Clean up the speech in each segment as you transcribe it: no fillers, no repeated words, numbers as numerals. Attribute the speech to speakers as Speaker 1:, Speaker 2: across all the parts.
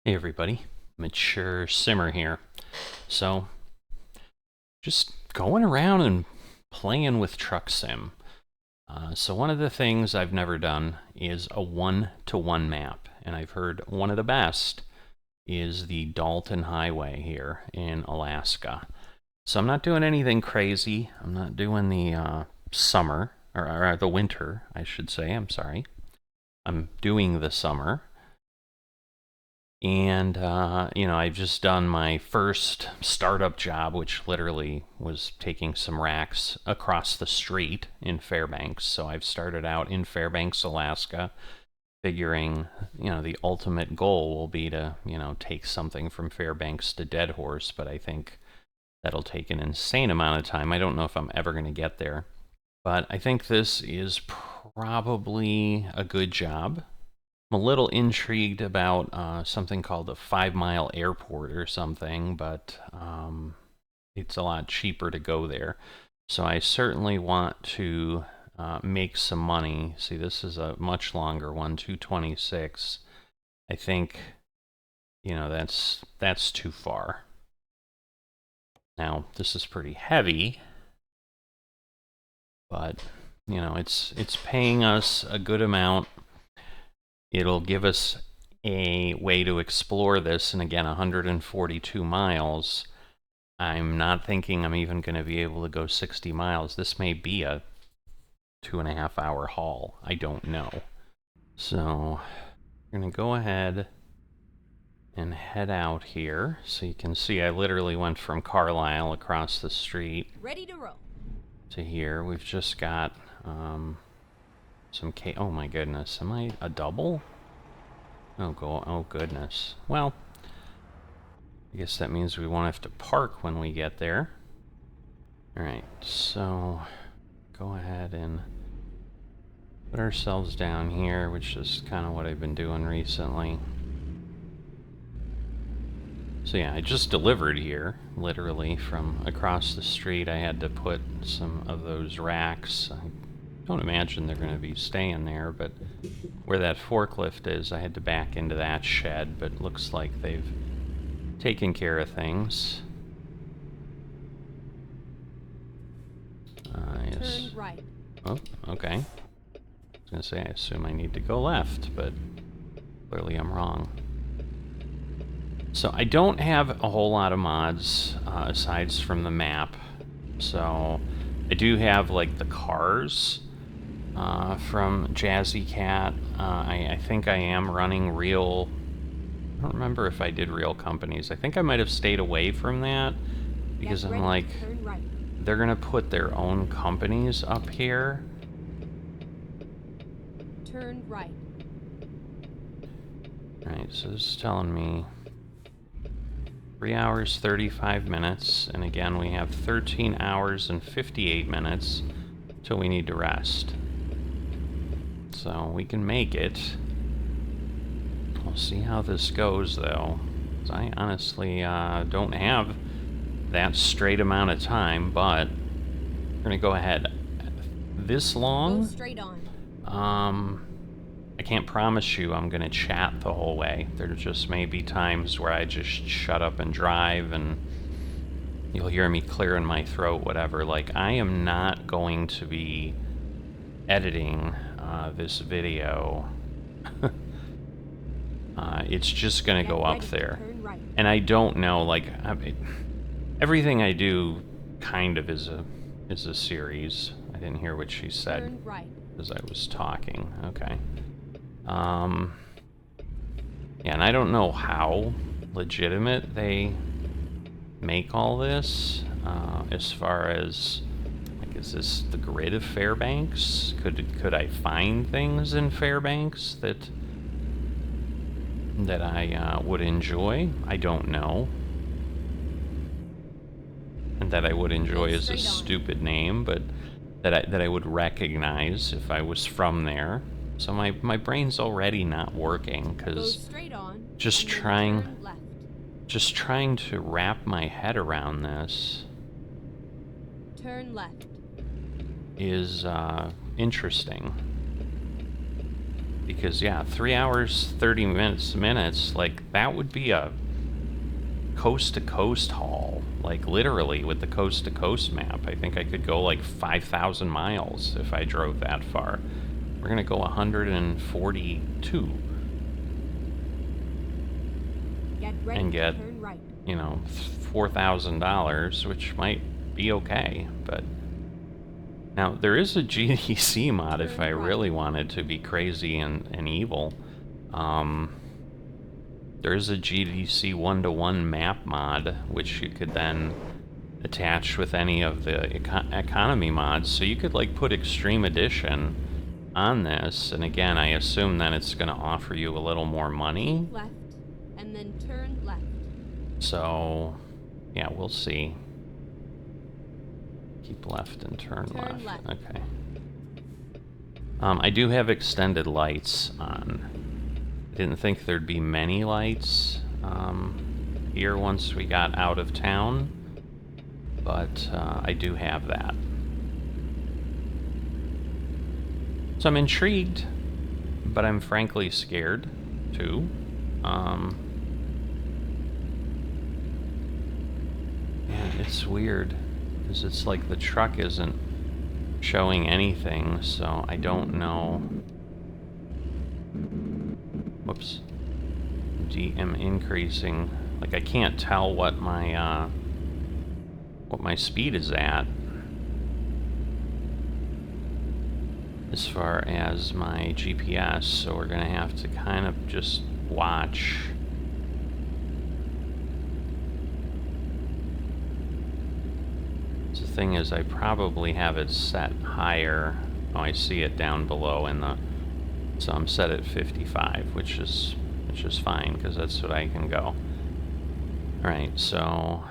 Speaker 1: Hey everybody, Mature Simmer here. So, just going around and playing with Truck Sim. So one of the things I've never done is a one-to-one map, and I've heard one of the best is the Dalton Highway here in Alaska. So I'm not doing anything crazy. I'm not doing the summer, or the winter, I should say. I'm sorry. I'm doing the summer. And, I've just done my first startup job, which literally was taking some racks across the street in Fairbanks. So I've started out in Fairbanks, Alaska, figuring, the ultimate goal will be to, take something from Fairbanks to Deadhorse, but I think that'll take an insane amount of time. I don't know if I'm ever going to get there, but I think this is probably a good job. I'm a little intrigued about something called a 5 Mile Airport or something, but it's a lot cheaper to go there. So I certainly want to make some money. See, this is a much longer one, 226. I think, that's too far. Now, this is pretty heavy, but it's paying us a good amount. It'll give us a way to explore this, and again, 142 miles. I'm not thinking I'm even going to be able to go 60 miles. This may be a 2.5 hour haul. I don't know. So, we're going to go ahead and head out here. So you can see I literally went from Carlisle across the street.
Speaker 2: Ready to roll.
Speaker 1: To here. We've just got some oh my goodness, am I a double? Oh goodness. Well, I guess that means we won't have to park when we get there. Alright, so go ahead and put ourselves down here, which is kind of what I've been doing recently. So yeah, I just delivered here, literally, from across the street. I had to put some of those racks. I don't imagine they're going to be staying there, but where that forklift is, I had to back into that shed, but it looks like they've taken care of things.
Speaker 2: Yes. Turn right.
Speaker 1: Oh, okay. I was going to say, I assume I need to go left, but clearly I'm wrong. So I don't have a whole lot of mods, aside from the map. So I do have, like, the cars from Jazzy Cat. I think I am running real... I don't remember if I did real companies. I think I might have stayed away from that because I'm like, they're going to put their own companies up here.
Speaker 2: Turn right.
Speaker 1: Alright, so this is telling me 3 hours, 35 minutes, and again, we have 13 hours and 58 minutes till we need to rest. So we can make it. We'll see how this goes, though. I honestly don't have that straight amount of time, but we're gonna go ahead. This long?
Speaker 2: Go straight on.
Speaker 1: I can't promise you I'm gonna chat the whole way. There just may be times where I just shut up and drive, and you'll hear me clearing my throat, whatever. Like, I am not going to be editing this video. It's just gonna go up there. And I don't know, like, everything I do kind of is a series. I didn't hear what she said as I was talking. Okay. Yeah, and I don't know how legitimate they make all this, as far as, like, is this the grid of Fairbanks? Could I find things in Fairbanks that I would enjoy? I don't know. And that I would enjoy is a stupid name, but that I would recognize if I was from there. So my brain's already not working, because just trying to wrap my head around this
Speaker 2: Turn left.
Speaker 1: is interesting. Because, yeah, 3 hours, 30 minutes, like, that would be a coast-to-coast haul. Like, literally, with the coast-to-coast map. I think I could go, like, 5,000 miles if I drove that far. We're gonna go 142.
Speaker 2: Get ready
Speaker 1: And
Speaker 2: to
Speaker 1: get,
Speaker 2: turn right.
Speaker 1: you know, $4,000, which might be okay, but... Now, there is a GDC mod if I really wanted to be crazy and evil. There is a GDC 1-to-1 map mod, which you could then attach with any of the economy mods. So you could, like, put Extreme Edition on this, and again, I assume that it's going to offer you a little more money.
Speaker 2: Left, and then turn left.
Speaker 1: So, yeah, we'll see. Keep left and turn left. Okay. I do have extended lights on. I didn't think there'd be many lights here once we got out of town, but I do have that. So I'm intrigued, but I'm frankly scared, too. And it's weird, because it's like the truck isn't showing anything, so I don't know. Whoops. I'm increasing. Like, I can't tell what my speed is at as far as my GPS, so we're gonna have to kind of just watch. The thing is, I probably have it set higher. Oh, I see it down below in the... So I'm set at 55, which is fine, because that's what I can go. Alright, so...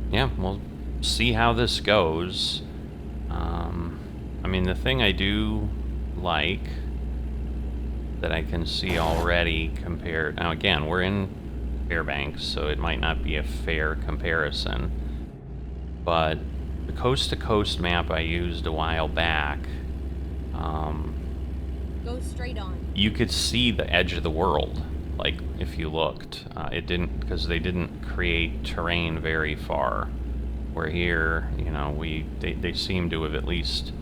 Speaker 1: yeah, we'll see how this goes. I mean, the thing I do like that I can see already compared... Now, again, we're in Fairbanks, so it might not be a fair comparison, but the coast-to-coast map I used a while back,
Speaker 2: Go straight on.
Speaker 1: you could see the edge of the world, like, if you looked. It didn't, because they didn't create terrain very far. Where here, you know, they seem to have at least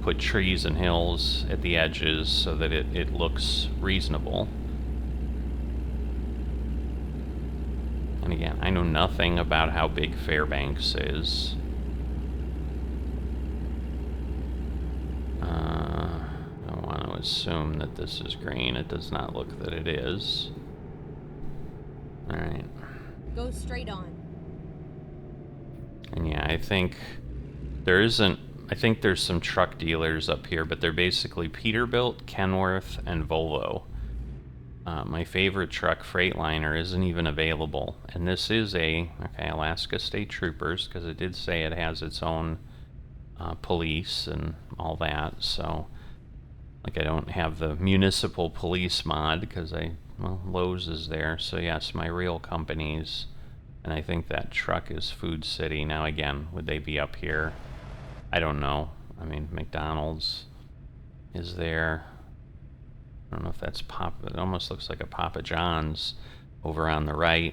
Speaker 1: put trees and hills at the edges so that it looks reasonable. And again, I know nothing about how big Fairbanks is. I want to assume that this is green. It does not look that it is. Alright.
Speaker 2: Go straight on.
Speaker 1: And yeah, I think there isn't... I think there's some truck dealers up here, but they're basically Peterbilt, Kenworth, and Volvo. My favorite truck, Freightliner, isn't even available. And this is okay, Alaska State Troopers, because it did say it has its own police and all that, so... Like, I don't have the municipal police mod, because well, Lowe's is there, so yes, my real companies... And I think that truck is Food City. Now, again, would they be up here? I don't know. I mean, McDonald's is there. I don't know if that's it almost looks like a Papa John's over on the right.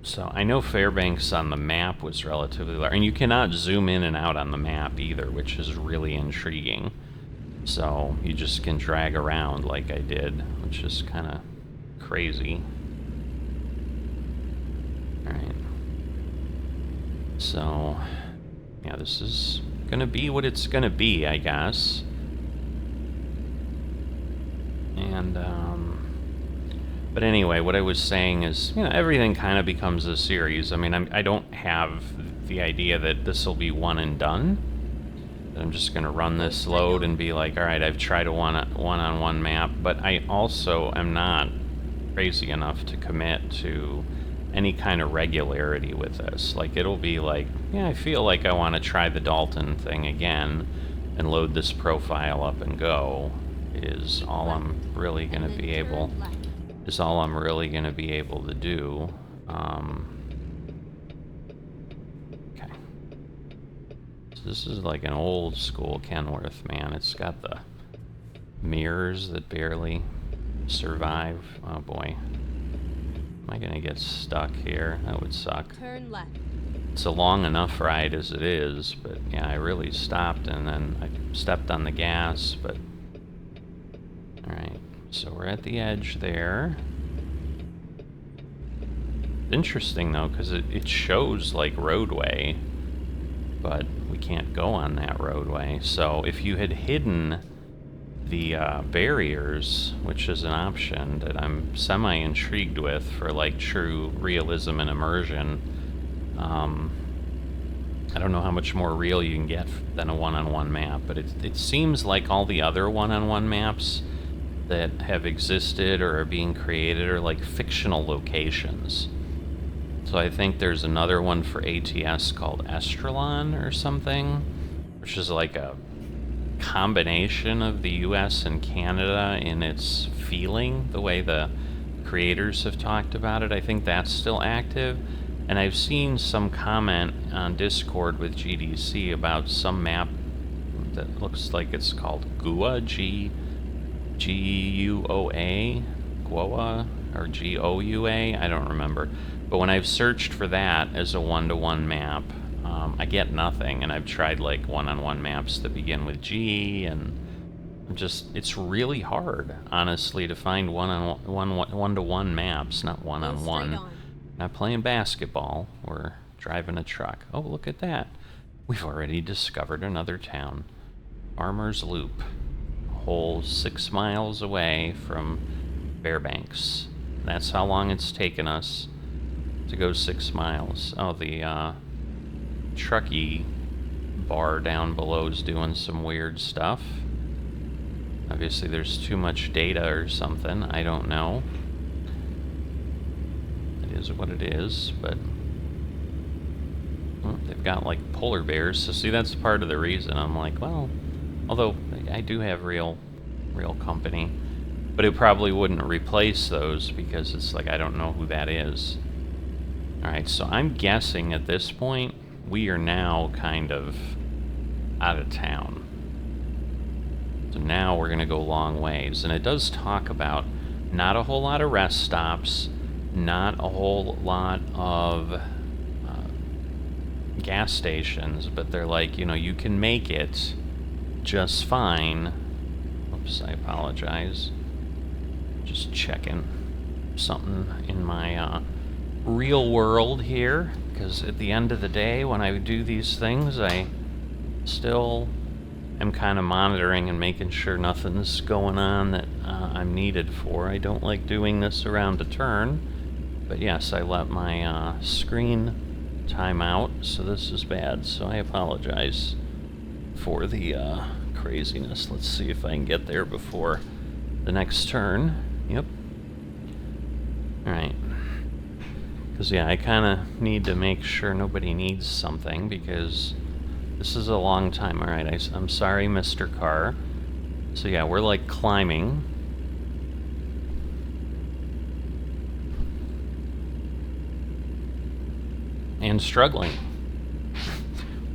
Speaker 1: So I know Fairbanks on the map was relatively large, and you cannot zoom in and out on the map either, which is really intriguing. So you just can drag around like I did, which is kind of crazy. Alright. So, yeah, this is gonna be what it's gonna be, I guess. And, but anyway, what I was saying is, you know, everything kind of becomes a series. I mean, I don't have the idea that this will be one and done. I'm just going to run this load and be like, alright, I've tried a one-on-one map, but I also am not crazy enough to commit to any kind of regularity with this. Like, it'll be like, yeah, I feel like I want to try the Dalton thing again and load this profile up and go, is all I'm really going to be able to do. This is like an old school Kenworth, man. It's got the mirrors that barely survive. Oh boy. Am I gonna get stuck here? That would suck.
Speaker 2: Turn left.
Speaker 1: It's a long enough ride as it is, but yeah, I really stopped and then I stepped on the gas, but... Alright, so we're at the edge there. Interesting though, because it shows like roadway, but we can't go on that roadway. So if you had hidden the barriers, which is an option that I'm semi-intrigued with for like true realism and immersion, I don't know how much more real you can get than a one-on-one map, but it seems like all the other one-on-one maps that have existed or are being created are like fictional locations. So I think there's another one for ATS called Estrelon or something, which is like a combination of the US and Canada in its feeling, the way the creators have talked about it. I think that's still active. And I've seen some comment on Discord with GDC about some map that looks like it's called GUA, G-U-O-A, GUA, or G-O-U-A, I don't remember. But when I've searched for that as a one-to-one map, I get nothing, and I've tried like one-on-one maps that begin with G, and it's really hard, honestly, to find one-to-one maps, not one-on-one. Not playing basketball, we're driving a truck. Oh, look at that. We've already discovered another town. Farmer's Loop. A whole 6 miles away from Fairbanks. That's how long it's taken us to go 6 miles. Oh, the trucky bar down below is doing some weird stuff. Obviously there's too much data or something, I don't know. It is what it is, but well, they've got like polar bears, so see, that's part of the reason I'm like, well, although I do have real company, but it probably wouldn't replace those because it's like I don't know who that is. Alright, so I'm guessing at this point we are now kind of out of town. So now we're going to go long ways. And it does talk about not a whole lot of rest stops, not a whole lot of gas stations, but they're like, you know, you can make it just fine. Oops, I apologize. Just checking something in my real world here, because at the end of the day, when I do these things, I still am kind of monitoring and making sure nothing's going on that I'm needed for. I don't like doing this around a turn, but yes, I let my screen time out, so this is bad, so I apologize for the craziness. Let's see if I can get there before the next turn. Yep. Alright. Because, yeah, I kind of need to make sure nobody needs something, because this is a long time. Alright, I'm sorry, Mr. Car. So, yeah, we're, like, climbing. And struggling.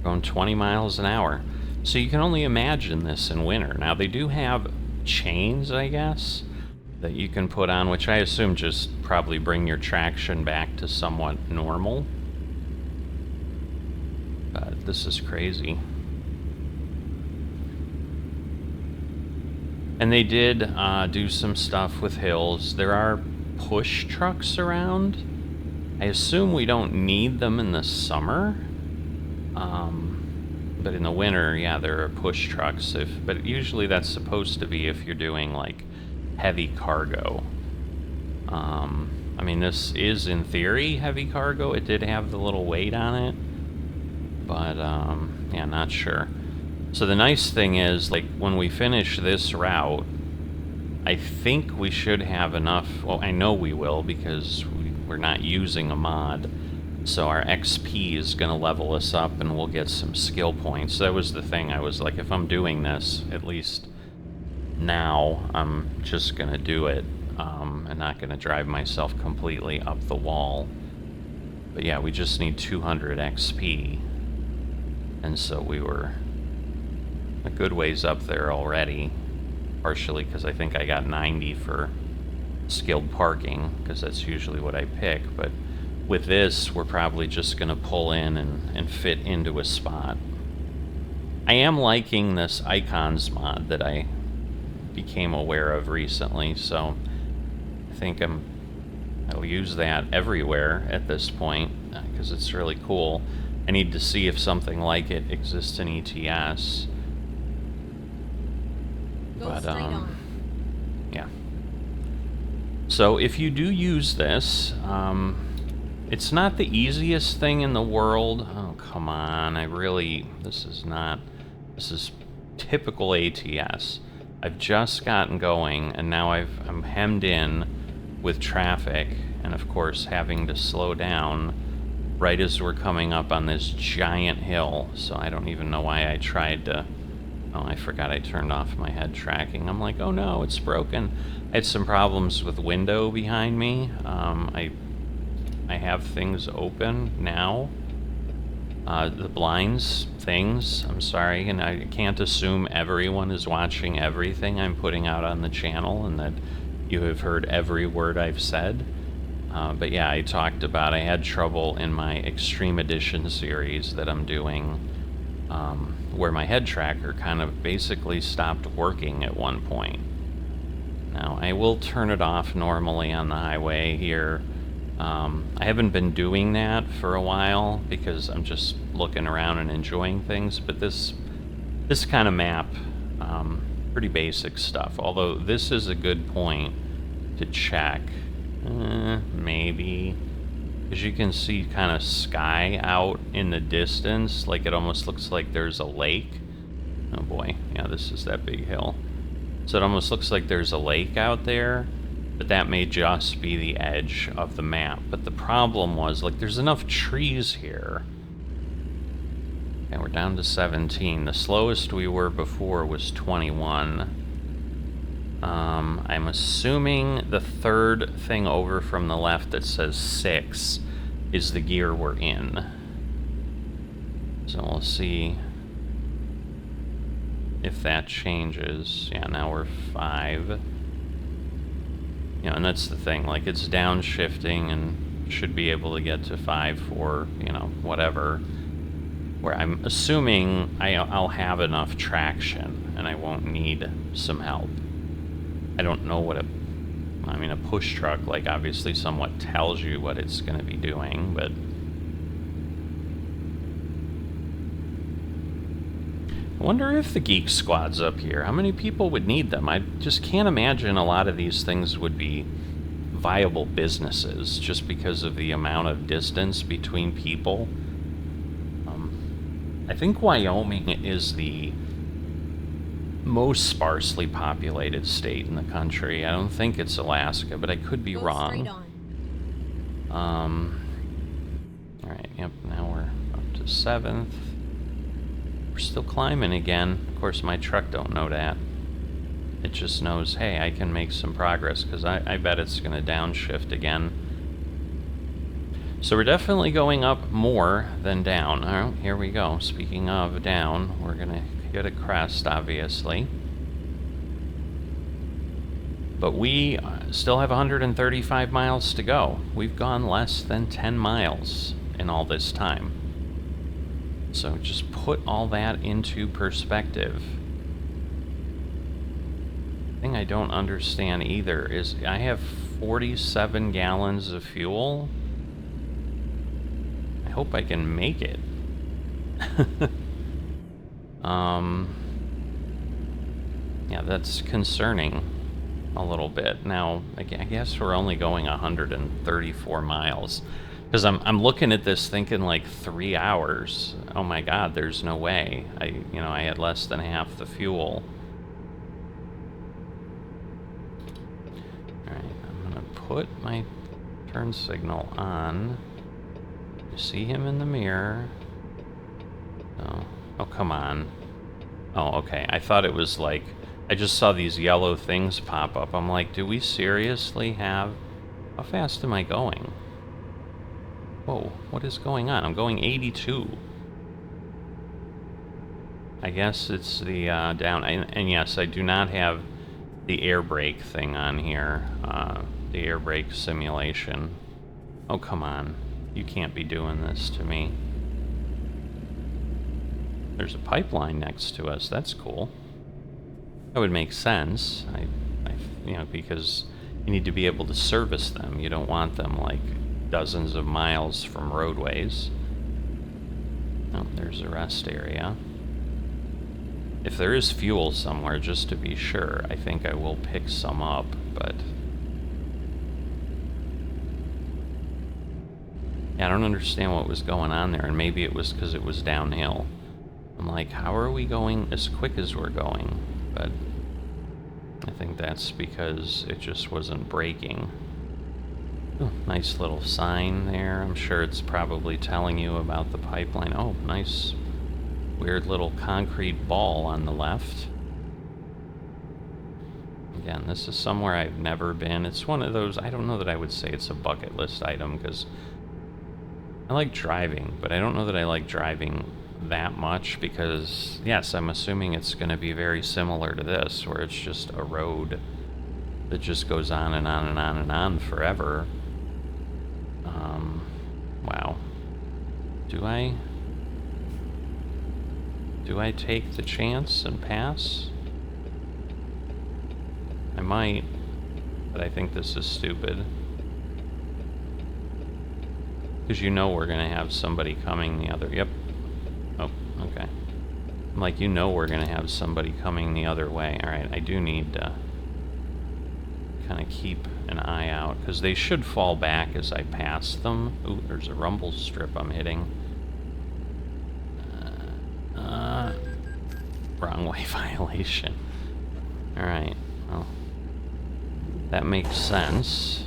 Speaker 1: Going 20 miles an hour. So you can only imagine this in winter. Now, they do have chains, I guess, that you can put on, which I assume just probably bring your traction back to somewhat normal. But this is crazy. And they did do some stuff with hills. There are push trucks around. I assume we don't need them in the summer. But in the winter, yeah, there are push trucks. But usually that's supposed to be if you're doing, like, heavy cargo. I mean, this is, in theory, heavy cargo. It did have the little weight on it. But, yeah, not sure. So the nice thing is, like, when we finish this route, I think we should have enough... Well, I know we will, because we're not using a mod. So our XP is going to level us up, and we'll get some skill points. That was the thing. I was like, if I'm doing this, at least now, I'm just going to do it. And not going to drive myself completely up the wall. But yeah, we just need 200 XP. And so we were a good ways up there already, partially because I think I got 90 for skilled parking, because that's usually what I pick. But with this, we're probably just going to pull in and fit into a spot. I am liking this icons mod that I became aware of recently, so I think I'll use that everywhere at this point, because it's really cool. I need to see if something like it exists in ETS.
Speaker 2: Go straight on.
Speaker 1: Yeah. So if you do use this, it's not the easiest thing in the world. Oh, come on. This is typical ATS. I've just gotten going, and now I'm hemmed in with traffic, and of course having to slow down right as we're coming up on this giant hill. So I don't even know why I tried to... Oh, I forgot I turned off my head tracking. I'm like, oh no, it's broken. I had some problems with window behind me. I have things open now. The blinds things, I'm sorry, and I can't assume everyone is watching everything I'm putting out on the channel and that you have heard every word I've said. But yeah, I talked about I had trouble in my Extreme Edition series that I'm doing, where my head tracker kind of basically stopped working at one point. Now, I will turn it off normally on the highway here. I haven't been doing that for a while because I'm just looking around and enjoying things, but this kind of map, pretty basic stuff, although this is a good point to check. Maybe, because you can see kind of sky out in the distance, like it almost looks like there's a lake. Oh boy, yeah, this is that big hill. So it almost looks like there's a lake out there, but that may just be the edge of the map. But the problem was, like, there's enough trees here. And we're down to 17. The slowest we were before was 21. I'm assuming the third thing over from the left that says 6 is the gear we're in. So we'll see if that changes. Yeah, now we're 5. You know, and that's the thing, like, it's downshifting and should be able to get to 5 for, you know, whatever. Where I'm assuming I'll have enough traction and I won't need some help. I don't know what a push truck, like, obviously somewhat tells you what it's going to be doing, but... I wonder if the Geek Squad's up here. How many people would need them? I just can't imagine a lot of these things would be viable businesses just because of the amount of distance between people. I think Wyoming is the most sparsely populated state in the country. I don't think it's Alaska, but I could be wrong.
Speaker 2: Straight on.
Speaker 1: Alright, yep, now we're up to 7th. We're still climbing again. Of course, my truck don't know that. It just knows, hey, I can make some progress, because I bet it's going to downshift again. So we're definitely going up more than down. All right, here we go. Speaking of down, we're going to get a crest, obviously. But we still have 135 miles to go. We've gone less than 10 miles in all this time. So just put all that into perspective. The thing I don't understand either is I have 47 gallons of fuel. I hope I can make it. Yeah, that's concerning a little bit. Now, I guess we're only going 134 miles. Because I'm looking at this thinking like 3 hours. Oh my god, there's no way. I had less than half the fuel. Alright, I'm gonna put my turn signal on. You see him in the mirror. Oh, come on. Oh, okay. I thought it was like... I just saw these yellow things pop up. I'm like, do we seriously have... How fast am I going? Whoa, what is going on? I'm going 82. I guess it's the down, and yes, I do not have the air brake thing on here, the air brake simulation. Oh, come on. You can't be doing this to me. There's a pipeline next to us. That's cool. That would make sense. You know, because you need to be able to service them. You don't want them, like, dozens of miles from roadways. Oh, there's a rest area. If there is fuel somewhere, just to be sure, I think I will pick some up, but... yeah, I don't understand what was going on there, and maybe it was because it was downhill. I'm like, how are we going as quick as we're going? But I think that's because it just wasn't braking. Oh, nice little sign there. I'm sure it's probably telling you about the pipeline. Oh, nice weird little concrete ball on the left. Again, this is somewhere I've never been. It's one of those, I don't know that I would say it's a bucket list item, because I like driving, but I don't know that I like driving that much, because, yes, I'm assuming it's going to be very similar to this, where it's just a road that just goes on and on and on and on forever. Wow. Do I take the chance and pass? I might, but I think this is stupid. Because you know we're going to have somebody coming the other... Yep. Oh, okay. I'm like, you know we're going to have somebody coming the other way. Alright, I do need to kind of keep an eye out, because they should fall back as I pass them. Ooh, there's a rumble strip I'm hitting. Wrong way violation. Alright, well, that makes sense.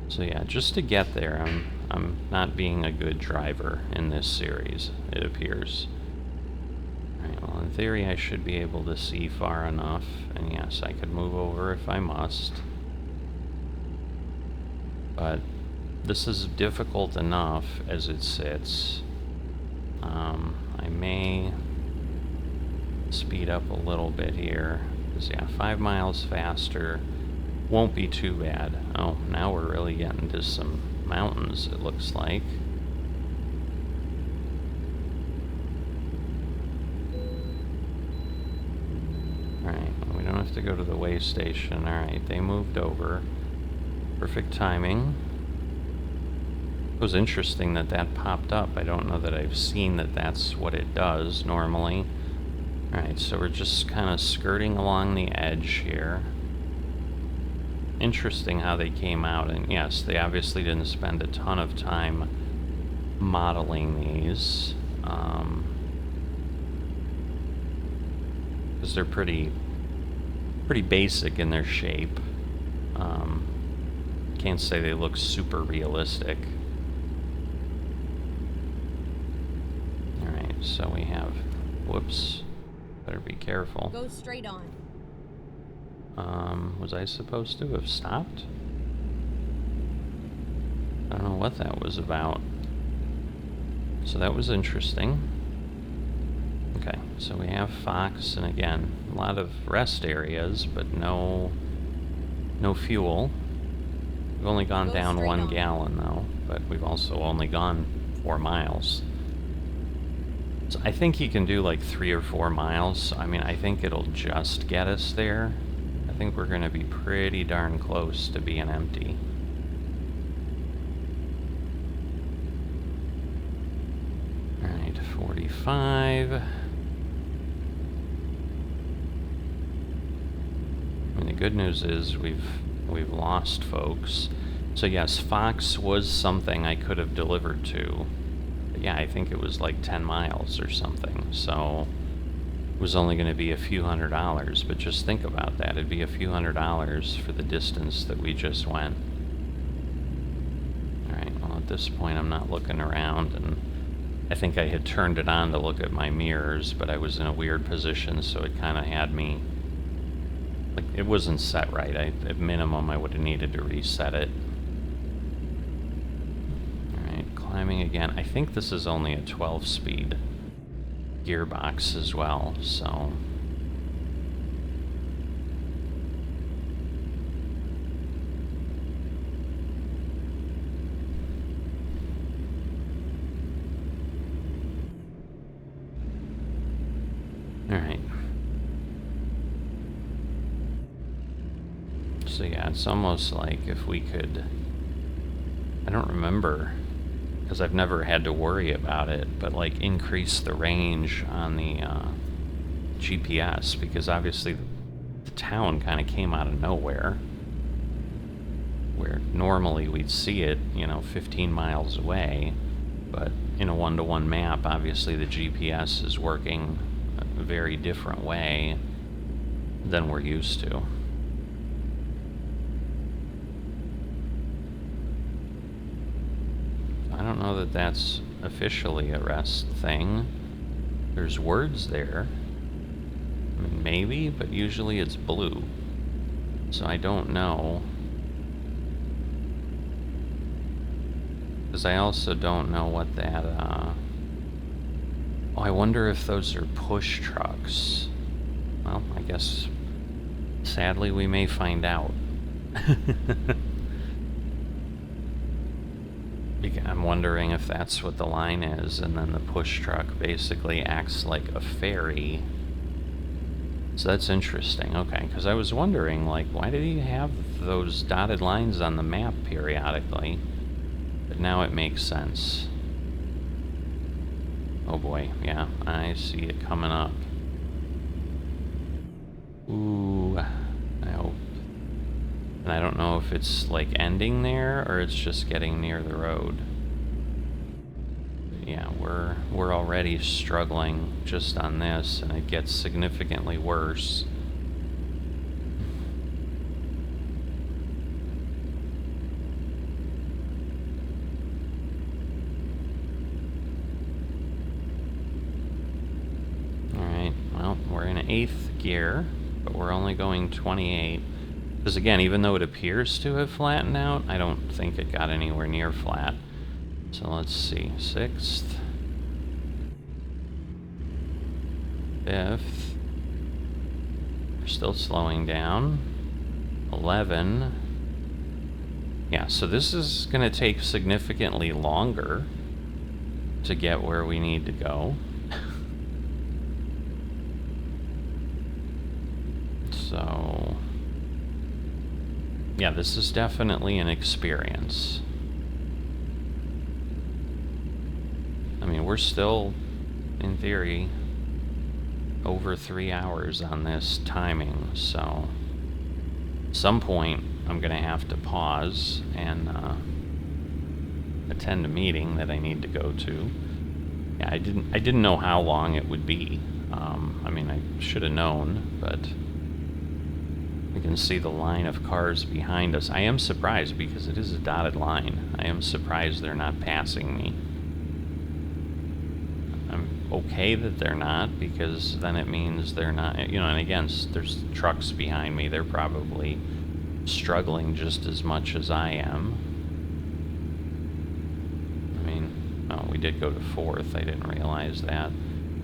Speaker 1: So yeah, just to get there, I'm not being a good driver in this series, it appears. Alright, well, in theory I should be able to see far enough, and yes, I could move over if I must. But this is difficult enough as it sits. I may speed up a little bit here, because yeah, 5 miles faster won't be too bad. Oh, now we're really getting to some mountains, it looks like. Alright, we don't have to go to the way station. Alright, they moved over. Perfect timing. It was interesting that that popped up. I don't know that I've seen that that's what it does normally. Alright, so we're just kind of skirting along the edge here. Interesting how they came out, and yes, they obviously didn't spend a ton of time modeling these, because they're pretty basic in their shape. Can't say they look super realistic. Alright, so we have, whoops, better be careful.
Speaker 2: Go straight on.
Speaker 1: Was I supposed to have stopped? I don't know what that was about. So that was interesting. Okay, so we have Fox, and again, a lot of rest areas, but no fuel. We've only gone down 1 gallon, though, but we've also only gone 4 miles. So I think you can do like 3 or 4 miles. I mean, I think it'll just get us there. I think we're going to be pretty darn close to being empty. Alright, 45. I mean, the good news is we've lost folks. So yes, Fox was something I could have delivered to. But yeah, I think it was like 10 miles or something. So it was only going to be a few $100s, but just think about that. It'd be a few $100s for the distance that we just went. Alright, well at this point I'm not looking around, and I think I had turned it on to look at my mirrors, but I was in a weird position, so it kind of had me... like, it wasn't set right. At minimum, I would have needed to reset it. Alright, timing again. I think this is only a 12-speed gearbox as well, so... Alright. So yeah, it's almost like if we could... I don't remember, because I've never had to worry about it, but like increase the range on the GPS, because obviously the town kind of came out of nowhere, where normally we'd see it, 15 miles away, but in a one-to-one map, obviously the GPS is working a very different way than we're used to. I don't know that that's officially a rest thing. There's words there. I mean, maybe, but usually it's blue. So I don't know. Because I also don't know what that, Oh, I wonder if those are push trucks. Well, I guess, sadly, we may find out. I'm wondering if that's what the line is, and then the push truck basically acts like a ferry. So that's interesting. Okay, because I was wondering, like, why did he have those dotted lines on the map periodically? But now it makes sense. Oh boy, yeah, I see it coming up. Ooh, I hope. And I don't know if it's like ending there or it's just getting near the road. But yeah, we're already struggling just on this, and it gets significantly worse. Alright, well, we're in 8th gear, but we're only going 28. Because again, even though it appears to have flattened out, I don't think it got anywhere near flat. So let's see, 6th, 5th, we're still slowing down, 11, yeah, so this is going to take significantly longer to get where we need to go. So... yeah, this is definitely an experience. I mean, we're still, in theory, over 3 hours on this timing, so at some point I'm going to have to pause and attend a meeting that I need to go to. Yeah, I didn't know how long it would be. I mean, I should have known, but... we can see the line of cars behind us. I am surprised because it is a dotted line. I am surprised they're not passing me. I'm okay that they're not, because then it means they're not, and again, there's trucks behind me. They're probably struggling just as much as I am. I mean, well, we did go to 4th. I didn't realize that.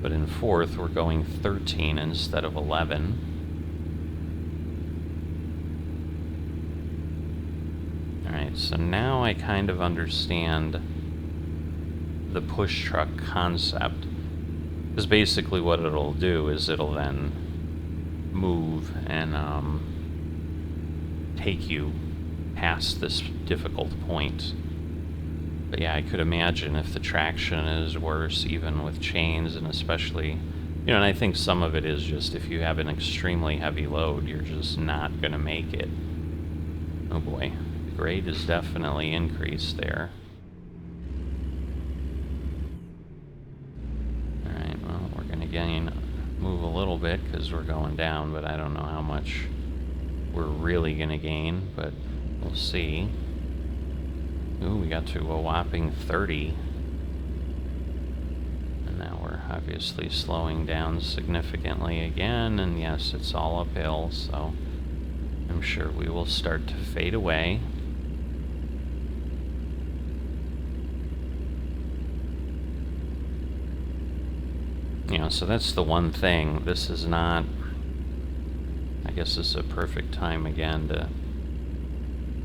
Speaker 1: But in 4th, we're going 13 instead of 11. Alright, so now I kind of understand the push truck concept. Because basically what it'll do is it'll then move and take you past this difficult point. But yeah, I could imagine if the traction is worse, even with chains, and especially, and I think some of it is just if you have an extremely heavy load, you're just not going to make it. Oh boy. Grade is definitely increased there. Alright, well, we're going to move a little bit because we're going down, but I don't know how much we're really going to gain, but we'll see. Ooh, we got to a whopping 30. And now we're obviously slowing down significantly again, and yes, it's all uphill, so I'm sure we will start to fade away. You know, so that's the one thing. This is not... I guess this is a perfect time again to...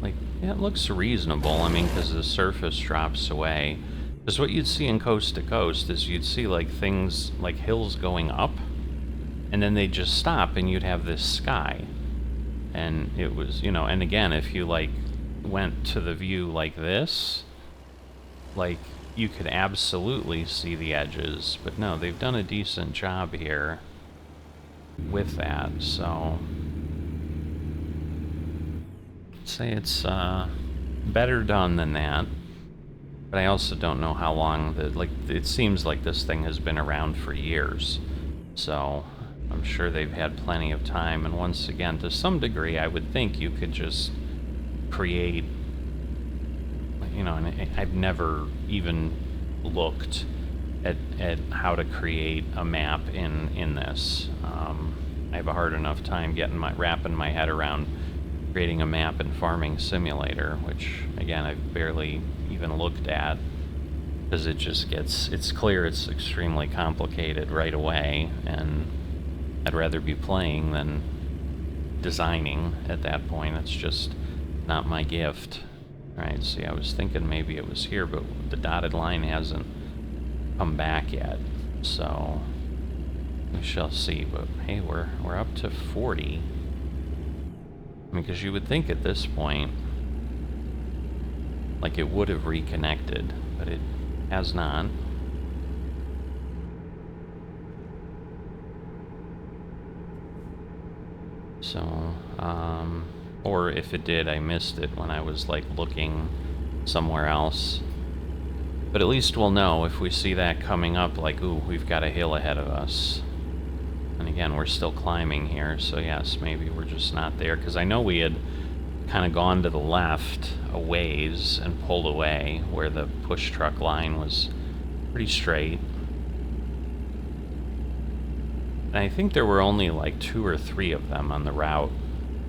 Speaker 1: Like, yeah, it looks reasonable. I mean, because the surface drops away. Because what you'd see in Coast to Coast is you'd see, like, things, like hills going up, and then they'd just stop, and you'd have this sky. And it was, you know, and again, if you, like, went to the view like this, like, you could absolutely see the edges. But no, they've done a decent job here with that, so... I'd say it's, better done than that. But I also don't know how long like, it seems like this thing has been around for years. So, I'm sure they've had plenty of time. And once again, to some degree, I would think you could just create, you know, and I've never even looked at how to create a map in this. I have a hard enough time wrapping my head around creating a map in Farming Simulator, which, again, I've barely even looked at, because it just gets, it's clear it's extremely complicated right away, and I'd rather be playing than designing at that point. It's just not my gift. Alright, see, I was thinking maybe it was here, but the dotted line hasn't come back yet, so we shall see. But hey, we're up to 40. I mean, because you would think at this point, like, it would have reconnected, but it has not. So, or if it did, I missed it when I was, like, looking somewhere else. But at least we'll know if we see that coming up, like, ooh, we've got a hill ahead of us. And again, we're still climbing here, so yes, maybe we're just not there. Because I know we had kind of gone to the left a ways and pulled away, where the push truck line was pretty straight. And I think there were only like 2 or 3 of them on the route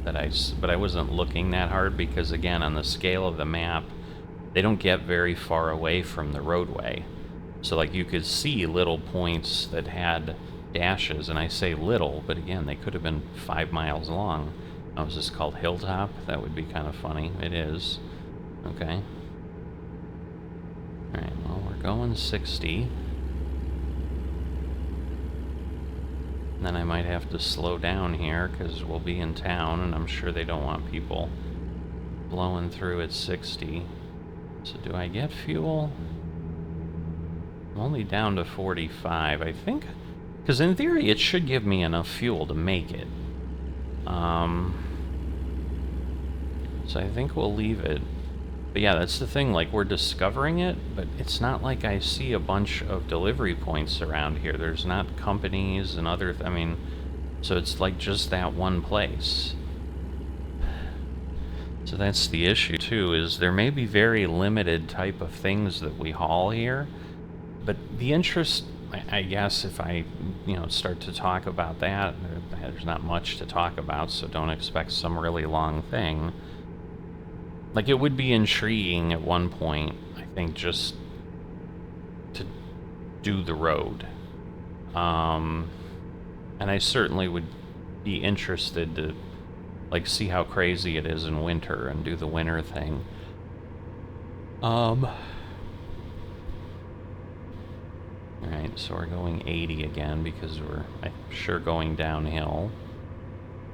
Speaker 1: that but I wasn't looking that hard, because again, on the scale of the map, they don't get very far away from the roadway. So like, you could see little points that had dashes, and I say little, but again, they could have been 5 miles long. Oh, is this called Hilltop? That would be kind of funny. It is. Okay. Alright, well, we're going 60. And then I might have to slow down here, because we'll be in town, and I'm sure they don't want people blowing through at 60. So do I get fuel? I'm only down to 45, I think. Because in theory, it should give me enough fuel to make it. So I think we'll leave it. But yeah, that's the thing, like, we're discovering it, but it's not like I see a bunch of delivery points around here. There's not companies and other, I mean, so it's like just that one place. So that's the issue too, is there may be very limited type of things that we haul here, but the interest, I guess, if I, you know, start to talk about that, there's not much to talk about, so don't expect some really long thing. Like, it would be intriguing at one point, I think, just to do the road. And I certainly would be interested to, like, see how crazy it is in winter and do the winter thing. Alright, so we're going 80 again, because we're, I'm sure, going downhill.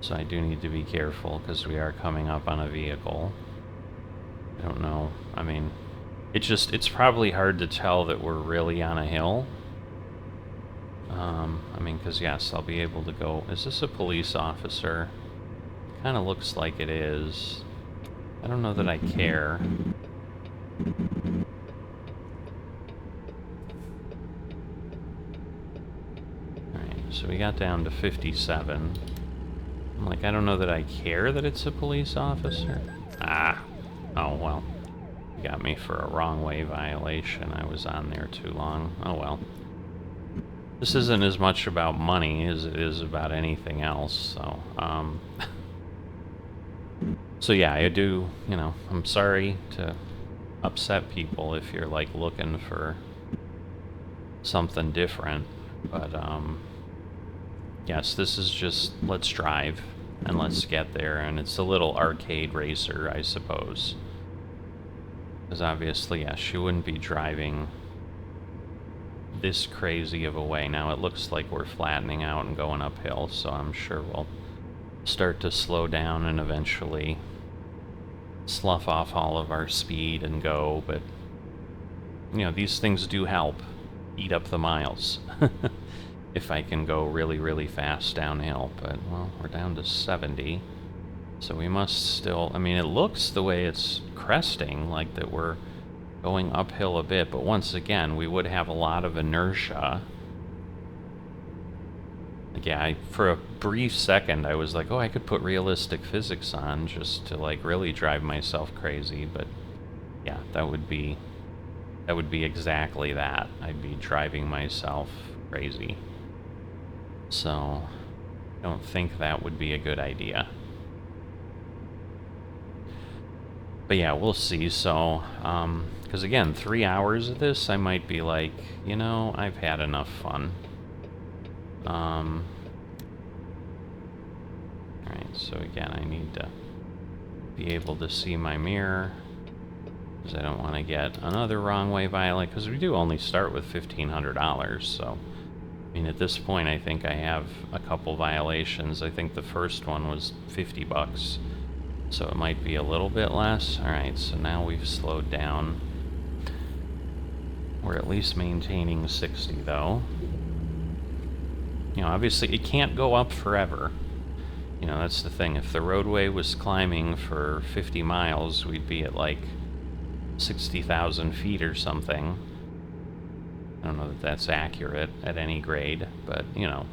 Speaker 1: So I do need to be careful, because we are coming up on a vehicle. I don't know. I mean, it's probably hard to tell that we're really on a hill. I mean, because yes, I'll be able to go... Is this a police officer? Kind of looks like it is. I don't know that I care. Alright, so we got down to 57. I'm like, I don't know that I care that it's a police officer. Ah! Oh, well. You got me for a wrong way violation. I was on there too long. Oh, well. This isn't as much about money as it is about anything else, so, So yeah, I do, you know, I'm sorry to upset people if you're, like, looking for something different. But, yes, this is just, let's drive and let's get there. And it's a little arcade racer, I suppose. Because obviously, yes, she wouldn't be driving this crazy of a way. Now it looks like we're flattening out and going uphill, so I'm sure we'll start to slow down and eventually slough off all of our speed and go, but, you know, these things do help eat up the miles. If I can go really, really fast downhill, but, well, we're down to 70, so we must still, I mean, it looks the way it's cresting, like that we're going uphill a bit, but once again, we would have a lot of inertia. Like, yeah, for a brief second, I was like, oh, I could put realistic physics on just to, like, really drive myself crazy, but yeah, that would be exactly that. I'd be driving myself crazy. So, I don't think that would be a good idea. But yeah, we'll see. So, because again, 3 hours of this, I might be like, you know, I've had enough fun. Alright, so again, I need to be able to see my mirror, because I don't want to get another wrong way violation, because we do only start with $1,500, so, I mean, at this point, I think I have a couple violations. I think the first one was $50, so it might be a little bit less. Alright, so now we've slowed down. We're at least maintaining 60, though. You know, obviously, it can't go up forever. You know, that's the thing. If the roadway was climbing for 50 miles, we'd be at, like, 60,000 feet or something. I don't know that that's accurate at any grade, but, you know.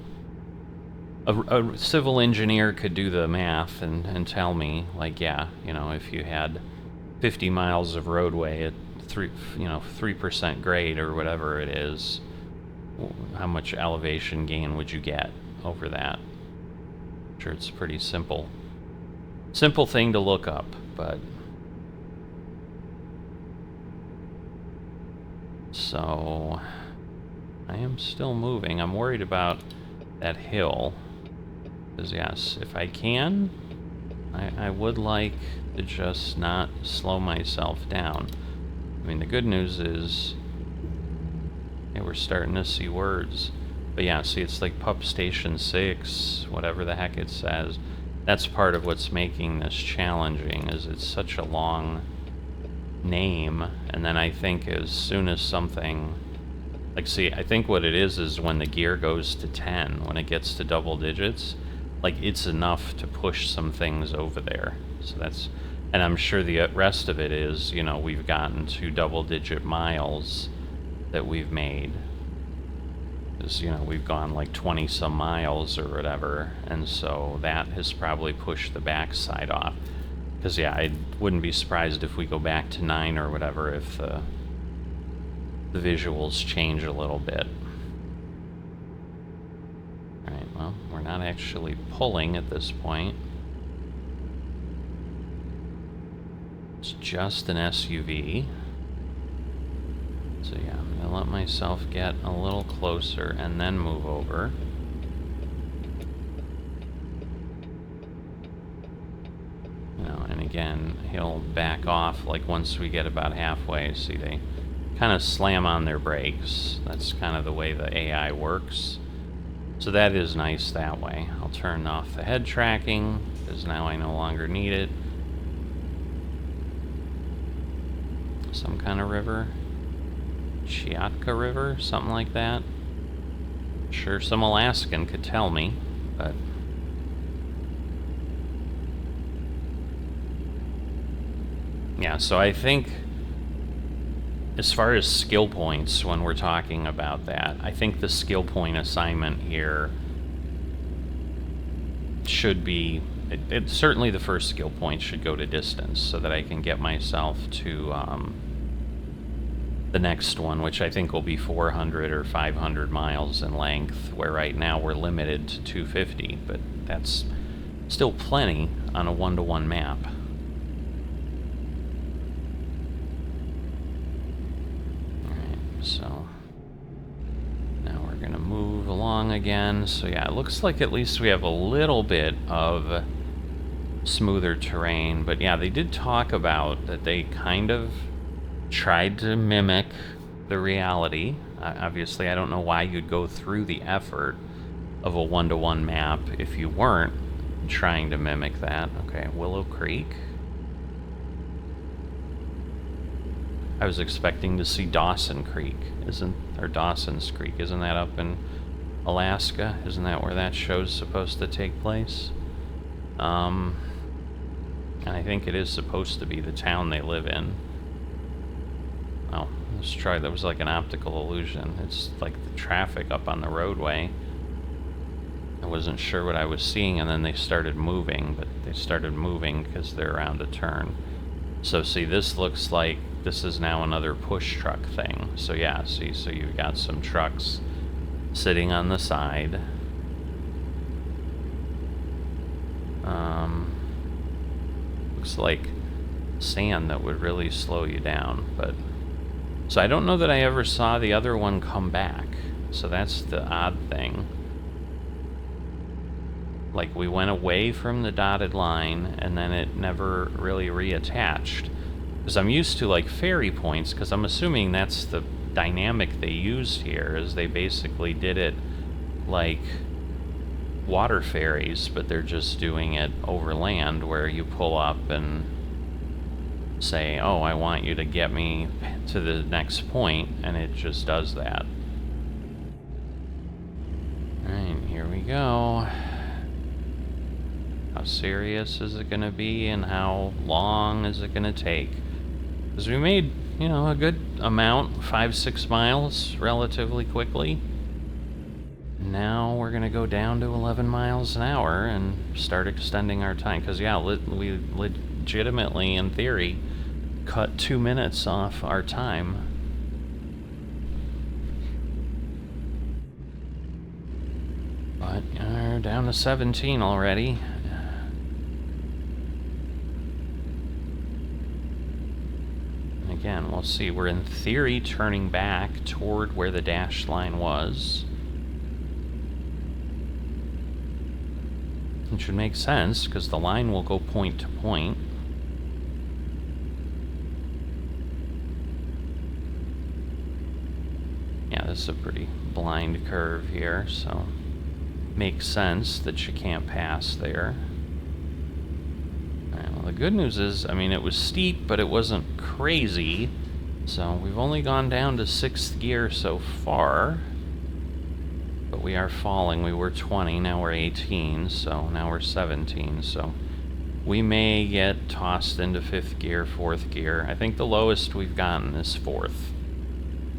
Speaker 1: A civil engineer could do the math and tell me, like, yeah, you know, if you had 50 miles of roadway at 3% grade or whatever it is, how much elevation gain would you get over that? I'm sure it's pretty simple thing to look up, but so I am still moving. I'm worried about that hill, because yes, if I can, I would like to just not slow myself down. I mean, the good news is, yeah, we're starting to see words. But yeah, see, it's like Pup Station 6, whatever the heck it says. That's part of what's making this challenging, is it's such a long name, and then I think as soon as something... Like, see, I think what it is when the gear goes to 10, when it gets to double digits, like, it's enough to push some things over there. So that's... And I'm sure the rest of it is, you know, we've gotten to double-digit miles that we've made. Because, you know, we've gone like 20-some miles or whatever, and so that has probably pushed the backside off. Because, yeah, I wouldn't be surprised if we go back to 9 or whatever if the visuals change a little bit. Alright, well, we're not actually pulling at this point. It's just an SUV. So yeah, I'm going to let myself get a little closer and then move over. You know, and again, he'll back off like once we get about halfway. See, they kind of slam on their brakes. That's kind of the way the AI works. So that is nice that way. I'll turn off the head tracking, because now I no longer need it. Some kind of river. Chiatka River, something like that. Sure, some Alaskan could tell me, but... Yeah, so I think, as far as skill points, when we're talking about that, I think the skill point assignment here should be... certainly the first skill point should go to distance, so that I can get myself to... the next one, which I think will be 400 or 500 miles in length, where right now we're limited to 250, but that's still plenty on a one-to-one map. Alright, so now we're gonna move along again. So yeah, it looks like at least we have a little bit of smoother terrain. But yeah, they did talk about that they kind of tried to mimic the reality. Obviously, I don't know why you'd go through the effort of a one-to-one map if you weren't trying to mimic that. Okay, Willow Creek. I was expecting to see Dawson Creek, or Dawson's Creek. Isn't that up in Alaska? Isn't that where that show's supposed to take place? And I think it is supposed to be the town they live in. Oh, let's try. That was like an optical illusion. It's like the traffic up on the roadway. I wasn't sure what I was seeing, and then they started moving, but they started moving because they're around a turn. So see, this looks like this is now another push truck thing. So yeah, see, so you've got some trucks sitting on the side. Looks like sand that would really slow you down, but... So I don't know that I ever saw the other one come back. So that's the odd thing. Like, we went away from the dotted line, and then it never really reattached. Because I'm used to, like, ferry points, because I'm assuming that's the dynamic they used here, is they basically did it like water ferries, but they're just doing it over land, where you pull up and say, oh, I want you to get me to the next point, and it just does that. Alright, here we go. How serious is it going to be, and how long is it going to take? Because we made, you know, a good amount, 5-6 miles, relatively quickly. Now we're going to go down to 11 miles an hour and start extending our time. Because, yeah, we legitimately, in theory, cut 2 minutes off our time. But we're down to 17 already. Again, we'll see. We're in theory turning back toward where the dashed line was. It should make sense, because the line will go point to point. Yeah, this is a pretty blind curve here, so makes sense that you can't pass there. Alright, well, the good news is, I mean, it was steep, but it wasn't crazy. So we've only gone down to 6th gear so far. But we are falling. We were 20, now we're 18, so now we're 17, so we may get tossed into 5th gear, 4th gear. I think the lowest we've gotten is 4th,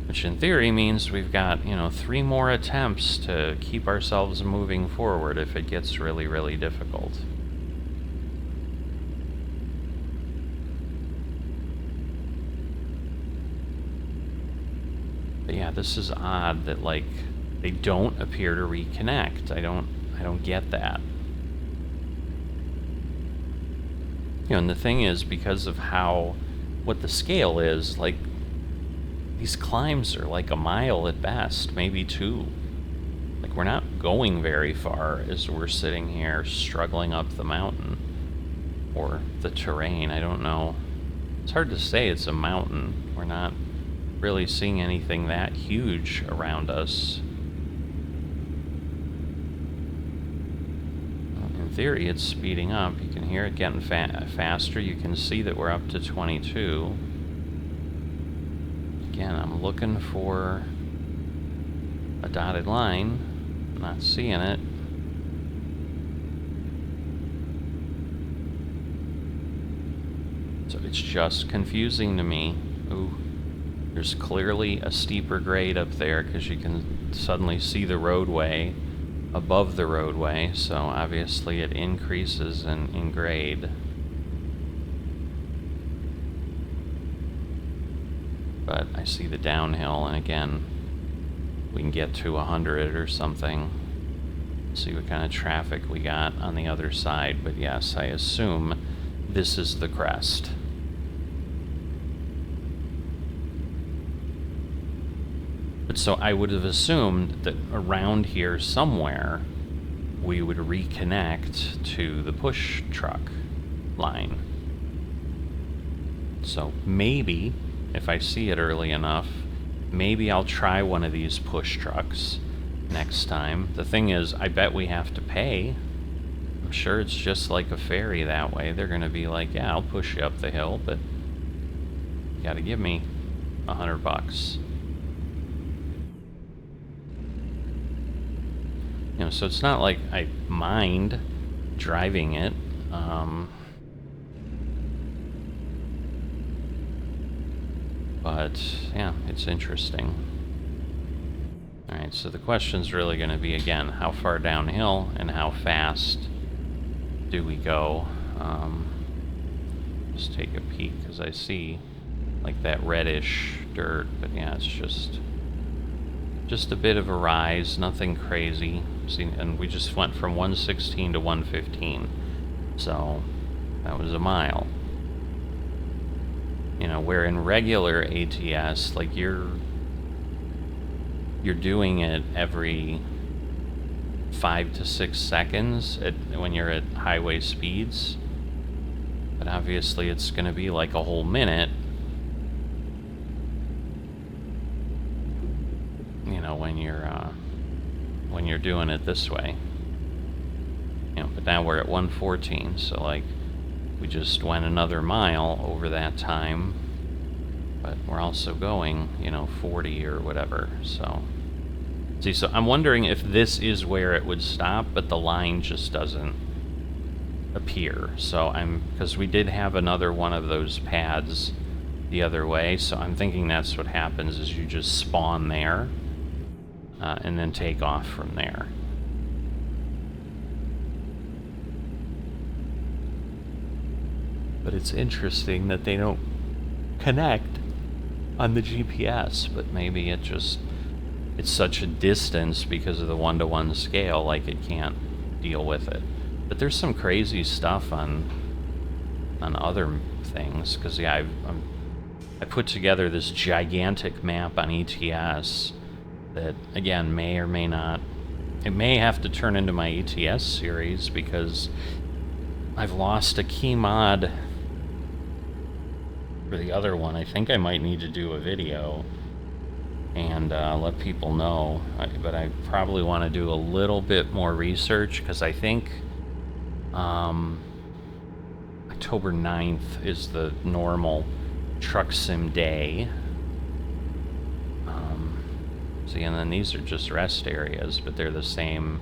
Speaker 1: which in theory means we've got, you know, 3 more attempts to keep ourselves moving forward if it gets really, really difficult. But yeah, this is odd that, like, they don't appear to reconnect. I don't get that. You know, and the thing is, because of what the scale is, like, these climbs are like a mile at best, maybe 2. Like, we're not going very far as we're sitting here struggling up the mountain. Or the terrain, I don't know. It's hard to say it's a mountain. We're not really seeing anything that huge around us. In theory, it's speeding up. You can hear it getting faster. You can see that we're up to 22. Again, I'm looking for a dotted line. Not seeing it. So it's just confusing to me. Ooh, there's clearly a steeper grade up there because you can suddenly see the roadway above the roadway, so obviously it increases in grade. But I see the downhill, and again, we can get to 100 or something. See what kind of traffic we got on the other side, but yes, I assume this is the crest. But So I would have assumed that around here somewhere we would reconnect to the push truck line. So maybe, if I see it early enough, maybe I'll try one of these push trucks next time. The thing is, I bet we have to pay. I'm sure it's just like a ferry that way. They're going to be like, yeah, I'll push you up the hill, but you got to give me $100. You know, so it's not like I mind driving it. But yeah, it's interesting. Alright, so the question's really going to be, again, how far downhill and how fast do we go? Just take a peek, because I see like that reddish dirt, but yeah, it's just a bit of a rise, nothing crazy. See, and we just went from 116 to 115, so that was a mile. You know, where in regular ATS, like you're doing it every 5 to 6 seconds when you're at highway speeds, but obviously it's going to be like a whole minute. You know, when you're doing it this way. You know, but now we're at 114, so like we just went another mile over that time, but we're also going, you know, 40 or whatever. So see, so I'm wondering if this is where it would stop, but the line just doesn't appear. So because we did have another one of those pads the other way, so I'm thinking that's what happens, is you just spawn there and then take off from there. But it's interesting that they don't connect on the GPS, but maybe it's such a distance because of the 1-to-1 scale, like it can't deal with it. But there's some crazy stuff on other things, because yeah, I put together this gigantic map on ETS that, again, may or may not, it may have to turn into my ETS series, because I've lost a key mod for the other one. I think I might need to do a video and let people know, but I probably want to do a little bit more research, because I think October 9th is the normal truck sim day. See, and then these are just rest areas, but they're the same.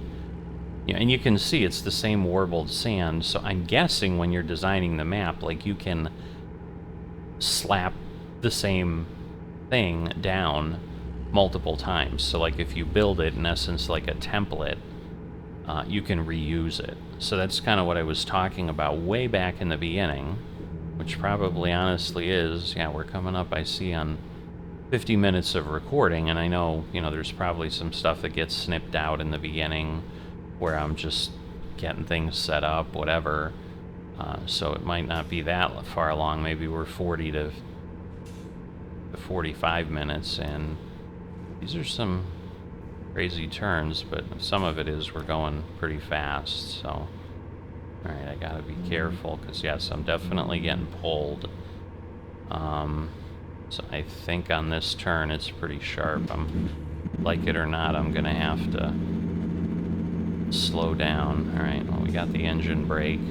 Speaker 1: You know, and you can see it's the same warbled sand, so I'm guessing when you're designing the map, like, you can slap the same thing down multiple times. So like if you build it in essence like a template, you can reuse it. So that's kind of what I was talking about way back in the beginning, which probably honestly is, yeah, we're coming up, I see, on 50 minutes of recording, and I know, you know, there's probably some stuff that gets snipped out in the beginning where I'm just getting things set up, whatever. So it might not be that far along. Maybe we're 40 to 45 minutes, and these are some crazy turns, but some of it is we're going pretty fast, so... Alright, I gotta be careful, because yes, I'm definitely getting pulled. So I think on this turn it's pretty sharp. Like it or not, I'm gonna have to slow down. Alright, well, we got the engine brake.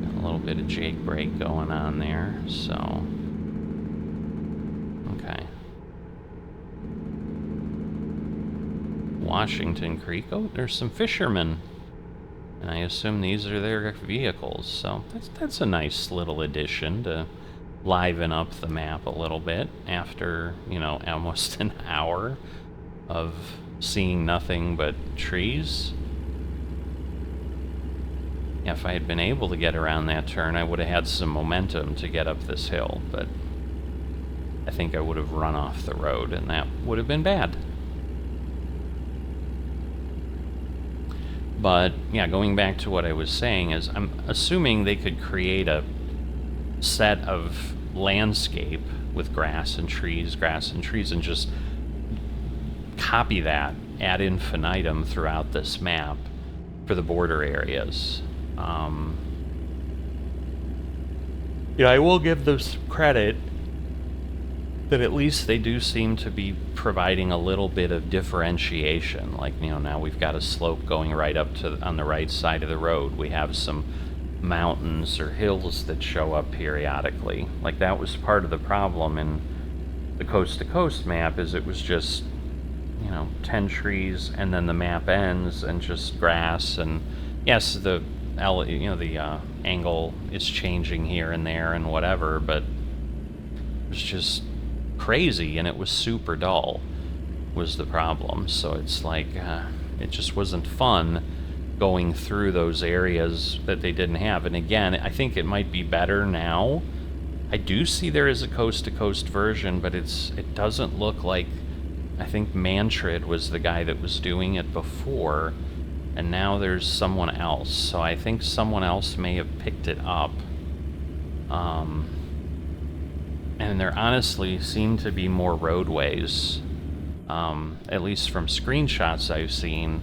Speaker 1: Got a little bit of Jake brake going on there, so... Okay. Washington Creek. Oh, there's some fishermen. And I assume these are their vehicles, so that's a nice little addition to liven up the map a little bit after, you know, almost an hour of seeing nothing but trees. Yeah, if I had been able to get around that turn, I would have had some momentum to get up this hill, but I think I would have run off the road, and that would have been bad. But, yeah, going back to what I was saying is, I'm assuming they could create a set of landscape with grass and trees, and just copy that ad infinitum throughout this map for the border areas. I will give them some credit that at least they do seem to be providing a little bit of differentiation. Like, now we've got a slope going right up to on the right side of the road. We have some mountains or hills that show up periodically. Like, that was part of the problem in the coast-to-coast map, is it was just 10 trees, and then the map ends and just grass. And yes, the angle is changing here and there and whatever, but it was just crazy, and it was super dull was the problem. So it's like it just wasn't fun going through those areas that they didn't have. And again, I think it might be better now. I do see there is a coast-to-coast version, but it doesn't look like, I think Mantrid was the guy that was doing it before, and now there's someone else. So I think someone else may have picked it up. And there honestly seem to be more roadways, at least from screenshots I've seen,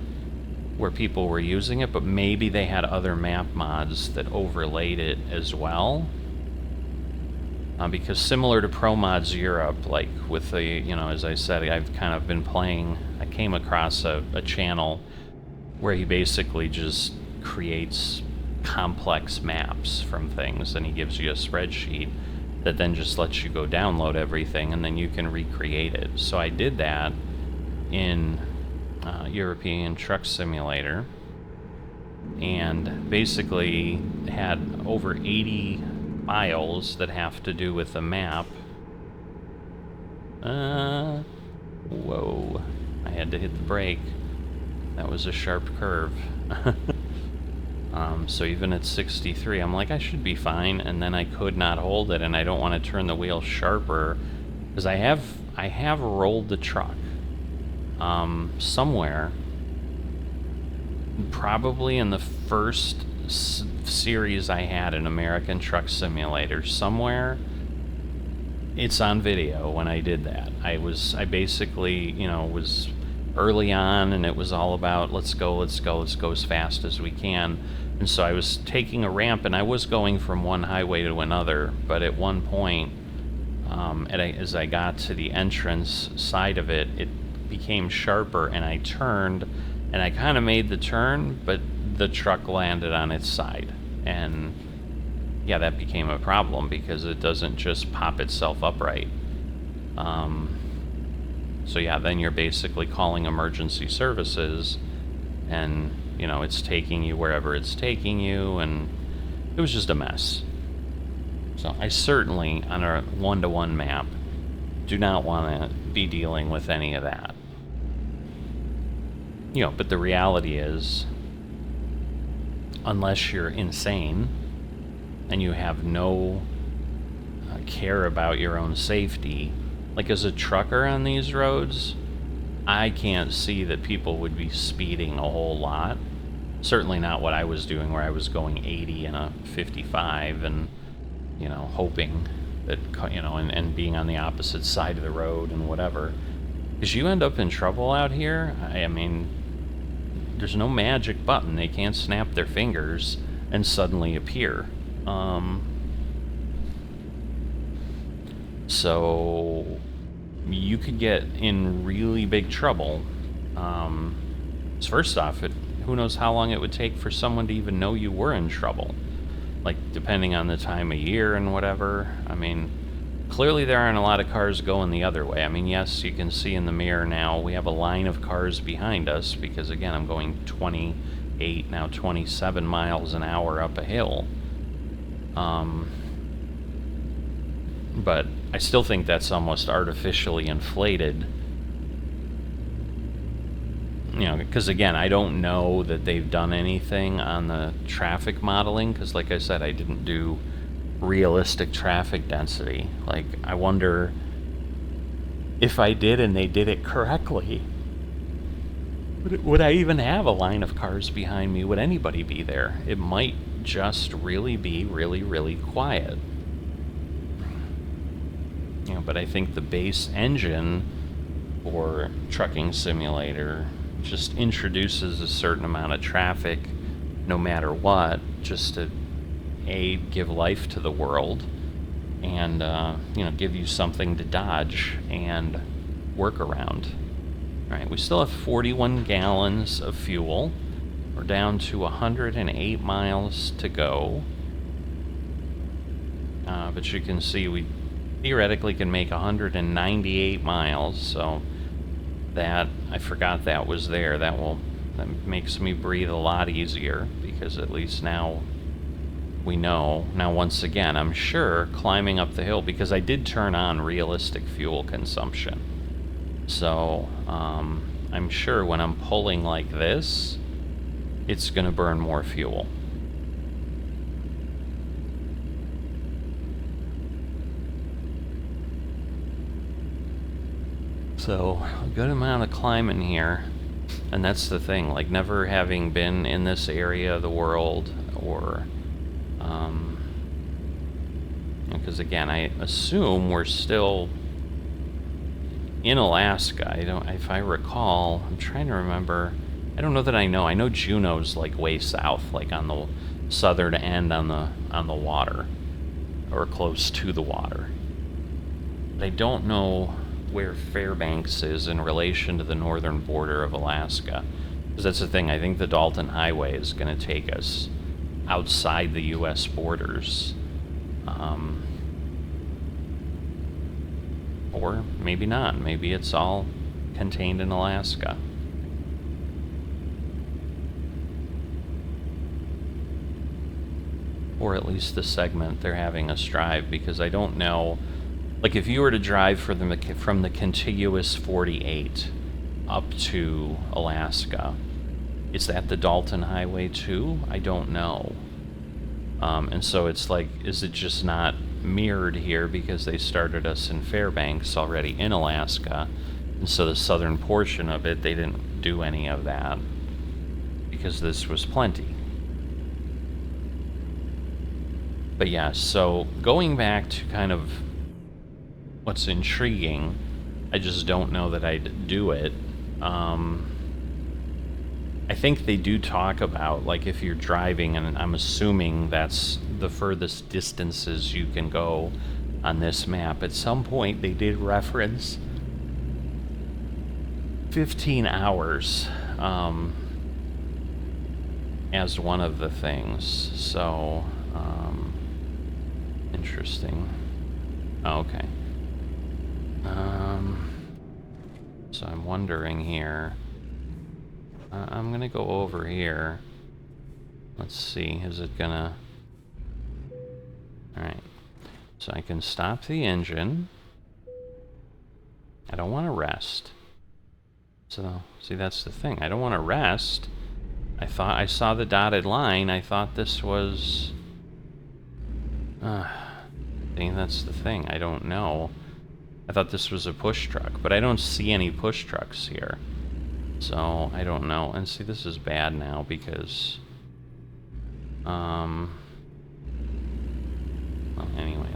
Speaker 1: where people were using it, but maybe they had other map mods that overlaid it as well. Because similar to Pro Mods Europe, like with the, as I said, I've kind of been playing, I came across a channel where he basically just creates complex maps from things, and he gives you a spreadsheet that then just lets you go download everything, and then you can recreate it. So I did that in European Truck Simulator, and basically had over 80 files that have to do with the map. Whoa. I had to hit the brake. That was a sharp curve. So even at 63, I'm like, I should be fine, and then I could not hold it, and I don't want to turn the wheel sharper, because I have rolled the truck somewhere, probably in the first series I had in American Truck Simulator. Somewhere it's on video when I did that. I basically, was early on, and it was all about let's go as fast as we can. And so I was taking a ramp, and I was going from one highway to another, but at one point, as I got to the entrance side of it, it became sharper, and I turned, and I kind of made the turn, but the truck landed on its side. And yeah, that became a problem because it doesn't just pop itself upright. So yeah, then you're basically calling emergency services, and it's taking you wherever it's taking you, and it was just a mess. So I certainly, on a one-to-one map, do not want to be dealing with any of that. But the reality is, unless you're insane and you have no care about your own safety, like as a trucker on these roads, I can't see that people would be speeding a whole lot. Certainly not what I was doing, where I was going 80 in a 55 and, hoping that, and being on the opposite side of the road and whatever. Because you end up in trouble out here. I mean, there's no magic button. They can't snap their fingers and suddenly appear. So you could get in really big trouble. So first off, who knows how long it would take for someone to even know you were in trouble. Like, depending on the time of year and whatever. I mean, clearly there aren't a lot of cars going the other way. I mean, yes, you can see in the mirror now we have a line of cars behind us because, again, I'm going 28, now 27 miles an hour up a hill. But I still think that's almost artificially inflated. Because again, I don't know that they've done anything on the traffic modeling, because like I said, I didn't do realistic traffic density. Like, I wonder if I did and they did it correctly, would I even have a line of cars behind me? Would anybody be there? It might just really be really, really quiet. But I think the base engine or Trucking Simulator just introduces a certain amount of traffic no matter what, just to give life to the world and give you something to dodge and work around. All right, we still have 41 gallons of fuel. We're down to 108 miles to go. But you can see we theoretically can make 198 miles, so that, I forgot that was there. That makes me breathe a lot easier, because at least now we know. Now, once again, I'm sure climbing up the hill, because I did turn on realistic fuel consumption. So, I'm sure when I'm pulling like this, it's going to burn more fuel. So, a good amount of climbing here. And that's the thing, like, never having been in this area of the world, or, because again, I assume we're still in Alaska. If I recall, I'm trying to remember. I don't know that I know. I know Juneau's like way south, like on the southern end on the water, or close to the water. But I don't know where Fairbanks is in relation to the northern border of Alaska. Because that's the thing, I think the Dalton Highway is going to take us outside the U.S. borders. Or maybe not. Maybe it's all contained in Alaska. Or at least the segment they're having us drive, because I don't know. Like, if you were to drive from the contiguous 48 up to Alaska, is that the Dalton Highway too? I don't know. And so it's like, is it just not mirrored here because they started us in Fairbanks already in Alaska, and so the southern portion of it, they didn't do any of that because this was plenty. But yeah, so going back to kind of what's intriguing, I just don't know that I'd do it. I think they do talk about, like, if you're driving, and I'm assuming that's the furthest distances you can go on this map. At some point, they did reference 15 hours as one of the things. So, interesting. Okay. So I'm wondering here. I'm gonna go over here. Let's see, is it gonna... Alright. So I can stop the engine. I don't want to rest. So, see, that's the thing. I don't want to rest. I thought I saw the dotted line. I thought this was... see, that's the thing. I don't know. I thought this was a push truck, but I don't see any push trucks here. So, I don't know. And see, this is bad now because... Well, anyway,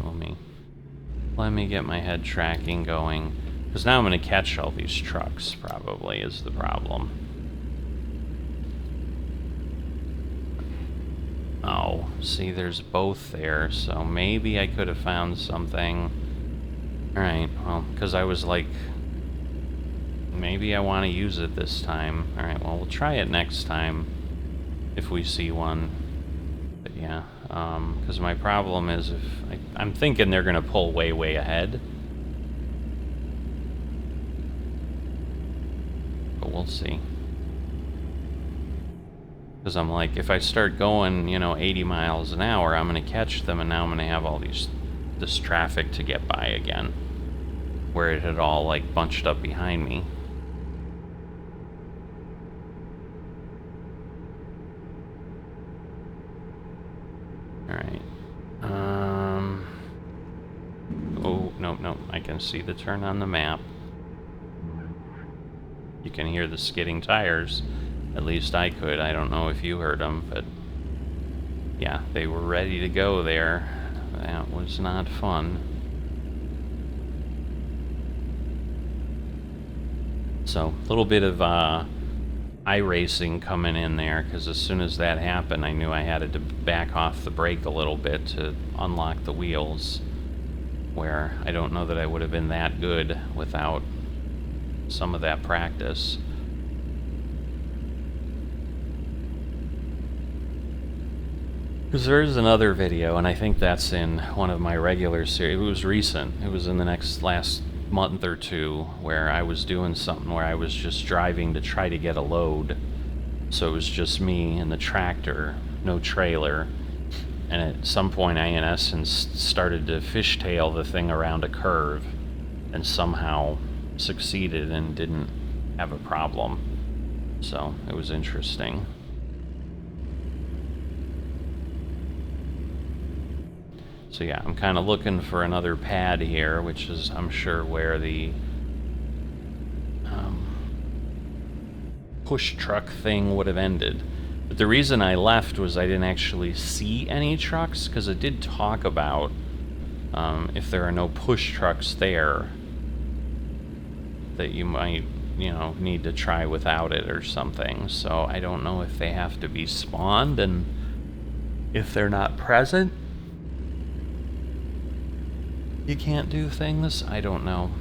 Speaker 1: let me get my head tracking going. Because now I'm going to catch all these trucks, probably, is the problem. Oh, see, there's both there, so maybe I could have found something. Alright, well, because I was like, maybe I want to use it this time. Alright, well, we'll try it next time if we see one. But yeah, because my problem is if I'm thinking they're going to pull way, way ahead. But we'll see. Because I'm like, if I start going, 80 miles an hour, I'm going to catch them, and now I'm going to have all this traffic to get by again. Where it had all, like, bunched up behind me. Alright. Oh, no, I can see the turn on the map. You can hear the skidding tires. At least I could. I don't know if you heard them, but yeah, they were ready to go there. That was not fun. So a little bit of iRacing coming in there, because as soon as that happened, I knew I had to back off the brake a little bit to unlock the wheels, where I don't know that I would have been that good without some of that practice. Because there is another video, and I think that's in one of my regular series. It was recent. It was in the last month or two, where I was doing something where I was just driving to try to get a load. So it was just me and the tractor, no trailer. And at some point I, in essence, started to fishtail the thing around a curve and somehow succeeded and didn't have a problem. So it was interesting. So yeah, I'm kind of looking for another pad here, which is, I'm sure, where the push truck thing would have ended. But the reason I left was I didn't actually see any trucks, because it did talk about if there are no push trucks there, that you might, need to try without it or something. So I don't know if they have to be spawned, and if they're not present, you can't do things. I don't know.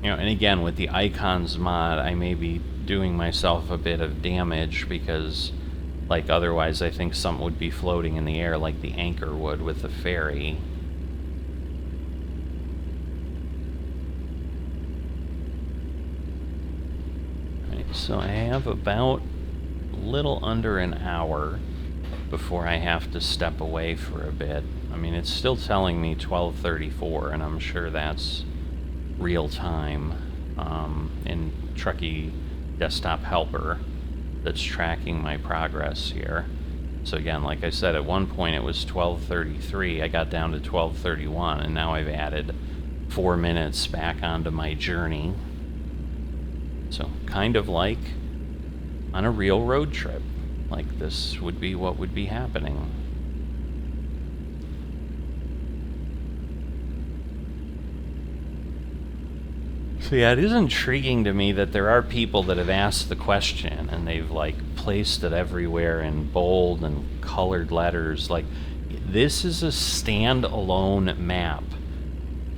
Speaker 1: And again, with the icons mod, I may be doing myself a bit of damage, because like otherwise I think something would be floating in the air like the anchor would with the ferry. Alright, so I have about a little under an hour before I have to step away for a bit. I mean, it's still telling me 12:34, and I'm sure that's real time in Truckee Desktop Helper that's tracking my progress here. So again, like I said, at one point it was 12:33, I got down to 12:31, and now I've added 4 minutes back onto my journey. So kind of like on a real road trip. Like this would be what would be happening. So yeah, it is intriguing to me that there are people that have asked the question, and they've like placed it everywhere in bold and colored letters. Like, this is a standalone map,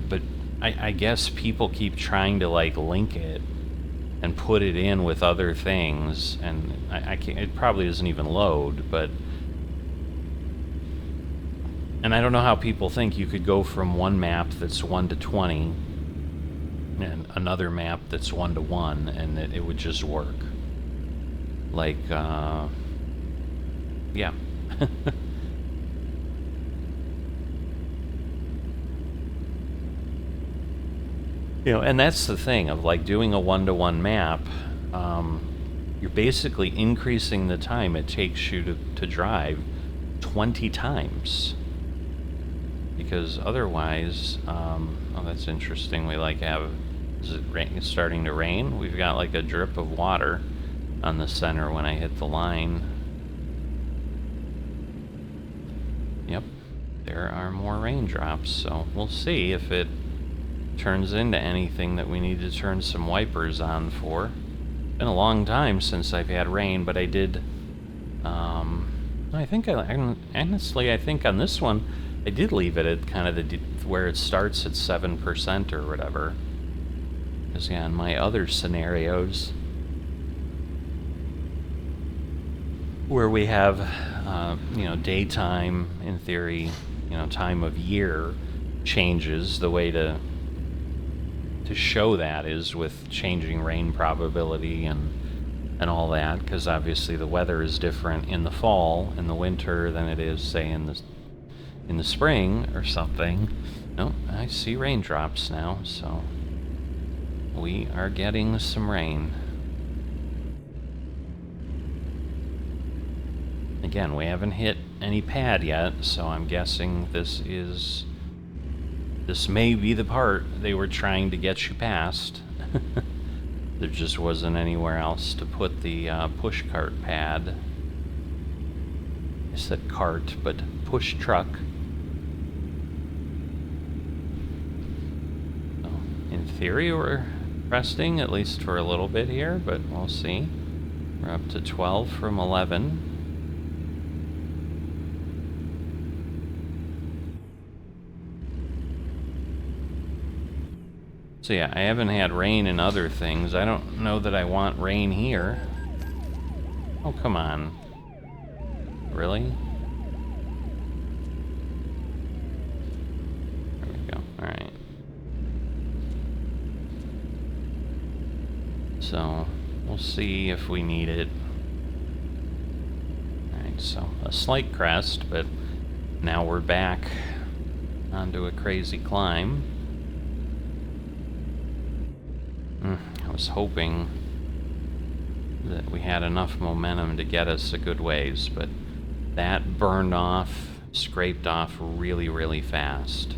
Speaker 1: but I guess people keep trying to like link it and put it in with other things, and I can't, it probably doesn't even load, but... And I don't know how people think you could go from one map that's 1 to 20 and another map that's 1 to 1, and that it would just work. Like, yeah. And that's the thing of like doing a 1-to-1 map. You're basically increasing the time it takes you to drive 20 times. Because otherwise, oh, that's interesting. We like have, is it it's starting to rain? We've got like a drip of water on the center when I hit the line. Yep, there are more raindrops, so we'll see if it turns into anything that we need to turn some wipers on for. Been a long time since I've had rain, but I did, I think honestly, I think on this one, I did leave it at kind of where it starts at 7% or whatever. Because yeah, in my other scenarios, where we have, daytime, in theory, time of year changes, the way to show that is with changing rain probability and all that, because obviously the weather is different in the fall and the winter than it is, say, in the spring or something. No, I see raindrops now, so we are getting some rain. Again, we haven't hit any pad yet, so I'm guessing this may be the part they were trying to get you past. There just wasn't anywhere else to put the push cart pad. I said cart, but push truck. So, in theory, we're cresting, at least for a little bit here, but we'll see. We're up to 12 from 11. So yeah, I haven't had rain in other things. I don't know that I want rain here. Oh, come on. Really? There we go. Alright. So, we'll see if we need it. Alright, so a slight crest, but now we're back onto a crazy climb. I was hoping that we had enough momentum to get us a good ways, but that burned off, scraped off really, really fast.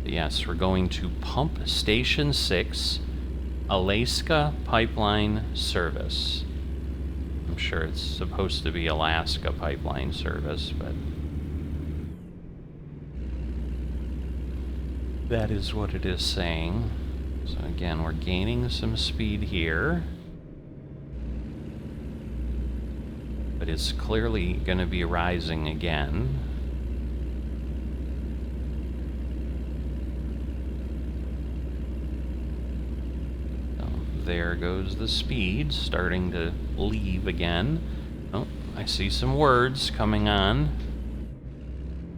Speaker 1: But yes, we're going to Pump Station 6, Alaska Pipeline Service. I'm sure it's supposed to be Alaska Pipeline Service, but that is what it is saying. So again, we're gaining some speed here. But it's clearly going to be rising again. So there goes the speed, starting to leave again. Oh, I see some words coming on.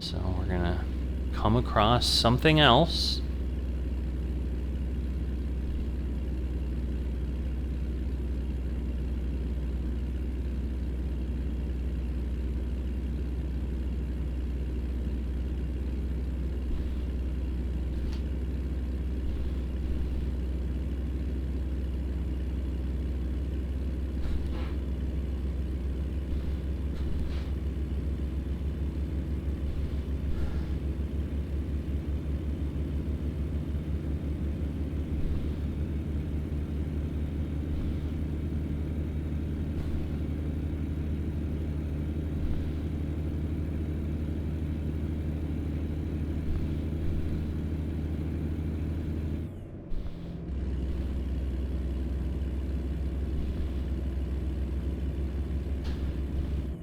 Speaker 1: So we're going to come across something else.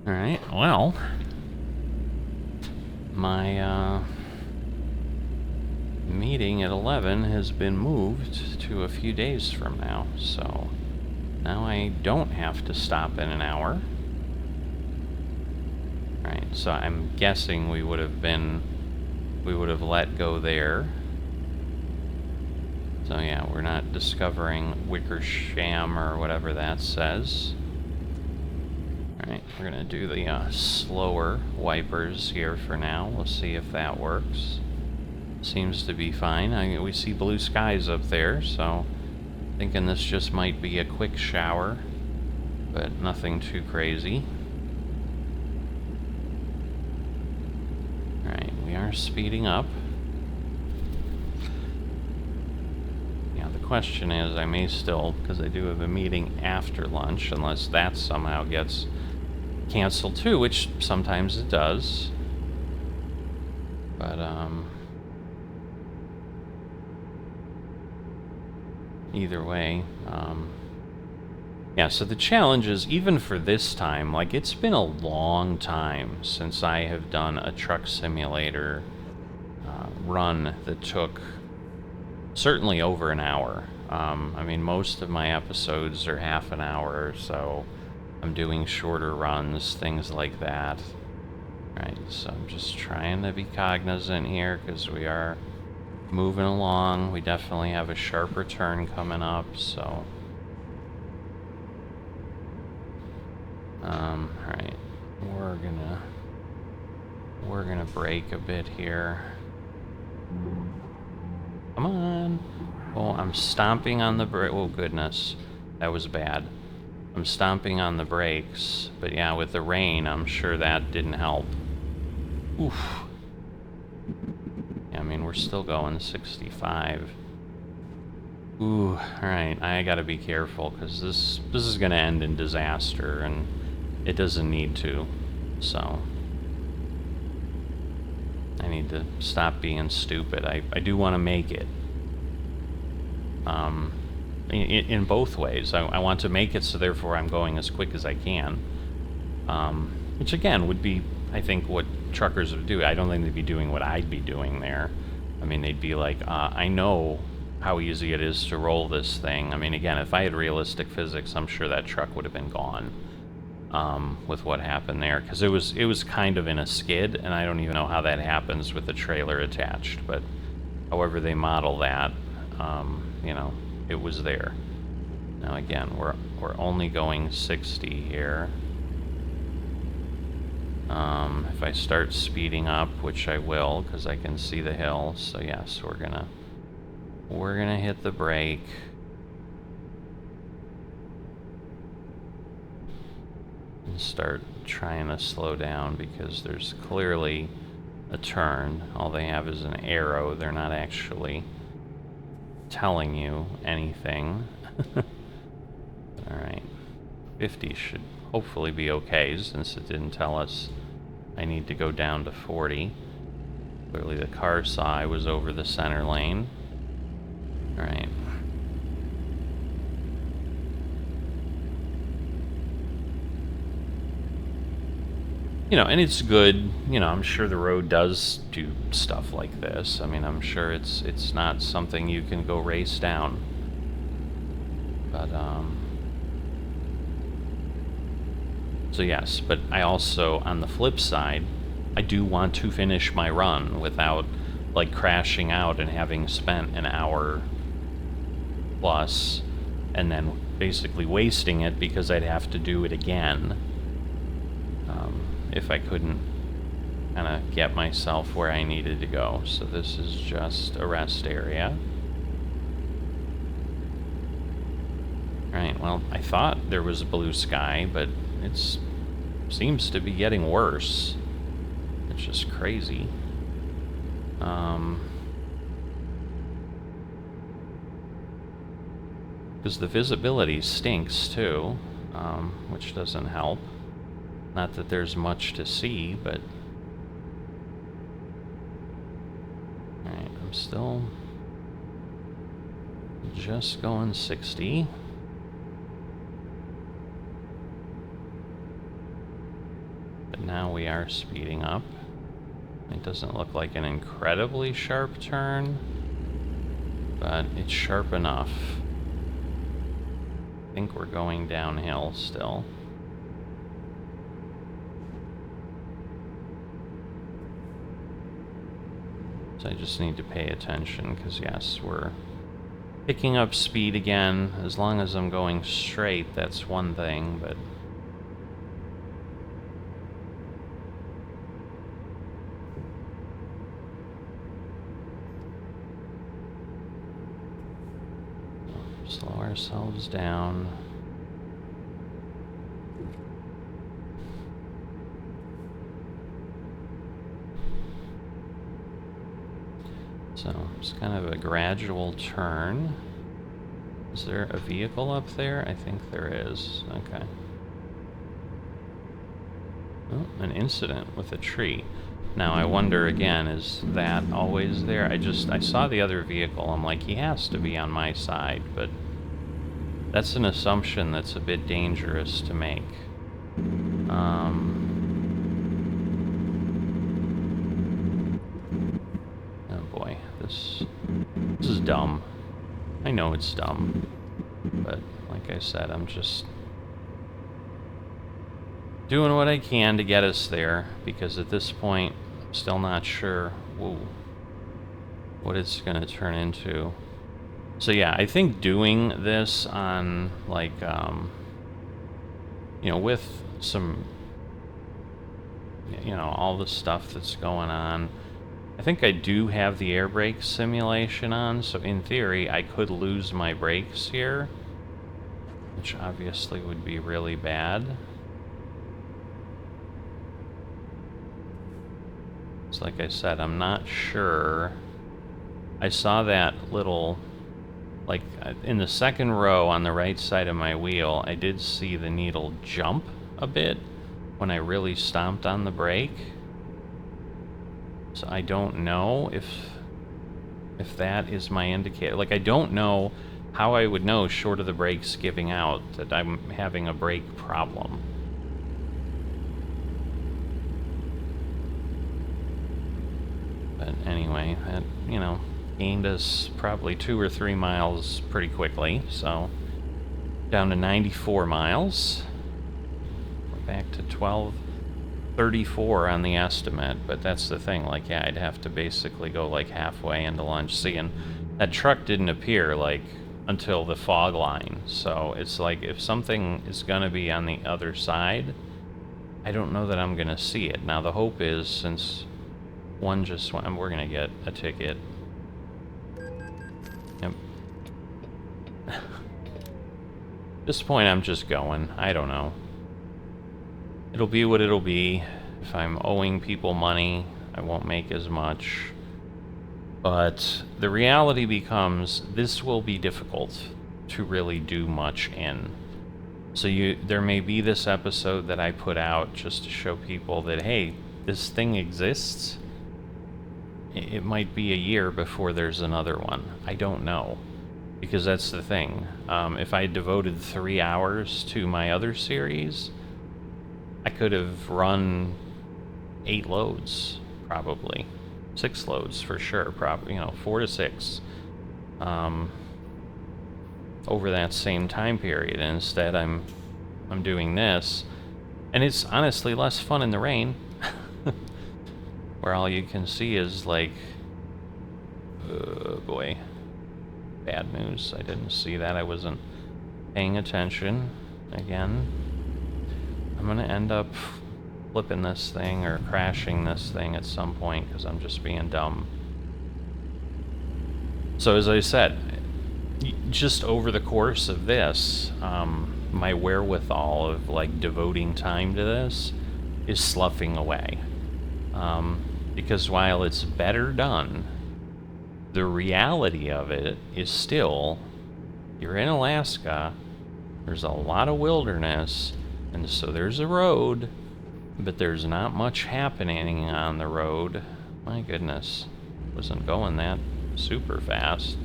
Speaker 1: Alright, well, my meeting at 11 has been moved to a few days from now, so now I don't have to stop in an hour. Alright, so I'm guessing we would have let go there. So yeah, we're not discovering Wickersham or whatever that says. Alright, we're going to do the slower wipers here for now. We'll see if that works. Seems to be fine. We see blue skies up there, so thinking this just might be a quick shower, but nothing too crazy. Alright, we are speeding up. Yeah, the question is, I may still, because I do have a meeting after lunch, unless that somehow gets cancel too, which sometimes it does. But either way, yeah, so the challenge is, even for this time, like, it's been a long time since I have done a truck simulator run that took certainly over an hour. I mean, most of my episodes are half an hour or so. I'm doing shorter runs, things like that. Right, so I'm just trying to be cognizant here, because we are moving along. We definitely have a sharper turn coming up, so... Alright, we're gonna brake a bit here. Come on! Oh, I'm stomping on the brake. Oh, goodness. That was bad. I'm stomping on the brakes, but yeah, with the rain, I'm sure that didn't help. Oof. Yeah, I mean, we're still going 65. Ooh, alright, I gotta be careful, because this is gonna end in disaster, and it doesn't need to, so... I need to stop being stupid. I do want to make it. in both ways. I want to make it so therefore I'm going as quick as I can, which again would be, I think, what truckers would do. I don't think they'd be doing what I'd be doing there. I mean, they'd be like, I know how easy it is to roll this thing. I mean, again, if I had realistic physics, I'm sure that truck would have been gone with what happened there, because it was kind of in a skid, and I don't even know how that happens with the trailer attached, but however they model that, you know, it was there. Now again, we're only going 60 here. If I start speeding up, which I will, because I can see the hill, so yes, we're gonna hit the brake. And start trying to slow down, because there's clearly a turn. All they have is an arrow. They're not actually telling you anything. Alright. 50 should hopefully be okay, since it didn't tell us I need to go down to 40. Clearly the car saw I was over the center lane. Alright. You know, and it's good, you know, I'm sure the road does do stuff like this. I mean, I'm sure it's not something you can go race down. But, so yes, but I also, on the flip side, I do want to finish my run without, like, crashing out and having spent an hour plus, and then basically wasting it because I'd have to do it again. If I couldn't kind of get myself where I needed to go. So this is just a rest area. Right, well, I thought there was blue sky, but it seems to be getting worse, which is crazy. Because the visibility stinks too, which doesn't help. Not that there's much to see, but... Alright, I'm still just going 60. But now we are speeding up. It doesn't look like an incredibly sharp turn, but it's sharp enough. I think we're going downhill still. So I just need to pay attention, because yes, we're picking up speed again. As long as I'm going straight, that's one thing, but... Slow ourselves down. So it's kind of a gradual turn. Is there a vehicle up there? I think there is. Okay. Oh, an incident with a tree. Now I wonder again, is that always there? I saw the other vehicle. I'm like, he has to be on my side, but that's an assumption that's a bit dangerous to make. Oh boy, this is dumb. I know it's dumb, but like I said, I'm just doing what I can to get us there, because at this point, I'm still not sure what it's going to turn into. So yeah, I think doing this on, like, you know, with some, you know, all the stuff that's going on, I think I do have the air brake simulation on, so in theory, I could lose my brakes here, which obviously would be really bad. So like I said, I'm not sure. I saw that little, like, in the second row on the right side of my wheel, I did see the needle jump a bit when I really stomped on the brake. So I don't know if that is my indicator. Like, I don't know how I would know, short of the brakes giving out, that I'm having a brake problem. But anyway, that, you know, gained us probably 2 or 3 miles pretty quickly, so down to 94 miles. We're back to 1234 on the estimate, but that's the thing, like, yeah, I'd have to basically go like halfway into lunch. See, and that truck didn't appear like until the fog line, so it's like if something is gonna be on the other side, I don't know that I'm gonna see it. Now the hope is, since one just went, we're gonna get a ticket. Yep. At this point I'm just going. I don't know. It'll be what it'll be. If I'm owing people money, I won't make as much. But the reality becomes, this will be difficult to really do much in. So there may be this episode that I put out just to show people that, hey, this thing exists. It might be a year before there's another one. I don't know. Because that's the thing. If I devoted 3 hours to my other series, I could have run 8 loads, probably. 6 loads for sure, probably, you know, 4 to 6 over that same time period. And instead I'm doing this, and it's honestly less fun in the rain, where all you can see is like, oh boy, bad news. I didn't see that. I wasn't paying attention. Again, I'm gonna end up flipping this thing or crashing this thing at some point because I'm just being dumb. So as I said, just over the course of this, my wherewithal of like devoting time to this is sloughing away. Because while it's better done, the reality of it is still, you're in Alaska, there's a lot of wilderness, and so there's a road, but there's not much happening on the road. My goodness, wasn't going that super fast.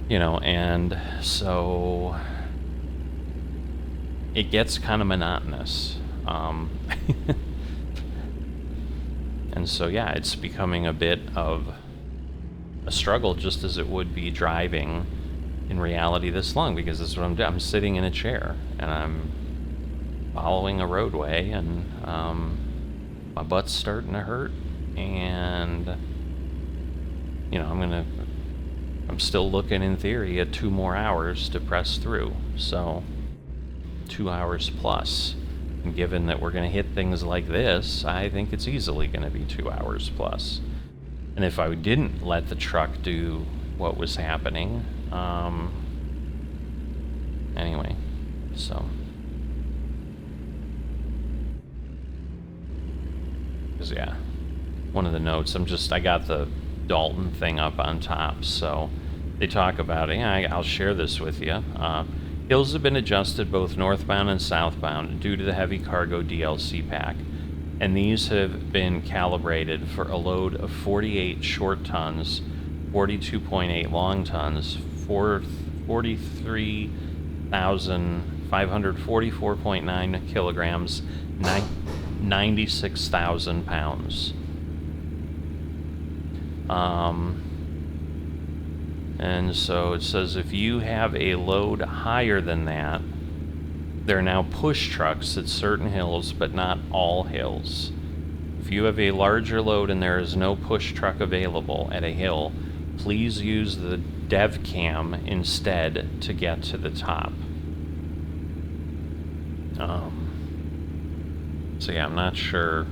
Speaker 1: You know, and so it gets kind of monotonous. And so, yeah, it's becoming a bit of a struggle, just as it would be driving in reality this long, because that's what I'm doing. I'm sitting in a chair and I'm following a roadway, and my butt's starting to hurt, and you know, I'm still looking in theory at 2 more hours to press through, so 2 hours plus. And given that we're going to hit things like this, I think it's easily going to be 2 hours plus. And if I didn't let the truck do what was happening, anyway, so. Because, yeah, one of the notes, I got the Dalton thing up on top, so they talk about it. Yeah, I'll share this with you. Hills have been adjusted both northbound and southbound due to the heavy cargo DLC pack, and these have been calibrated for a load of 48 short tons, 42.8 long tons, 43,544.9 kilograms, 96,000 pounds. And so it says if you have a load higher than that, there are now push trucks at certain hills, but not all hills. If you have a larger load and there is no push truck available at a hill, please use the dev cam instead to get to the top. So yeah, I'm not sure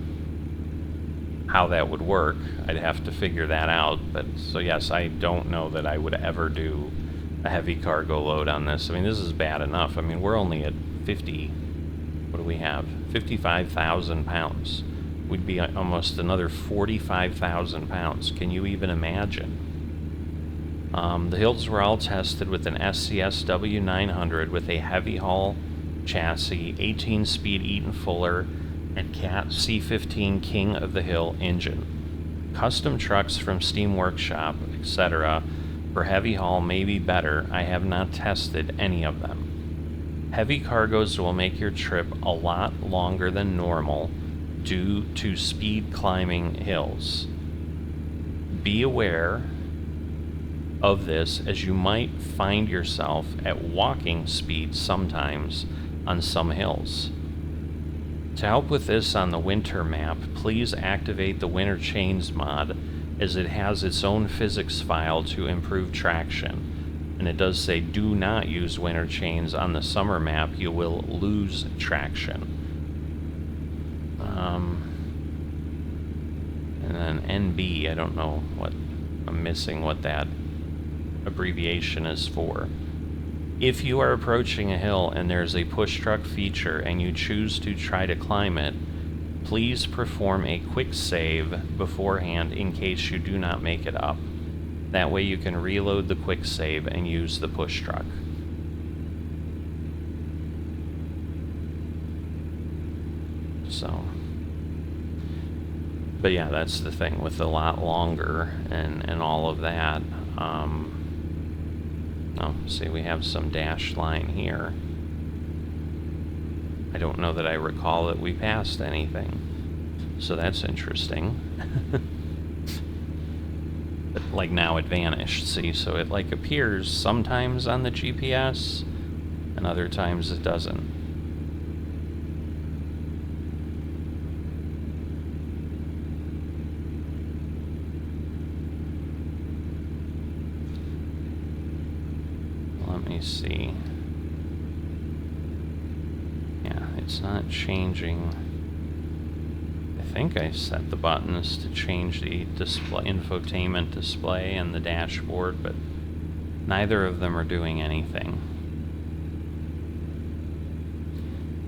Speaker 1: how that would work. I'd have to figure that out. But so yes, I don't know that I would ever do a heavy cargo load on this. I mean, this is bad enough. I mean, we're only at 50, what do we have? 55,000 pounds. We'd be almost another 45,000 pounds. Can you even imagine? The hills were all tested with an SCS W900 with a heavy haul chassis, 18-speed Eaton Fuller, and Cat C15 King of the Hill engine. Custom trucks from Steam Workshop, etc. for heavy haul may be better. I have not tested any of them. Heavy cargoes will make your trip a lot longer than normal due to speed climbing hills. Be aware of this, as you might find yourself at walking speed sometimes on some hills. To help with this on the winter map, please activate the Winter Chains mod, as it has its own physics file to improve traction. And it does say do not use winter chains on the summer map, you will lose traction. And then NB, I don't know what, I'm missing what that abbreviation is for. If you are approaching a hill and there's a push truck feature and you choose to try to climb it, please perform a quick save beforehand in case you do not make it up. That way you can reload the quick save and use the push truck. So, but yeah, that's the thing with a lot longer and all of that. Oh, see, we have some dashed line here. I don't know that I recall that we passed anything, so that's interesting. But like now it vanished, see, so it like appears sometimes on the GPS and other times it doesn't. Let me see. Yeah, it's not changing. I think I set the buttons to change the display, infotainment display and the dashboard, but neither of them are doing anything.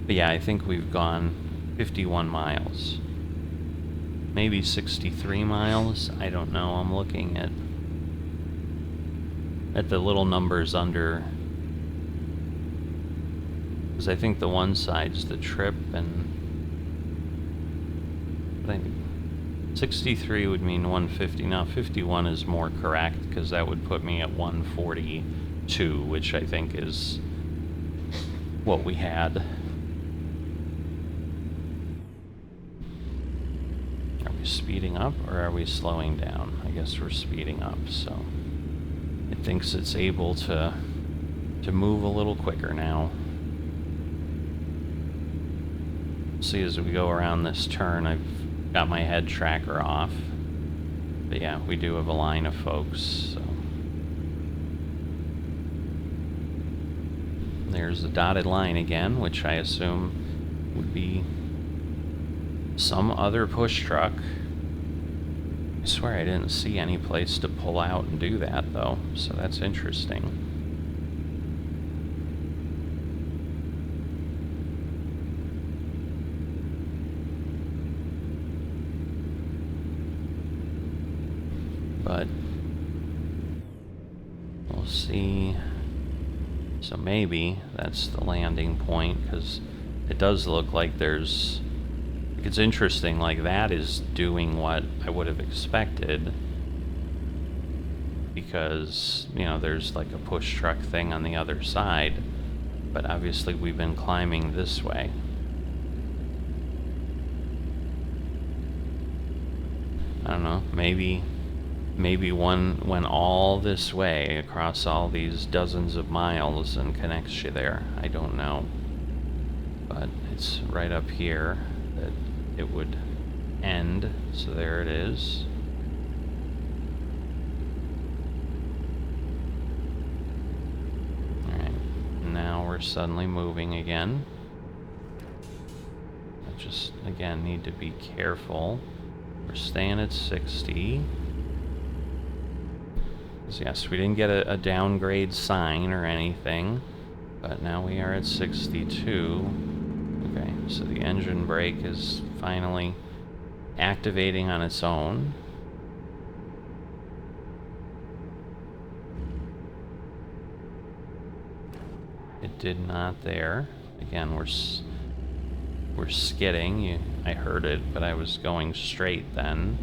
Speaker 1: But yeah, I think we've gone 51 miles. Maybe 63 miles? I don't know. I'm looking at the little numbers under, because I think the one side's the trip, and I think 63 would mean 150. Now 51 is more correct, because that would put me at 142, which I think is what we had. Are we speeding up or are we slowing down? I guess we're speeding up, so it thinks it's able to move a little quicker now. See, as we go around this turn, I've got my head tracker off. But yeah, we do have a line of folks, so. There's the dotted line again, which I assume would be some other push truck. I swear I didn't see any place to pull out and do that, though, so that's interesting. But we'll see. So maybe that's the landing point, because it does look like there's... It's interesting, like that is doing what I would have expected, because, you know, there's like a push truck thing on the other side, but obviously we've been climbing this way. I don't know, maybe one went all this way across all these dozens of miles and connects you there. I don't know, but it's right up here that it would end, so there it is. Alright, now we're suddenly moving again. I just, again, need to be careful. We're staying at 60. Yes, we didn't get a downgrade sign or anything, but now we are at 62. Okay, so the engine brake is finally activating on its own. It did not there. Again, we're skidding. I heard it, but I was going straight then.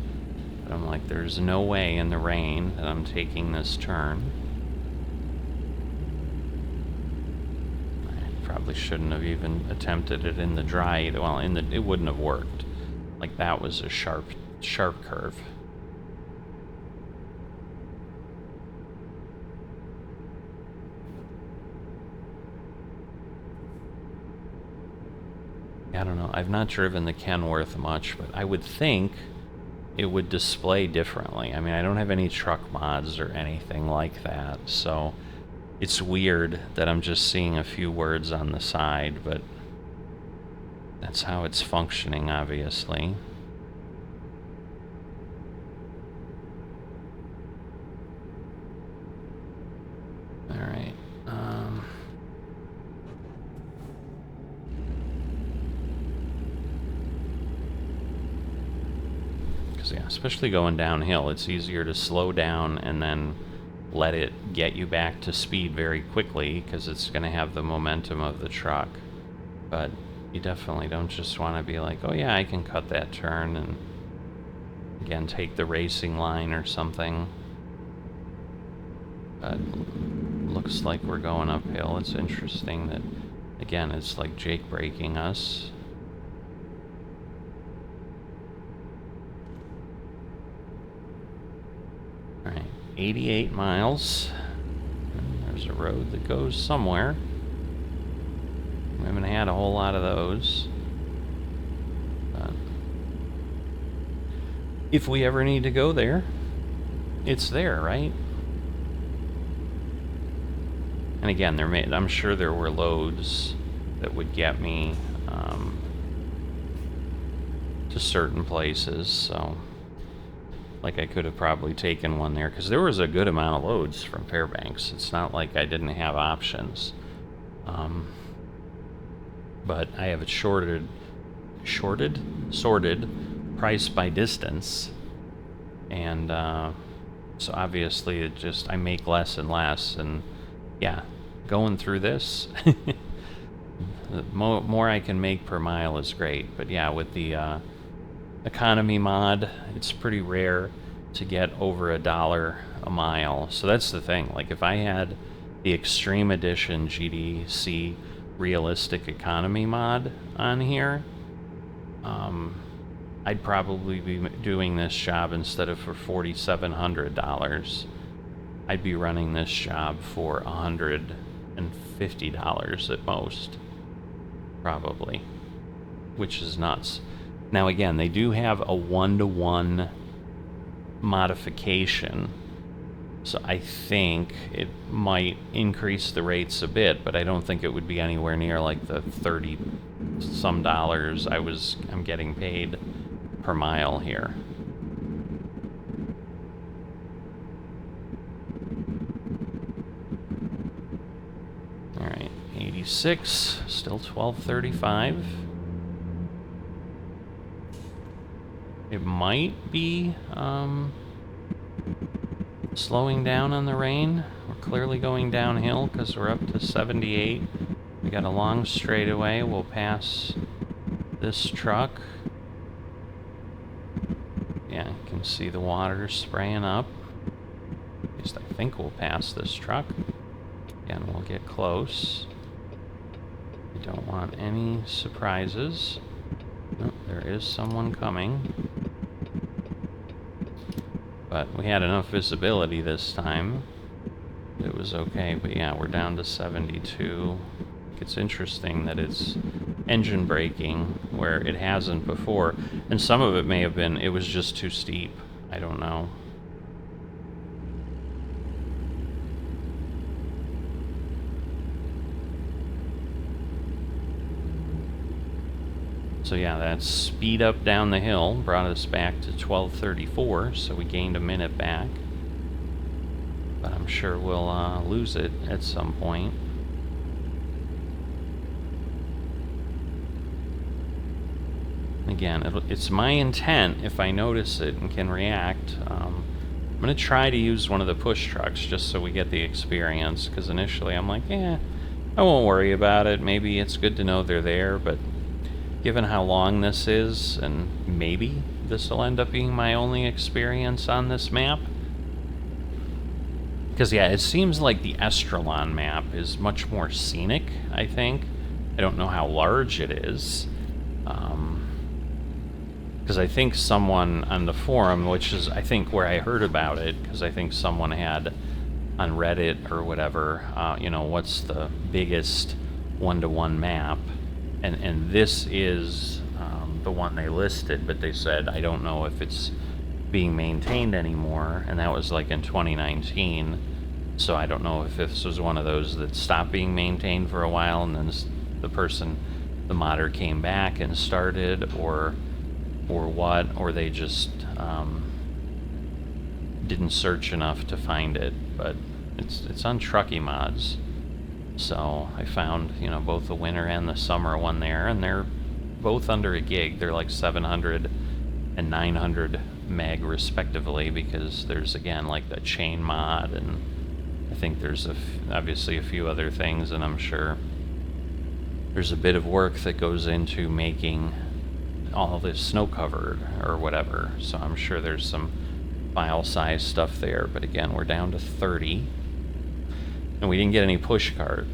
Speaker 1: I'm like, there's no way in the rain that I'm taking this turn. I probably shouldn't have even attempted it in the dry. Well, it wouldn't have worked. Like, that was a sharp curve. I don't know. I've not driven the Kenworth much, but I would think it would display differently. I mean, I don't have any truck mods or anything like that, so it's weird that I'm just seeing a few words on the side, but that's how it's functioning, obviously. Alright. Yeah, especially going downhill, it's easier to slow down and then let it get you back to speed very quickly because it's going to have the momentum of the truck. But you definitely don't just want to be like, oh yeah, I can cut that turn and again take the racing line or something. But looks like we're going uphill. It's interesting that, again, it's like Jake braking us. Alright, 88 miles. And there's a road that goes somewhere. We haven't had a whole lot of those. But if we ever need to go there, it's there, right? And again, I'm sure there were loads that would get me to certain places, so like I could have probably taken one there, because there was a good amount of loads from Fairbanks. It's not like I didn't have options. But I have it sorted price by distance, and so obviously I make less and less, and yeah, going through this, the more I can make per mile is great. But yeah, with the economy mod, it's pretty rare to get over $1 a mile. So that's the thing. Like, if I had the Extreme Edition GDC Realistic Economy mod on here, I'd probably be doing this job instead of for $4,700. I'd be running this job for $150 at most, probably, which is nuts. Now again, they do have a 1-to-1 modification, so I think it might increase the rates a bit, but I don't think it would be anywhere near like the 30 some dollars I'm getting paid per mile here. All right, 86, still 1235. It might be slowing down on the rain. We're clearly going downhill because we're up to 78. We got a long straightaway. We'll pass this truck. Yeah, you can see the water spraying up. At least I think we'll pass this truck. Again, we'll get close. We don't want any surprises. Oh, there is someone coming. But we had enough visibility this time. It was okay, but yeah, we're down to 72. It's interesting that it's engine braking where it hasn't before. And some of it may have been, it was just too steep. I don't know. So yeah, that speed up down the hill brought us back to 1234, so we gained a minute back. But I'm sure we'll lose it at some point. Again, it's my intent, if I notice it and can react, I'm going to try to use one of the push trucks just so we get the experience, because initially I'm like, I won't worry about it. Maybe it's good to know they're there, but given how long this is, and maybe this will end up being my only experience on this map. Because, yeah, it seems like the Estrelon map is much more scenic, I think. I don't know how large it is. Because I think someone on the forum, which is, I think, where I heard about it, because I think someone had on Reddit or whatever, you know, what's the biggest one-to-one map? And this is the one they listed, but they said, I don't know if it's being maintained anymore, and that was like in 2019. So I don't know if this was one of those that stopped being maintained for a while, and then the person, the modder, came back and started, or what, or they just didn't search enough to find it. But it's on Truckee Mods, so I found, you know, both the winter and the summer one there, and they're both under a gig. They're like 700 and 900 meg respectively, because there's, again, like the chain mod, and I think there's obviously a few other things, and I'm sure there's a bit of work that goes into making all this snow covered or whatever, so I'm sure there's some file size stuff there. But again, we're down to 30, and we didn't get any push cart.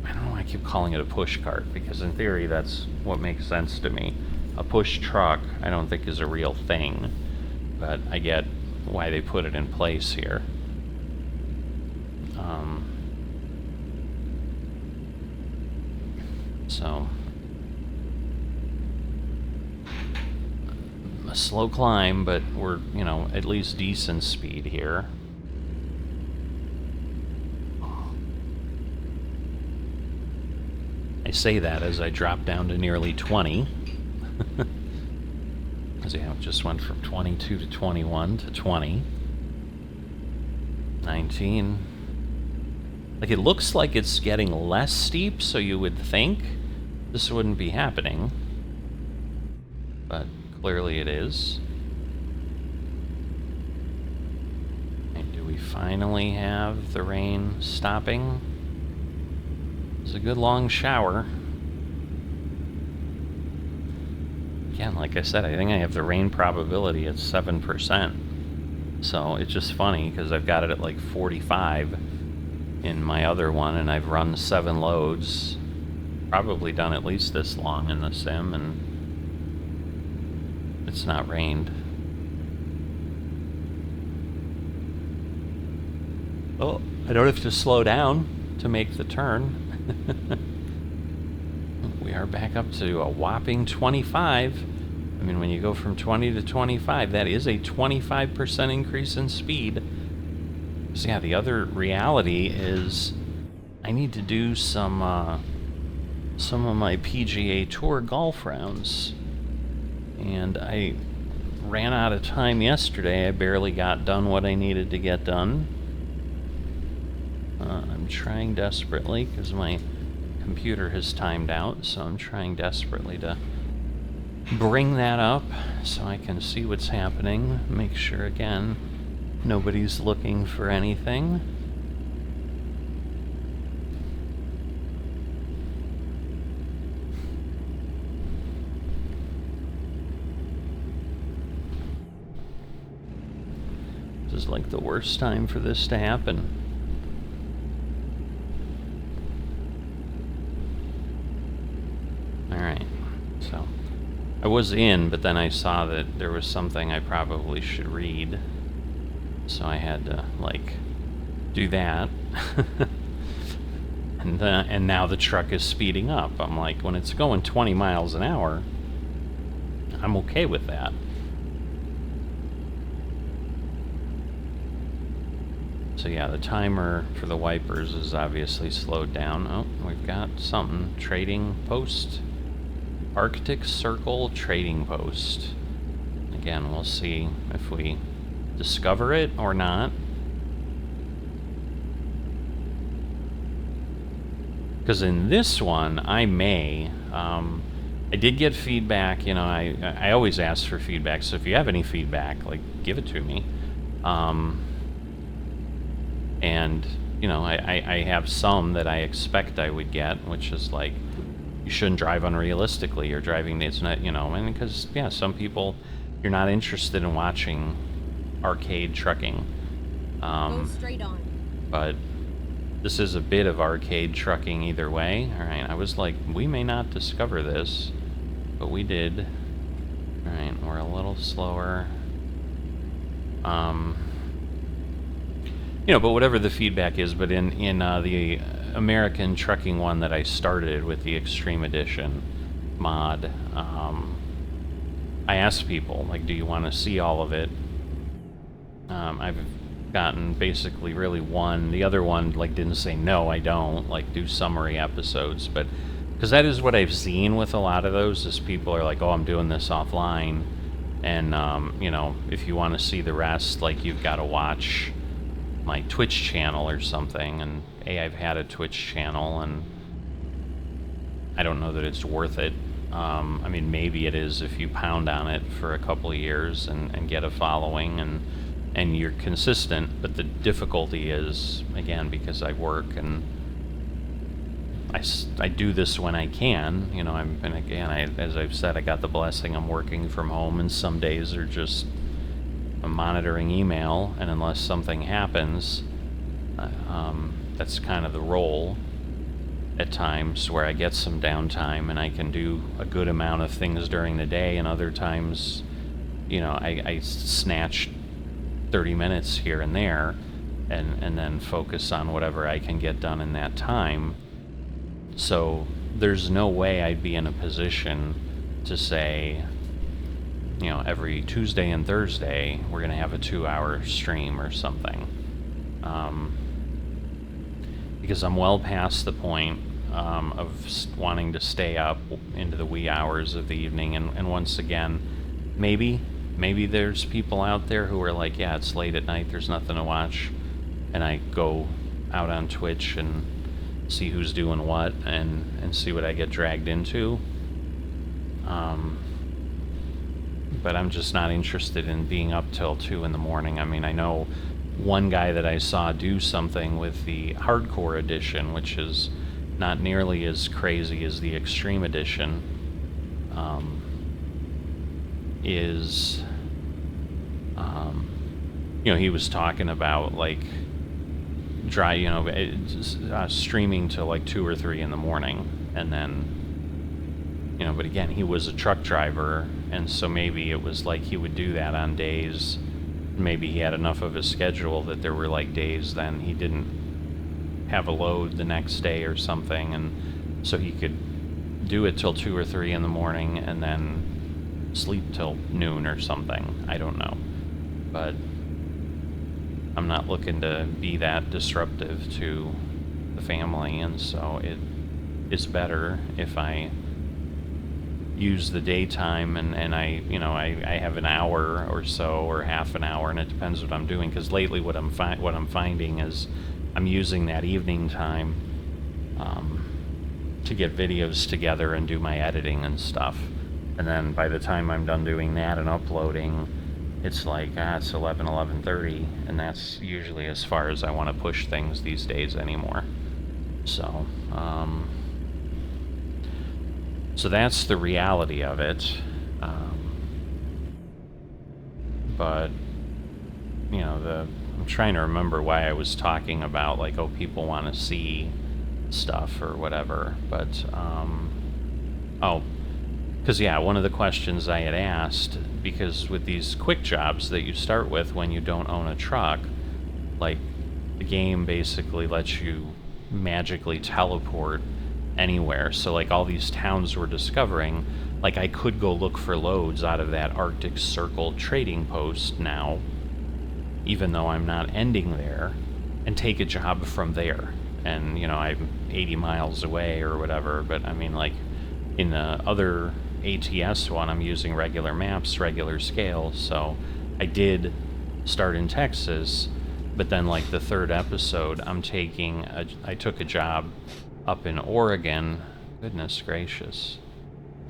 Speaker 1: I don't know why I keep calling it a push cart, because in theory that's what makes sense to me. A push truck I don't think is a real thing, but I get why they put it in place here. So a slow climb, but we're, you know, at least decent speed here. I say that as I drop down to nearly 20. Because, yeah, it just went from 22 to 21 to 20. 19. Like, it looks like it's getting less steep, so you would think this wouldn't be happening. But clearly it is. And do we finally have the rain stopping? It's a good long shower. Again, like I said, I think I have the rain probability at 7%. So it's just funny, because I've got it at like 45 in my other one, and I've run 7 loads. Probably done at least this long in the sim, and it's not rained. Oh, I don't have to slow down to make the turn. We are back up to a whopping 25. I mean, when you go from 20 to 25, that is a 25% increase in speed. So yeah, the other reality is I need to do some of my PGA Tour golf rounds. And I ran out of time yesterday. I barely got done what I needed to get done. I'm trying desperately, because my computer has timed out, so I'm trying desperately to bring that up so I can see what's happening. Make sure, again, nobody's looking for anything. This is like the worst time for this to happen. Alright, so I was in, but then I saw that there was something I probably should read, so I had to, like, do that. And now the truck is speeding up. I'm like, when it's going 20 miles an hour, I'm okay with that. So yeah, the timer for the wipers is obviously slowed down. Oh, we've got something. Trading post. Arctic Circle trading post. Again, we'll see if we discover it or not. Because in this one, I may. I did get feedback. You know, I always ask for feedback. So if you have any feedback, like, give it to me. And, you know, I have some that I expect I would get, which is like, you shouldn't drive unrealistically, or driving, it's not, you know, and because, yeah, some people you're not interested in watching arcade trucking.
Speaker 2: Go straight on.
Speaker 1: But this is a bit of arcade trucking either way. Alright, I was like, we may not discover this, but we did. Alright, we're a little slower. But whatever the feedback is, but in the American trucking one that I started with the Extreme Edition mod, I asked people, like, do you want to see all of it? I've gotten basically really one. The other one, like, didn't say, no, I don't, like, do summary episodes, but, because that is what I've seen with a lot of those, is people are like, oh, I'm doing this offline, and, if you want to see the rest, like, you've got to watch my Twitch channel or something, and I've had a Twitch channel, and I don't know that it's worth it. I mean, maybe it is if you pound on it for a couple of years and get a following, and you're consistent, but the difficulty is, again, because I work and I do this when I can, and again, as I've said, I got the blessing, I'm working from home, and some days are just monitoring email, and unless something happens, that's kind of the role at times, where I get some downtime and I can do a good amount of things during the day, and other times, I snatch 30 minutes here and there, and then focus on whatever I can get done in that time. So there's no way I'd be in a position to say, every Tuesday and Thursday we're going to have a 2-hour stream or something. Because I'm well past the point of wanting to stay up into the wee hours of the evening. And once again, maybe there's people out there who are like, yeah, it's late at night, there's nothing to watch, and I go out on Twitch and see who's doing what, and see what I get dragged into. But I'm just not interested in being up till 2 in the morning. I mean, I know one guy that I saw do something with the Hardcore Edition, which is not nearly as crazy as the Extreme Edition, he was talking about, like, streaming till like 2 or 3 in the morning, and then, but again, he was a truck driver, and so maybe it was like he would do that on days, maybe he had enough of a schedule that there were like days then he didn't have a load the next day or something, and so he could do it till 2 or 3 in the morning and then sleep till noon or something. I don't know, but I'm not looking to be that disruptive to the family, and so it is better if I use the daytime, and I have an hour or so, or half an hour, and it depends what I'm doing, because lately what I'm finding is I'm using that evening time to get videos together and do my editing and stuff, and then by the time I'm done doing that and uploading, it's like, it's 11:30, and that's usually as far as I want to push things these days anymore. So, so that's the reality of it. But, I'm trying to remember why I was talking about, like, oh, people want to see stuff or whatever, but, because, yeah, one of the questions I had asked, because with these quick jobs that you start with when you don't own a truck, like, the game basically lets you magically teleport anywhere. So, like, all these towns we're discovering, like, I could go look for loads out of that Arctic Circle trading post now, even though I'm not ending there, and take a job from there. And, I'm 80 miles away or whatever, but I mean, like, in the other ATS one, I'm using regular maps, regular scale, so I did start in Texas, but then, like, the third episode, I took a job up in Oregon. Goodness gracious.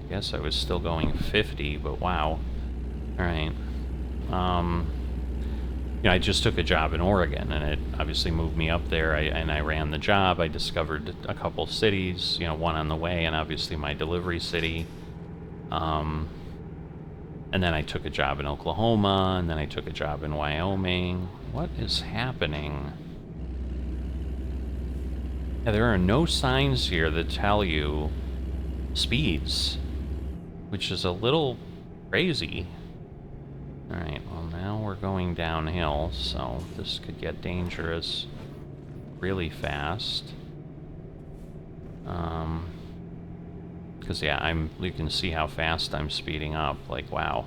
Speaker 1: I guess I was still going 50, but wow. Alright. I just took a job in Oregon, and it obviously moved me up there, and I ran the job. I discovered a couple cities, one on the way, and obviously my delivery city. And then I took a job in Oklahoma, and then I took a job in Wyoming. What is happening? Yeah, there are no signs here that tell you speeds, which is a little crazy. Alright, well now we're going downhill, so this could get dangerous really fast. Because yeah, you can see how fast I'm speeding up. Like, wow,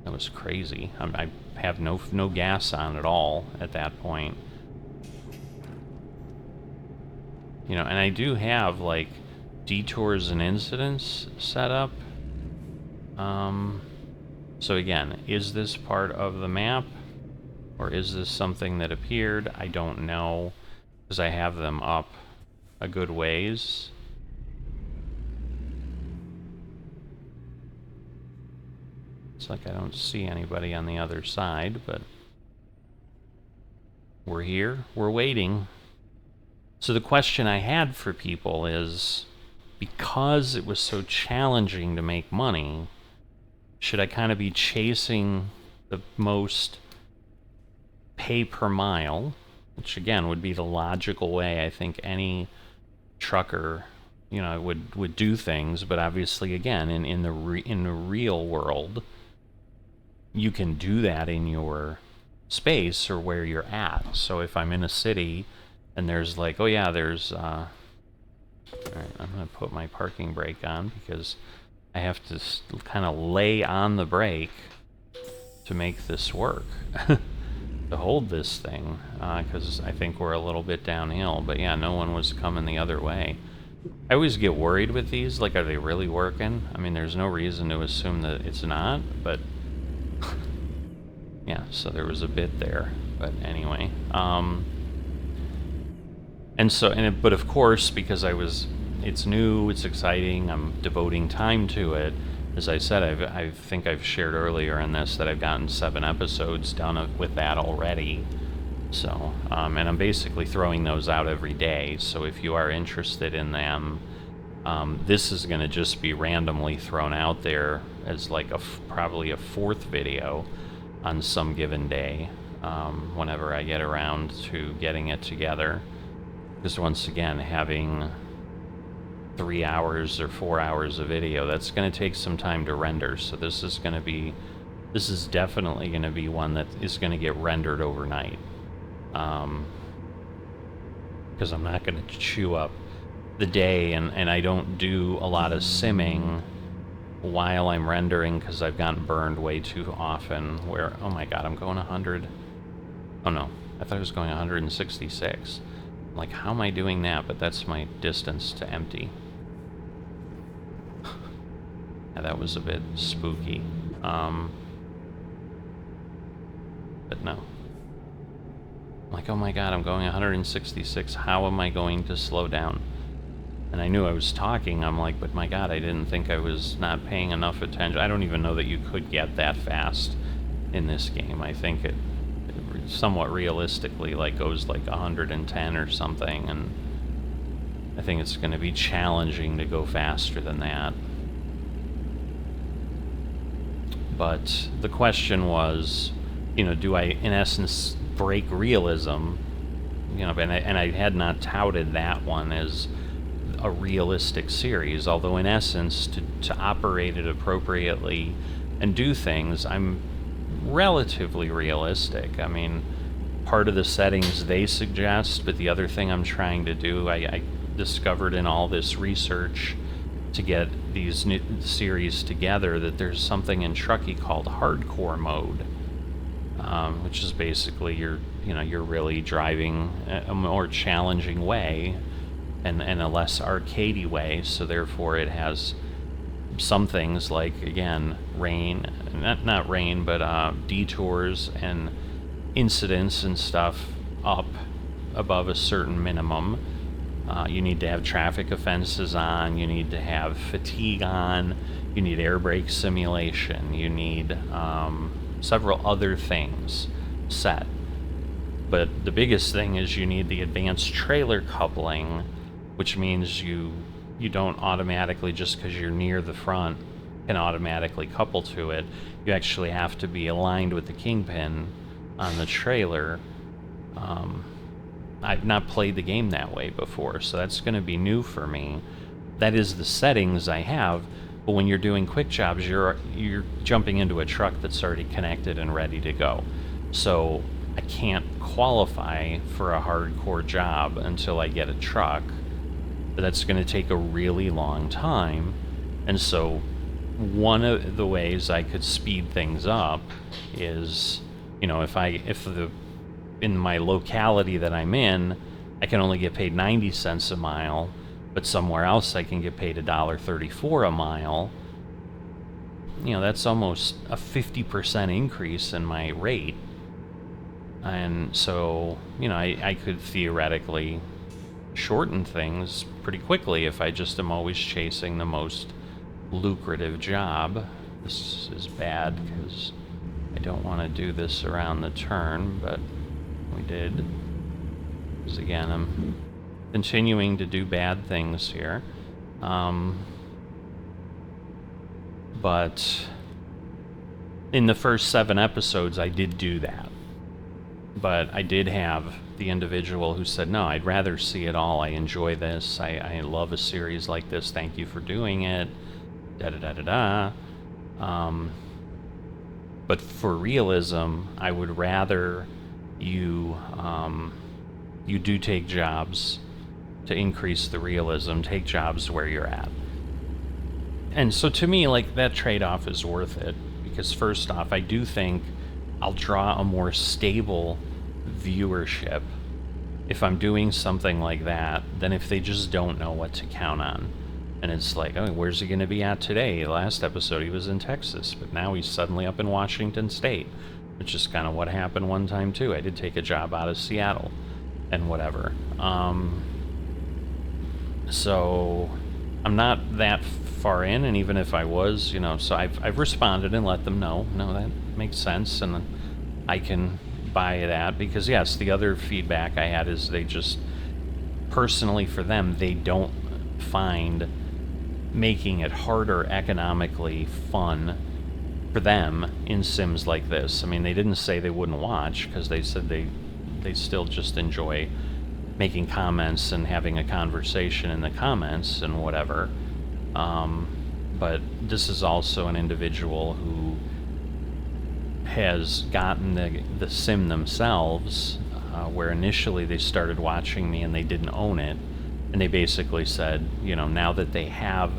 Speaker 1: that was crazy. I have no gas on at all at that point. You know, and I do have like detours and incidents set up. So again, is this part of the map, or is this something that appeared? I don't know, because I have them up a good ways. It's like I don't see anybody on the other side, but we're here, we're waiting. So the question I had for people is, because it was so challenging to make money, should I kind of be chasing the most pay per mile, which again would be the logical way I think any trucker, you know, would do things, but obviously again in the real world, you can do that in your space or where you're at. So if I'm in a city and there's like, oh yeah, there's all right, I'm gonna put my parking brake on because I have to kind of lay on the brake to make this work, to hold this thing, because I think we're a little bit downhill. But yeah, no one was coming the other way. I always get worried with these, like, are they really working? I mean, there's no reason to assume that it's not, but yeah, so there was a bit there. But anyway, but of course, because it's new, it's exciting, I'm devoting time to it. As I said, I think I've shared earlier in this that I've gotten 7 episodes done with that already. So, and I'm basically throwing those out every day. So if you are interested in them, this is going to just be randomly thrown out there as like probably a 4th video on some given day, whenever I get around to getting it together. Because once again, having 3 hours or 4 hours of video, that's going to take some time to render. So this is definitely going to be one that is going to get rendered overnight. Because I'm not going to chew up the day, and I don't do a lot of simming while I'm rendering because I've gotten burned way too often where, oh my god, I'm going 100. Oh no, I thought I was going 166. Like, how am I doing that? But that's my distance to empty. Yeah, that was a bit spooky. But no. I'm like, oh my god, I'm going 166. How am I going to slow down? And I knew I was talking. I'm like, but my god, I didn't think I was not paying enough attention. I don't even know that you could get that fast in this game. I think it somewhat realistically like goes like 110 or something, and I think it's going to be challenging to go faster than that. But the question was, you know, do I in essence break realism? You know, and I had not touted that one as a realistic series, although in essence to operate it appropriately and do things, I'm relatively realistic. I mean, part of the settings they suggest, but the other thing I'm trying to do, I discovered in all this research to get these new series together, that there's something in Truckee called hardcore mode, which is basically you're really driving a more challenging way and a less arcadey way, so therefore it has some things like, again, not rain, but detours and incidents and stuff up above a certain minimum. You need to have traffic offenses on, you need to have fatigue on, you need air brake simulation, you need several other things set. But the biggest thing is you need the advanced trailer coupling, which means you don't automatically, just because you're near the front, can automatically couple to it. You actually have to be aligned with the kingpin on the trailer. I've not played the game that way before, so that's going to be new for me. That is the settings I have, but when you're doing quick jobs, you're jumping into a truck that's already connected and ready to go. So I can't qualify for a hardcore job until I get a truck. But that's going to take a really long time, and so one of the ways I could speed things up is, you know, if in my locality that I'm in, I can only get paid 90 cents a mile, but somewhere else I can get paid $1.34 a mile. You know, that's almost a 50% increase in my rate. And so, you know, I could theoretically shorten things pretty quickly if I just am always chasing the most lucrative job. This is bad because I don't want to do this around the turn, but we did. Because again, I'm continuing to do bad things here. But in the first 7 episodes, I did do that. But I did have the individual who said, no, I'd rather see it all. I enjoy this. I love a series like this. Thank you for doing it. Da-da-da-da-da. But for realism, I would rather you do take jobs to increase the realism. Take jobs where you're at. And so to me, like, that trade-off is worth it. Because first off, I do think I'll draw a more stable viewership if I'm doing something like that than if they just don't know what to count on. And it's like, oh, where's he going to be at today? Last episode he was in Texas, but now he's suddenly up in Washington State, which is kind of what happened one time too. I did take a job out of Seattle and whatever. So I'm not that far in, and even if I was, you know, so I've responded and let them know, no, that makes sense, and I can buy that, because yes, the other feedback I had is they just, personally for them, they don't find making it harder economically fun for them in sims like this. I mean, they didn't say they wouldn't watch, because they said they still just enjoy making comments and having a conversation in the comments and whatever. But this is also an individual who has gotten the sim themselves, where initially they started watching me and they didn't own it, and they basically said, you know, now that they have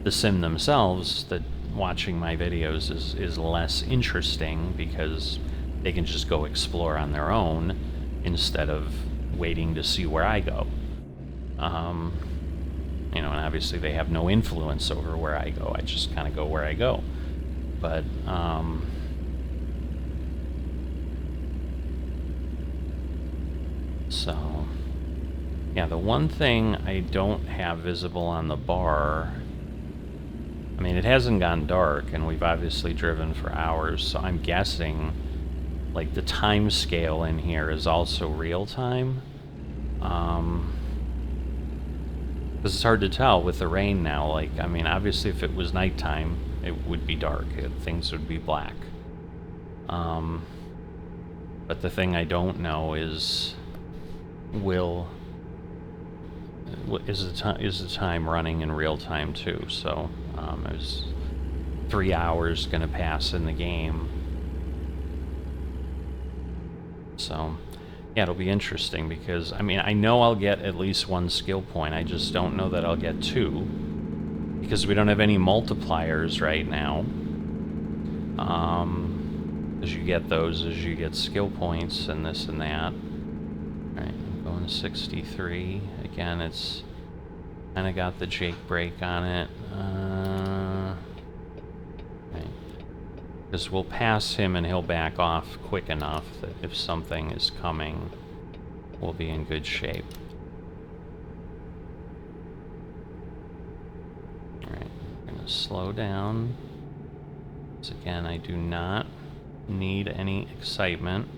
Speaker 1: the sim themselves, that watching my videos is less interesting because they can just go explore on their own instead of waiting to see where I go. You know, and obviously they have no influence over where I go. I just kind of go where I go. But, so, yeah, the one thing I don't have visible on the bar, I mean, it hasn't gone dark, and we've obviously driven for hours, so I'm guessing, like, the time scale in here is also real time. Because it's hard to tell with the rain now. Like, I mean, obviously if it was nighttime, it would be dark. Things would be black. But the thing I don't know is, is the time running in real time too? So, is 3 hours going to pass in the game? So, yeah, it'll be interesting, because, I mean, I know I'll get at least 1 skill point. I just don't know that I'll get 2, because we don't have any multipliers right now. As you get those, as you get skill points and this and that. Alright, I'm going 63. Again, it's kind of got the Jake brake on it. Because we'll pass him and he'll back off quick enough that if something is coming, we'll be in good shape. Alright, I'm going to slow down. Once again, I do not need any excitement.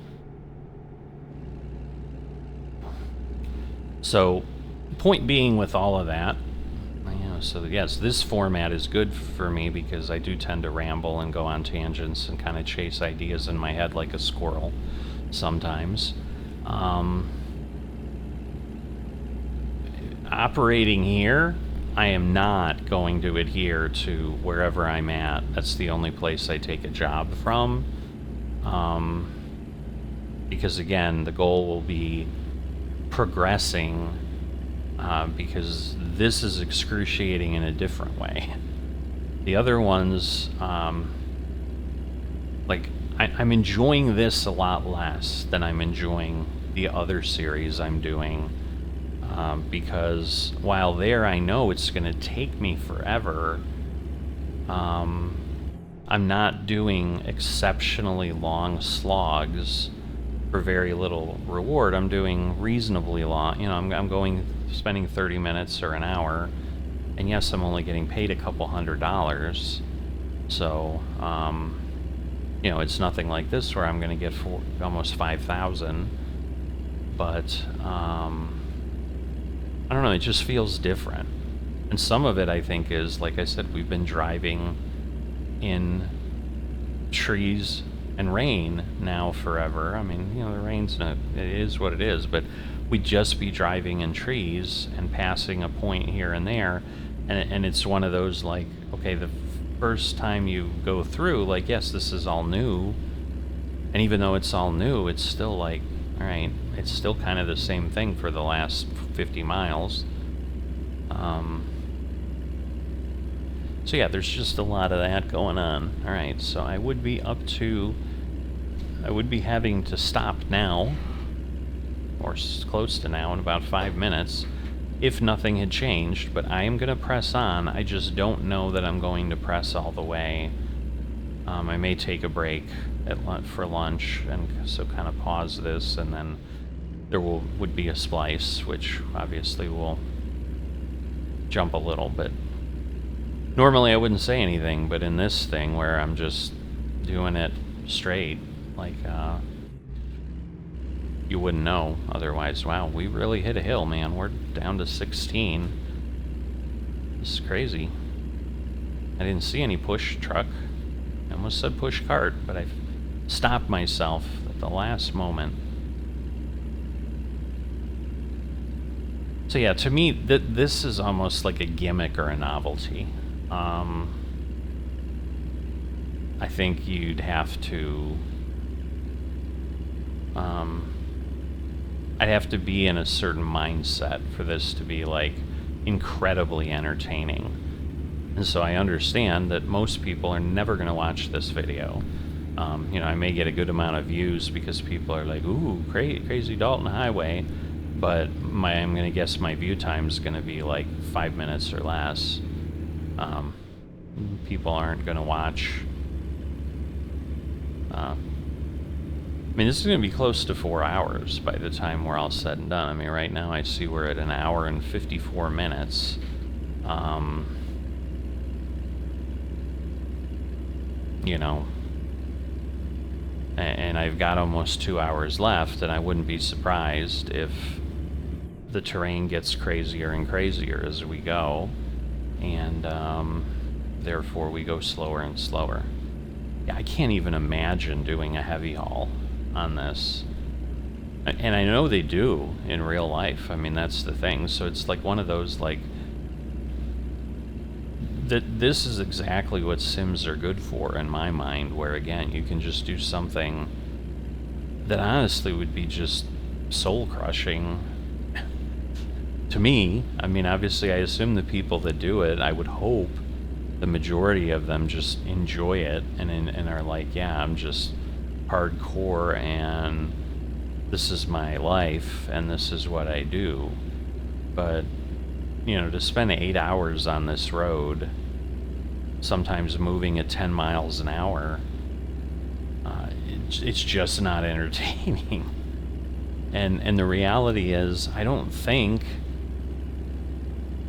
Speaker 1: So, point being with all of that, So yes, this format is good for me because I do tend to ramble and go on tangents and kind of chase ideas in my head like a squirrel sometimes. Operating here, I am not going to adhere to wherever I'm at. That's the only place I take a job from. Because again, the goal will be progressing, because this is excruciating in a different way. The other ones, like, I'm enjoying this a lot less than I'm enjoying the other series I'm doing. Because while there I know it's going to take me forever, I'm not doing exceptionally long slogs for very little reward. I'm doing reasonably long, I'm spending 30 minutes or an hour, and yes, I'm only getting paid a couple $100, so, it's nothing like this where I'm going to get almost 5,000, but, I don't know, it just feels different. And some of it, I think, is, like I said, we've been driving in trees and rain now forever. I mean, the rain's it is what it is, but we'd just be driving in trees and passing a point here and there, and it's one of those, like, okay, the first time you go through, like, yes, this is all new, and even though it's all new, it's still like, all right, it's still kind of the same thing for the last 50 miles. So yeah, there's just a lot of that going on. All right, so I would be having to stop now, or close to now, in about 5 minutes, if nothing had changed, but I am going to press on. I just don't know that I'm going to press all the way. I may take a break for lunch, and so kind of pause this, and then there would be a splice, which obviously will jump a little, but normally I wouldn't say anything, but in this thing where I'm just doing it straight, like, you wouldn't know otherwise. Wow, we really hit a hill, man. We're down to 16. This is crazy. I didn't see any push truck. I almost said push cart, but I stopped myself at the last moment. So yeah, to me, this is almost like a gimmick or a novelty. I think you'd have to... I'd have to be in a certain mindset for this to be, like, incredibly entertaining. And so I understand that most people are never going to watch this video. I may get a good amount of views because people are like, ooh, crazy Dalton Highway, but I'm going to guess my view time is going to be like 5 minutes or less. People aren't going to watch. I mean, this is going to be close to 4 hours by the time we're all said and done. I mean, right now I see we're at 1 hour and 54 minutes. And I've got almost 2 hours left, and I wouldn't be surprised if the terrain gets crazier and crazier as we go, and therefore we go slower and slower. Yeah, I can't even imagine doing a heavy haul on this. And I know they do in real life. I mean, that's the thing. So it's like one of those, like, this is exactly what sims are good for in my mind, where again, you can just do something that honestly would be just soul crushing to me. I mean, obviously I assume the people that do it, I would hope the majority of them just enjoy it and are like, yeah, I'm just hardcore and this is my life and this is what I do. But to spend 8 hours on this road, sometimes moving at 10 miles an hour, it's just not entertaining. And the reality is, I don't think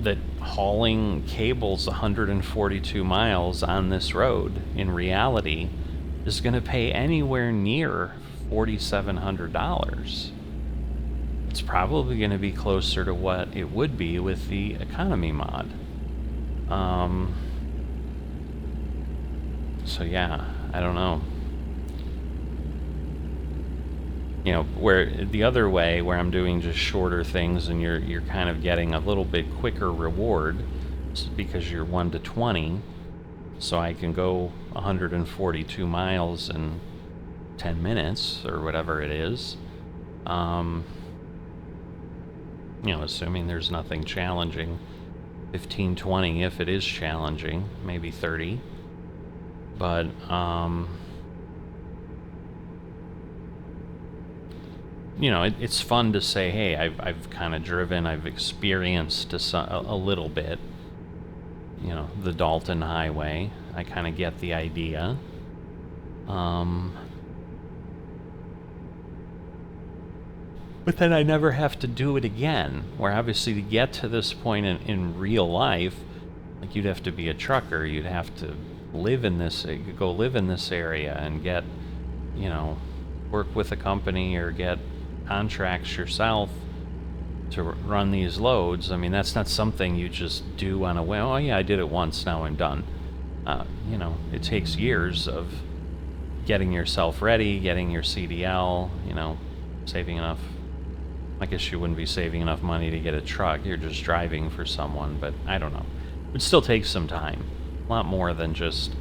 Speaker 1: that hauling cables 142 miles on this road in reality is going to pay anywhere near $4,700. It's probably going to be closer to what it would be with the economy mod. Um, so yeah, I don't know. You know, where the other way, where I'm doing just shorter things and you're kind of getting a little bit quicker reward because you're 1 to 20, so I can go 142 miles in 10 minutes or whatever it is. You know, assuming there's nothing challenging. 15, 20 if it is challenging, maybe 30. But, you know, it's fun to say, hey, I've kind of driven, I've experienced a little bit, you know, the Dalton Highway. I kind of get the idea. But then I never have to do it again. Where obviously to get to this point in real life, like you'd have to be a trucker, you'd have to live in this, go live in this area and get, you know, work with a company or get contracts yourself to run these loads. I mean, that's not something you just do on a whim. Oh yeah, I did it once, now I'm done. You know, it takes years of getting yourself ready, getting your CDL, you know, saving enough. I guess you wouldn't be saving enough money to get a truck. You're just driving for someone, but I don't know. It would still take some time. A lot more than just,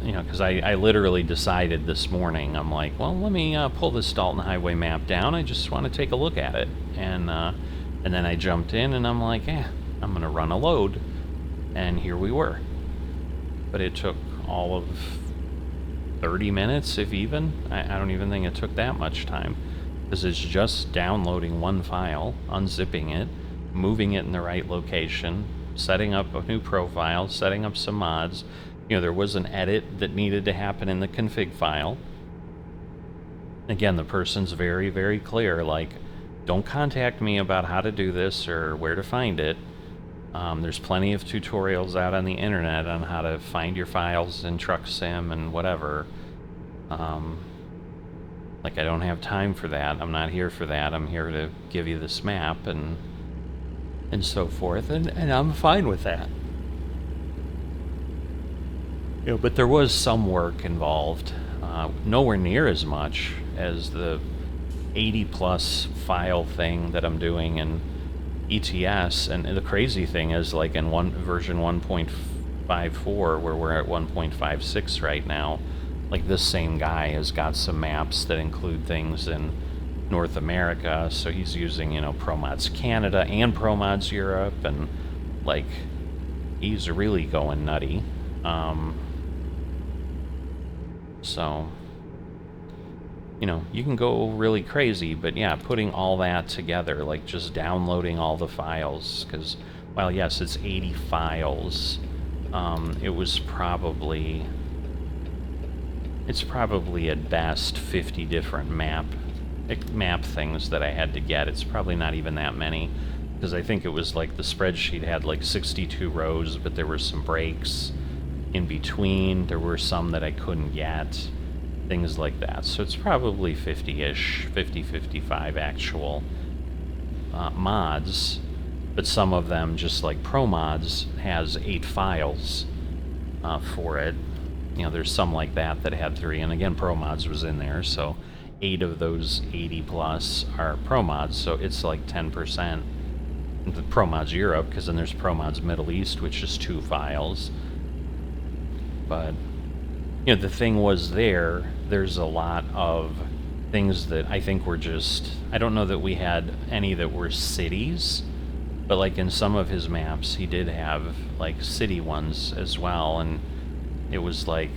Speaker 1: you know, because I literally decided this morning, I'm like, well, let me pull this Dalton Highway map down. I just want to take a look at it. And then I jumped in and I'm like, I'm going to run a load. And here we were. But it took all of 30 minutes, if even. I don't even think it took that much time. Because it's just downloading one file, unzipping it, moving it in the right location, setting up a new profile, setting up some mods. You know, there was an edit that needed to happen in the config file. Again, the person's very, very clear, like, don't contact me about how to do this or where to find it. There's plenty of tutorials out on the internet on how to find your files in TruckSim and whatever. Like, I don't have time for that. I'm not here for that. I'm here to give you this map and so forth, and I'm fine with that. You know, but there was some work involved. Nowhere near as much as the 80-plus file thing that I'm doing in ETS. And the crazy thing is, like, in version 1.54, where we're at 1.56 right now, like, this same guy has got some maps that include things in North America, so he's using, you know, ProMods Canada and ProMods Europe, and, like, he's really going nutty. So, you know, you can go really crazy, but yeah, putting all that together, like just downloading all the files, because, while yes, it's 80 files, it's probably at best 50 different map things that I had to get. It's probably not even that many, because I think it was like the spreadsheet had like 62 rows, but there were some breaks in between. There were some that I couldn't get, things like that. So it's probably 50-ish, 50, 55 actual mods, but some of them, just like ProMods, has 8 files for it. You know, there's some like that had 3, and again, ProMods was in there, so 8 of those 80 plus are ProMods, so it's like 10%. The ProMods Europe, because then there's ProMods Middle East, which is 2 files. But, you know, the thing was there's a lot of things that I think were just, I don't know that we had any that were cities, but like in some of his maps, he did have like city ones as well, and it was like,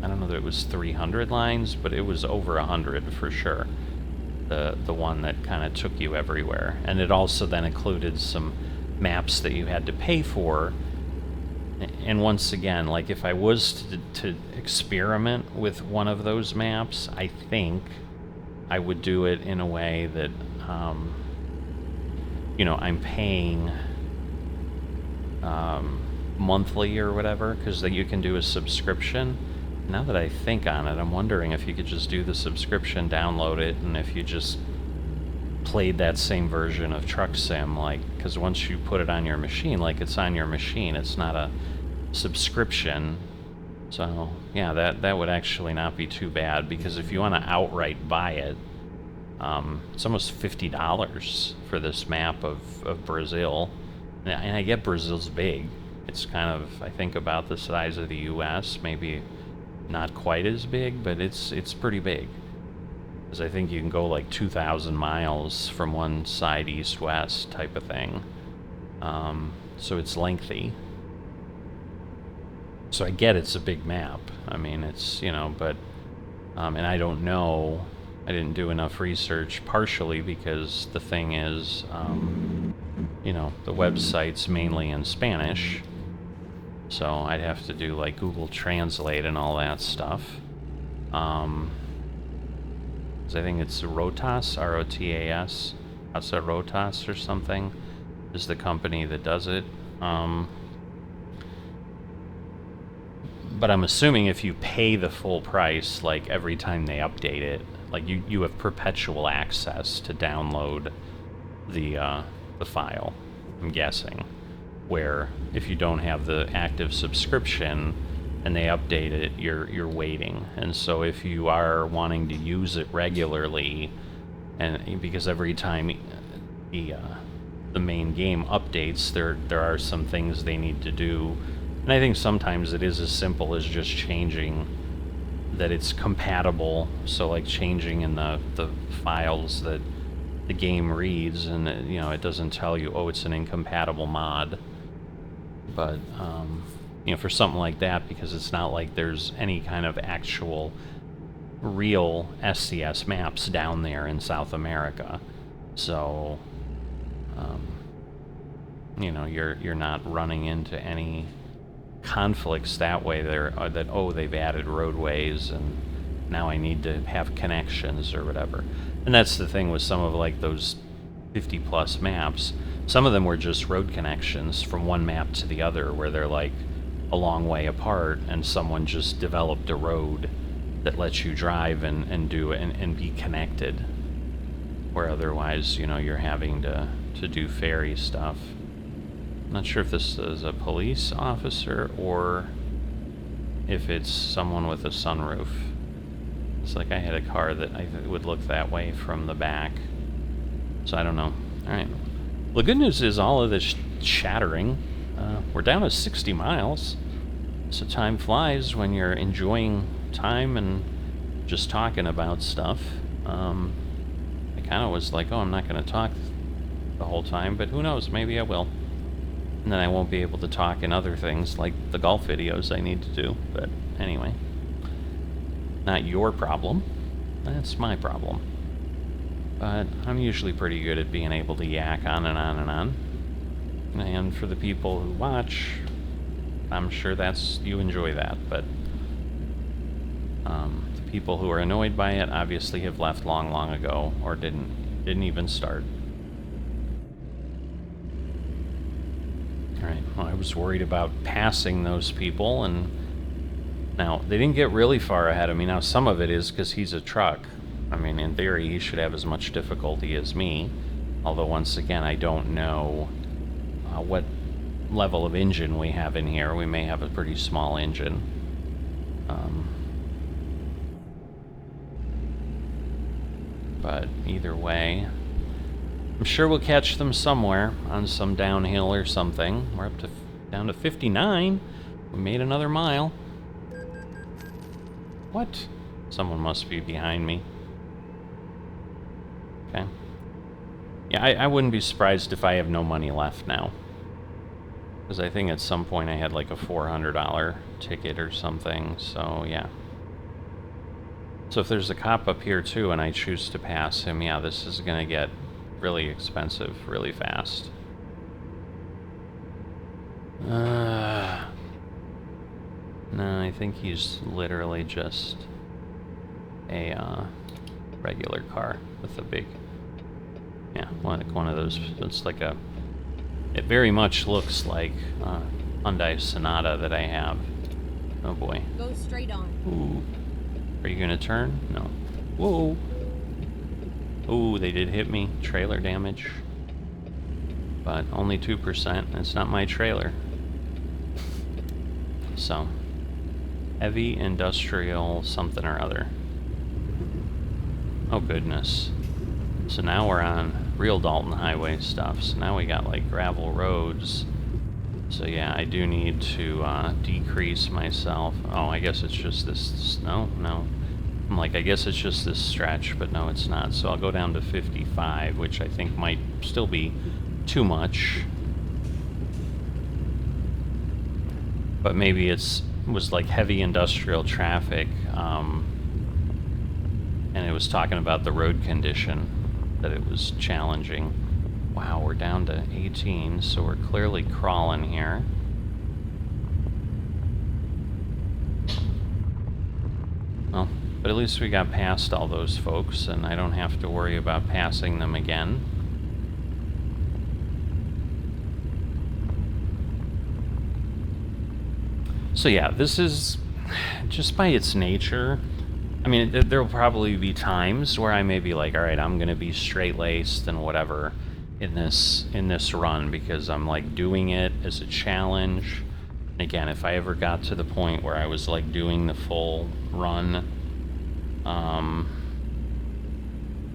Speaker 1: I don't know that it was 300 lines, but it was over 100 for sure. The one that kind of took you everywhere. And it also then included some maps that you had to pay for. And once again, like, if I was to experiment with one of those maps, I think I would do it in a way that, you know, I'm paying monthly or whatever, because you can do a subscription. Now that I think on it, I'm wondering if you could just do the subscription, download it, and if you just played that same version of Truck Sim, like, because once you put it on your machine, like, it's on your machine, it's not a subscription. So yeah, that would actually not be too bad, because if you want to outright buy it, it's almost $50 for this map of Brazil. And I get Brazil's big. It's kind of, I think, about the size of the US, maybe not quite as big, but it's pretty big. Because I think you can go like 2,000 miles from one side east-west type of thing. So it's lengthy. So I get it's a big map. I mean, it's, you know, but, and I don't know, I didn't do enough research, partially because the thing is, you know, the website's mainly in Spanish. So I'd have to do like Google Translate and all that stuff. 'Cause I think it's Rotas, R-O-T-A-S, Casa Rotas or something, is the company that does it. But I'm assuming if you pay the full price, like every time they update it, like you have perpetual access to download the file, I'm guessing. Where if you don't have the active subscription and they update it, you're waiting. And so if you are wanting to use it regularly, and because every time the main game updates, there are some things they need to do. And I think sometimes it is as simple as just changing that it's compatible. So like changing in the files that the game reads, and you know, it doesn't tell you, oh, it's an incompatible mod. But you know, for something like that, because it's not like there's any kind of actual real SCS maps down there in South America, so you know, you're not running into any conflicts that way. There that, oh, they've added roadways and now I need to have connections or whatever. And that's the thing with some of like those 50 plus maps. Some of them were just road connections from one map to the other, where they're like a long way apart, and someone just developed a road that lets you drive and do and be connected, where otherwise, you know, you're having to do ferry stuff. I'm not sure if this is a police officer or if it's someone with a sunroof. It's like I had a car that I would look that way from the back, so I don't know. Alright. The good news is all of this shattering, we're down to 60 miles, so time flies when you're enjoying time and just talking about stuff. I kind of was like, oh, I'm not going to talk the whole time, but who knows, maybe I will. And then I won't be able to talk in other things, like the golf videos I need to do, but anyway. Not your problem, that's my problem. But I'm usually pretty good at being able to yak on and on and on. And for the people who watch, I'm sure you enjoy that, but the people who are annoyed by it obviously have left long ago, or didn't even start. Alright, well, I was worried about passing those people, and now, they didn't get really far ahead of me. Now, some of it is because he's a truck. I mean, in theory, he should have as much difficulty as me. Although, once again, I don't know what level of engine we have in here. We may have a pretty small engine. But either way, I'm sure we'll catch them somewhere on some downhill or something. We're up to down to 59. We made another mile. What? Someone must be behind me. Okay. Yeah, I wouldn't be surprised if I have no money left now. Because I think at some point I had like a $400 ticket or something, so yeah. So if there's a cop up here too and I choose to pass him, yeah, this is gonna get really expensive really fast. No, I think he's literally just a regular car with a big, yeah, one of those. It's like a, it very much looks like Hyundai Sonata that I have. Oh boy.
Speaker 2: Go straight on.
Speaker 1: Ooh. Are you gonna turn? No. Whoa. Ooh, they did hit me. Trailer damage. But only 2%. It's not my trailer. So, heavy industrial something or other. Oh goodness. So now we're on real Dalton Highway stuff. So now we got like gravel roads. So yeah, I do need to decrease myself. Oh, I guess it's just this. No. I'm like, I guess it's just this stretch, but no, it's not. So I'll go down to 55, which I think might still be too much. But maybe was like heavy industrial traffic, and it was talking about the road condition, that it was challenging. Wow, we're down to 18, so we're clearly crawling here. Well, but at least we got past all those folks, and I don't have to worry about passing them again. So yeah, this is, just by its nature, I mean, there will probably be times where I may be like, all right, I'm going to be straight-laced and whatever in this run, because I'm like doing it as a challenge. And again, if I ever got to the point where I was like doing the full run,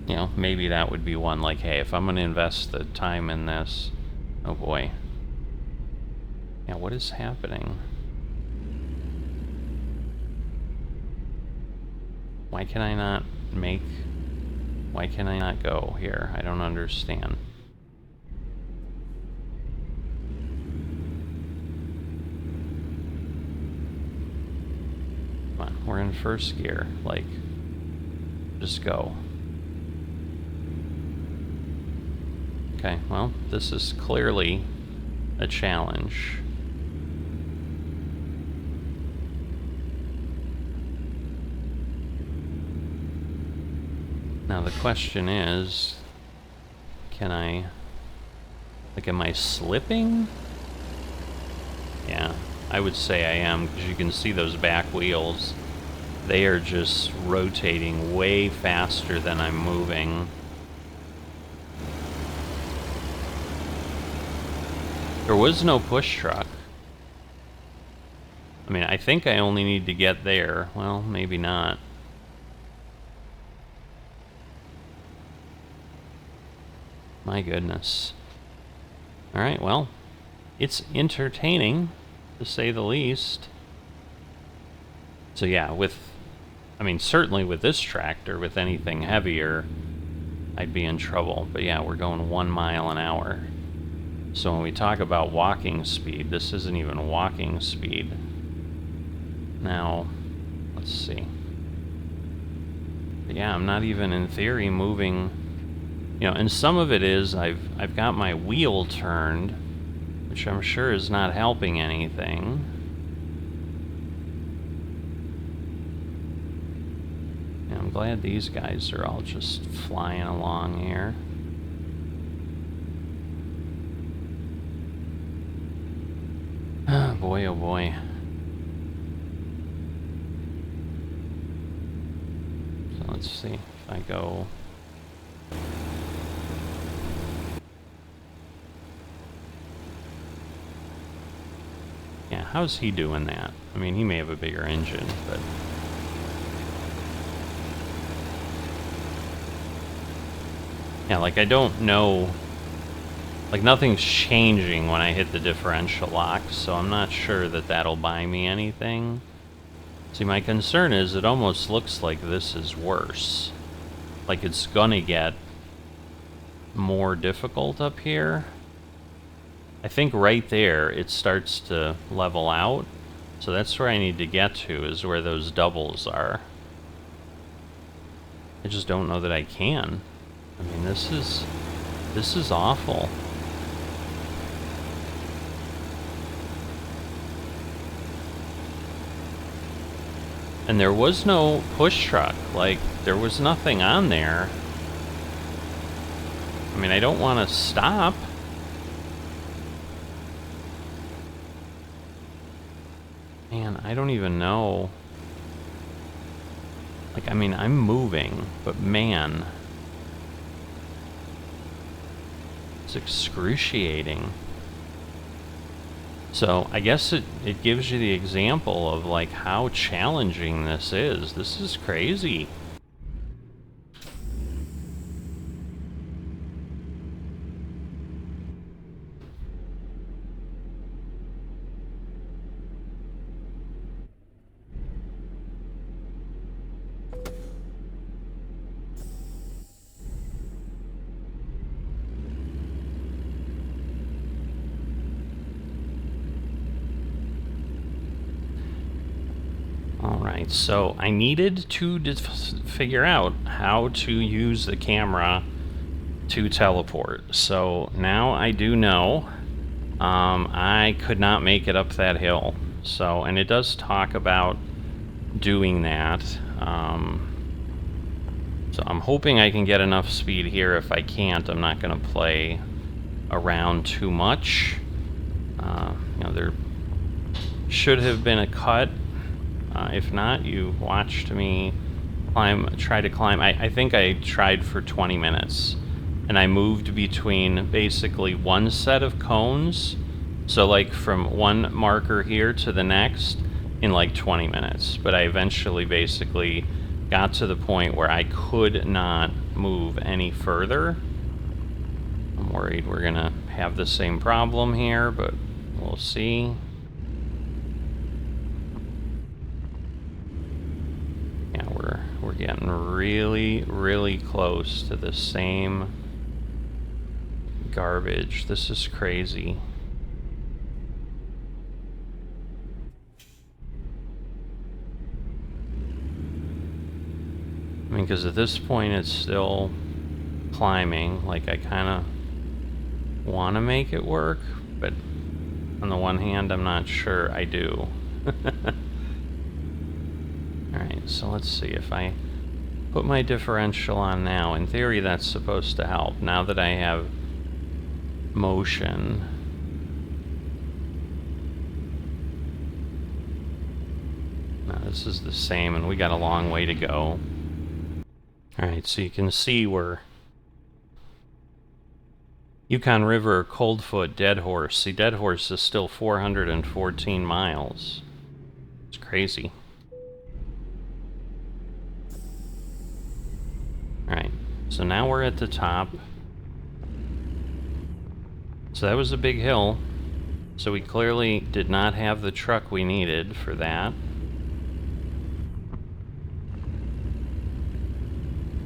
Speaker 1: you know, maybe that would be one, like, hey, if I'm going to invest the time in this, oh boy. Yeah, what is happening? Why can I not go here? I don't understand. Come on, we're in first gear. Like, just go. Okay, well, this is clearly a challenge. Now the question is, can I, like, am I slipping? Yeah, I would say I am, because you can see those back wheels. They are just rotating way faster than I'm moving. There was no push truck. I mean, I think I only need to get there. Well, maybe not. My goodness. Alright, well, it's entertaining, to say the least. So yeah, I mean, certainly with this tractor, with anything heavier, I'd be in trouble. But yeah, we're going 1 mile an hour. So when we talk about walking speed, this isn't even walking speed. Now, let's see. But yeah, I'm not even in theory moving. You know, and some of it is I've got my wheel turned, which I'm sure is not helping anything. And I'm glad these guys are all just flying along here. Oh boy, oh boy. So let's see if I go... Yeah, how's he doing that? I mean, he may have a bigger engine, but... Yeah, like, I don't know... Like, nothing's changing when I hit the differential lock, so I'm not sure that that'll buy me anything. See, my concern is it almost looks like this is worse. Like, it's gonna get more difficult up here. I think right there it starts to level out. So that's where I need to get to, is where those doubles are. I just don't know that I can. I mean, this is awful. And there was no push truck. Like, there was nothing on there. I mean, I don't want to stop. Man, I don't even know. Like, I mean, I'm moving, but man. It's excruciating. So I guess it gives you the example of like how challenging this is. This is crazy. Alright, so I needed to figure out how to use the camera to teleport. So now I do know. I could not make it up that hill. So, and it does talk about doing that. So I'm hoping I can get enough speed here. If I can't, I'm not going to play around too much. You know, there should have been a cut. If not, you watched me try to climb. I think I tried for 20 minutes. And I moved between basically one set of cones. So like from one marker here to the next in like 20 minutes. But I eventually basically got to the point where I could not move any further. I'm worried we're gonna have the same problem here, but we'll see. Yeah, we're getting really, really close to the same garbage. This is crazy. I mean, because at this point it's still climbing. Like, I kind of want to make it work, but on the one hand, I'm not sure I do. Alright, so let's see. If I put my differential on now, in theory that's supposed to help. Now that I have motion. Now this is the same, and we got a long way to go. Alright, so you can see we're Yukon River, Coldfoot, Dead Horse. See, Dead Horse is still 414 miles. It's crazy. Alright, so now we're at the top. So that was a big hill. So we clearly did not have the truck we needed for that.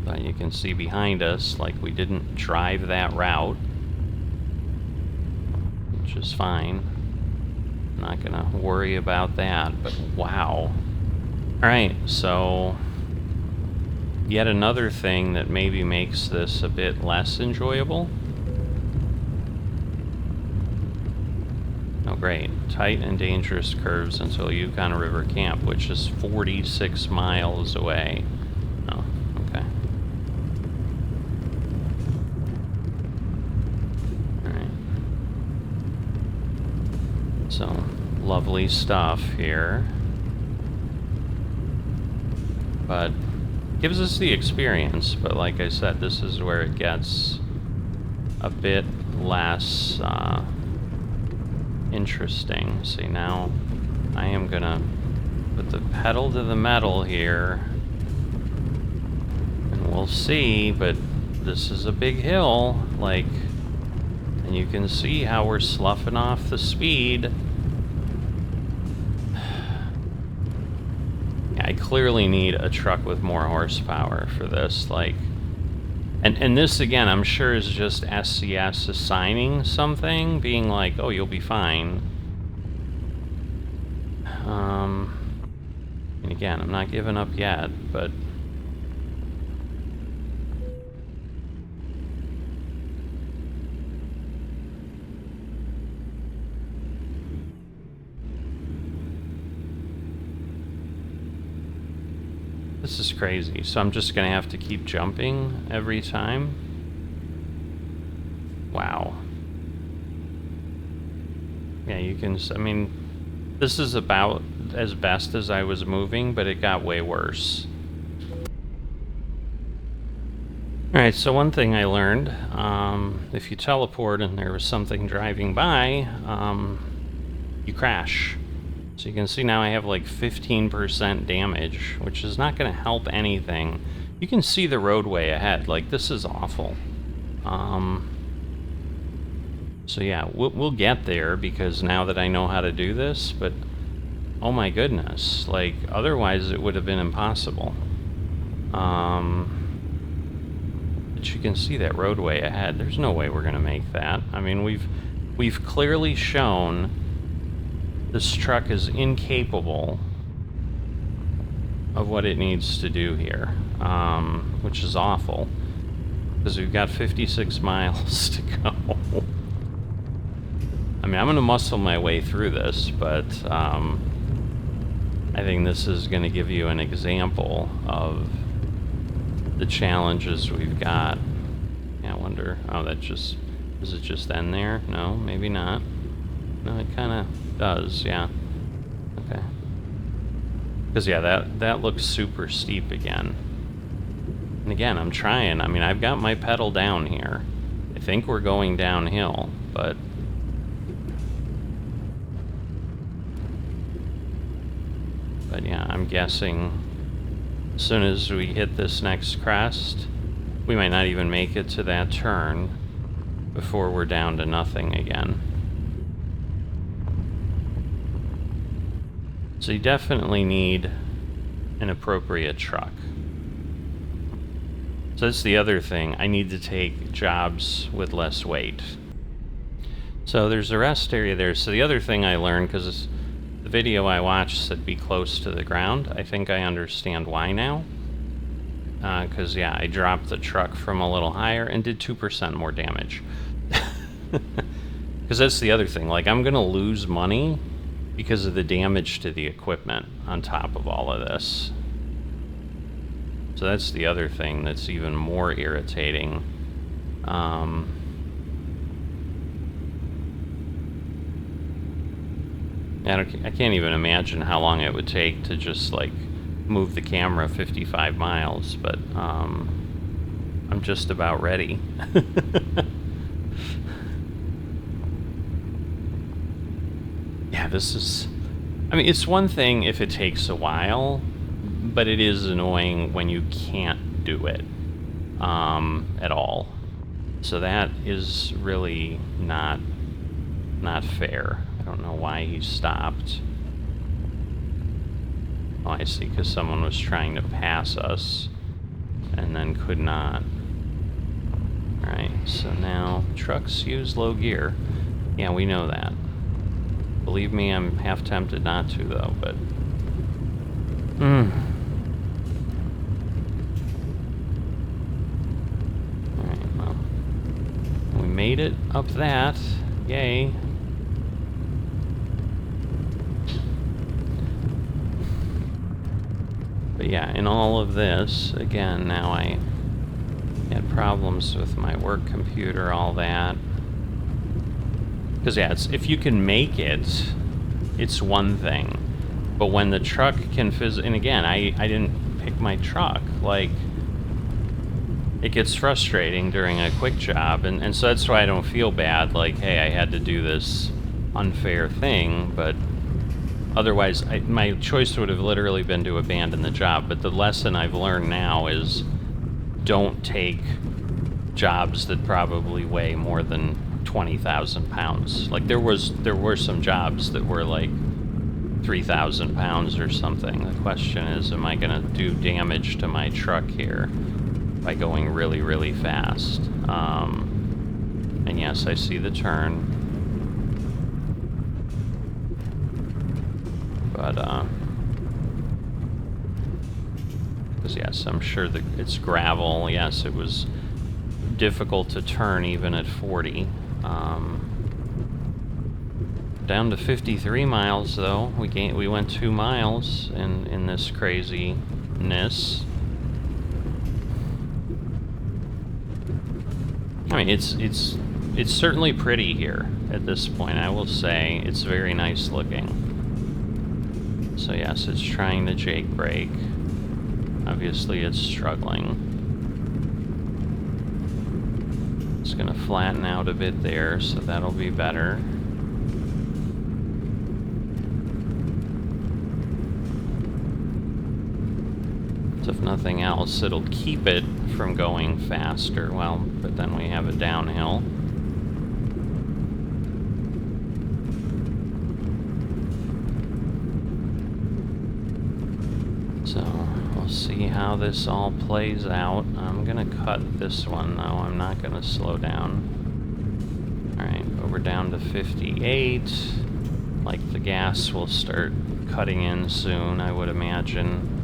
Speaker 1: But you can see behind us, like, we didn't drive that route. Which is fine. Not gonna worry about that, but wow. Alright, so yet another thing that maybe makes this a bit less enjoyable. Oh great, tight and dangerous curves until Yukon River Camp, which is 46 miles away. Oh, okay. Alright. So, lovely stuff here. But gives us the experience, but like I said, this is where it gets a bit less interesting. See, now I am gonna put the pedal to the metal here, and we'll see, but this is a big hill, like, and you can see how we're sloughing off the speed. I clearly need a truck with more horsepower for this, like, and this again I'm sure is just SCS assigning something, being like, oh, you'll be fine. And again, I'm not giving up yet, but this is crazy. So I'm just gonna have to keep jumping every time. Wow. Yeah, you can, I mean, this is about as best as I was moving, but it got way worse. Alright, so one thing I learned, if you teleport and there was something driving by, you crash. So you can see now I have like 15% damage, which is not going to help anything. You can see the roadway ahead, like this is awful. So yeah, we'll get there because now that I know how to do this, but oh my goodness, like otherwise it would have been impossible. But you can see that roadway ahead. There's no way we're gonna make that. I mean, we've clearly shown this truck is incapable of what it needs to do here, which is awful because we've got 56 miles to go. I mean, I'm gonna muscle my way through this, but I think this is gonna give you an example of the challenges we've got. Yeah, I wonder, oh, that just, does it just end there? No, maybe not. No, it kind of does, yeah. Okay. Because, yeah, that looks super steep again. And again, I'm trying. I mean, I've got my pedal down here. I think we're going downhill, but... But, yeah, I'm guessing as soon as we hit this next crest, we might not even make it to that turn before we're down to nothing again. So you definitely need an appropriate truck. So that's the other thing. I need to take jobs with less weight. So there's a rest area there. So the other thing I learned, because the video I watched said be close to the ground. I think I understand why now. Because, yeah, I dropped the truck from a little higher and did 2% more damage. Because that's the other thing. Like, I'm going to lose money because of the damage to the equipment on top of all of this. So that's the other thing that's even more irritating. I can't even imagine how long it would take to just, like, move the camera 55 miles, but I'm just about ready. Yeah, this is... I mean, it's one thing if it takes a while, but it is annoying when you can't do it at all. So that is really not fair. I don't know why he stopped. Oh, I see, because someone was trying to pass us and then could not. Alright, so now trucks use low gear. Yeah, we know that. Believe me, I'm half tempted not to, though, but... Alright, well... We made it up that. Yay. But yeah, in all of this, again, now I had problems with my work computer, all that. Because, yeah, if you can make it, it's one thing. But when the truck can and again, I didn't pick my truck. Like, it gets frustrating during a quick job. And so that's why I don't feel bad. Like, hey, I had to do this unfair thing. But otherwise, my choice would have literally been to abandon the job. But the lesson I've learned now is don't take jobs that probably weigh more than 20,000 pounds. Like, there were some jobs that were like 3,000 pounds or something. The question is, am I gonna do damage to my truck here by going really, really fast? And yes, I see the turn. But, because yes, I'm sure that it's gravel. Yes, it was difficult to turn even at 40. Down to 53 miles, though. We went 2 miles in this craziness. I mean, it's certainly pretty here at this point. I will say it's very nice looking. So yes, it's trying to jake brake. Obviously, it's struggling. gonna flatten out a bit there, so that'll be better. So if nothing else, it'll keep it from going faster. Well, but then we have a downhill. So we'll see how this all plays out. I'm gonna cut this one though. I'm not gonna slow down. Alright, but we're down to 58. Like the gas will start cutting in soon, I would imagine.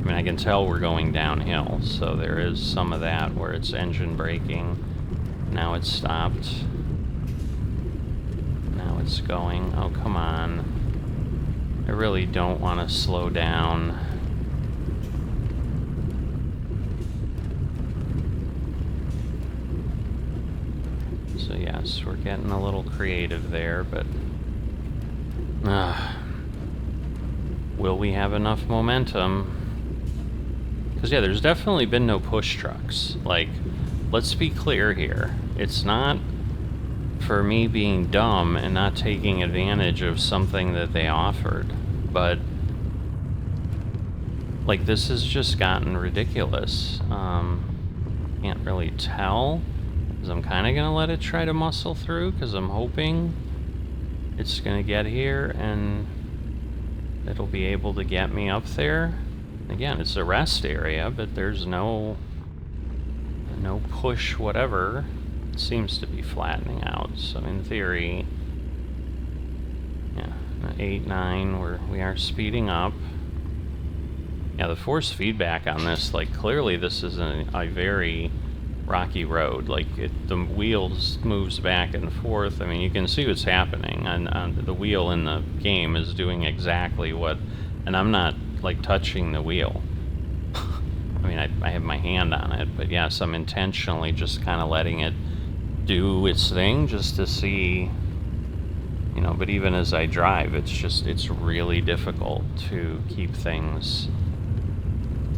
Speaker 1: I mean, I can tell we're going downhill, so there is some of that where it's engine braking. Now it's stopped. Now it's going. Oh, come on. I really don't want to slow down. So yes, we're getting a little creative there, but will we have enough momentum? Because yeah, there's definitely been no push trucks. Like, let's be clear here. It's not for me being dumb and not taking advantage of something that they offered, but like, this has just gotten ridiculous. Can't really tell, because I'm kind of gonna let it try to muscle through, because I'm hoping it's gonna get here and it'll be able to get me up there. Again, it's a rest area, but there's no push whatever. It seems to be flattening out, so in theory, yeah, 8, 9, we are speeding up. Yeah, the force feedback on this, like, clearly this is a very rocky road. Like, the wheels moves back and forth. I mean, you can see what's happening, and the wheel in the game is doing exactly what, and I'm not like touching the wheel. I mean, I have my hand on it, but yes, I'm intentionally just kind of letting it do its thing just to see, you know, but even as I drive, it's really difficult to keep things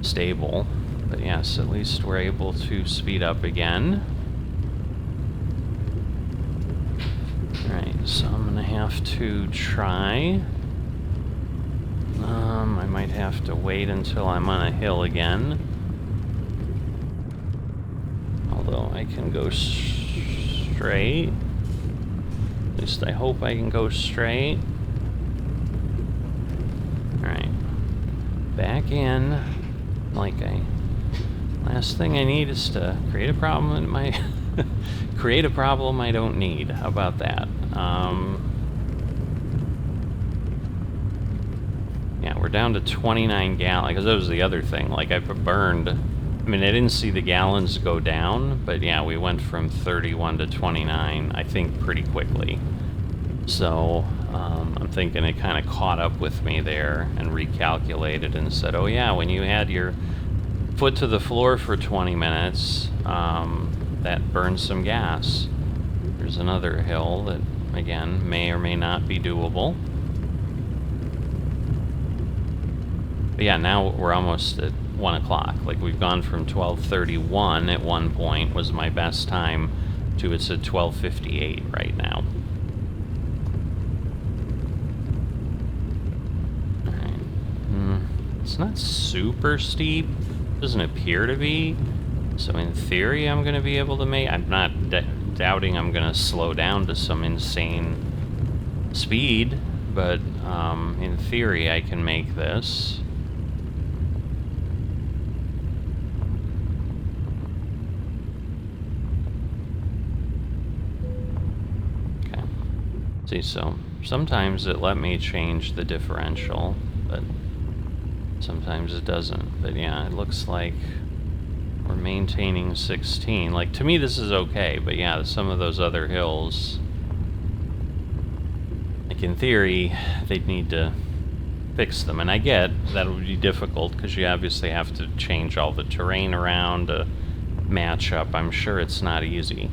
Speaker 1: stable. But yes, at least we're able to speed up again. Alright, so I'm gonna have to try. I might have to wait until I'm on a hill again. Although I can go straight. At least I hope I can go straight. Alright. Back in. Last thing I need is to create a problem in my... create a problem I don't need. How about that? Yeah, we're down to 29 gallons, because that was the other thing. Like, I burned... I mean, I didn't see the gallons go down, but yeah, we went from 31 to 29, I think, pretty quickly. So, I'm thinking it kind of caught up with me there and recalculated and said, oh yeah, when you had your foot to the floor for 20 minutes, that burned some gas. There's another hill that, again, may or may not be doable. But yeah, now we're almost at 1 o'clock. Like, we've gone from 12:31 at one point was my best time to it's at 12:58 right now. Alright. It's not super steep. Doesn't appear to be. So in theory, I'm going to be able to make... I'm not doubting I'm going to slow down to some insane speed, but in theory, I can make this. Okay. See, so sometimes it let me change the differential, but sometimes it doesn't. But yeah, it looks like we're maintaining 16. Like, to me, this is okay, but yeah, some of those other hills, like, in theory, they'd need to fix them. And I get that would be difficult, because you obviously have to change all the terrain around to match up. I'm sure it's not easy.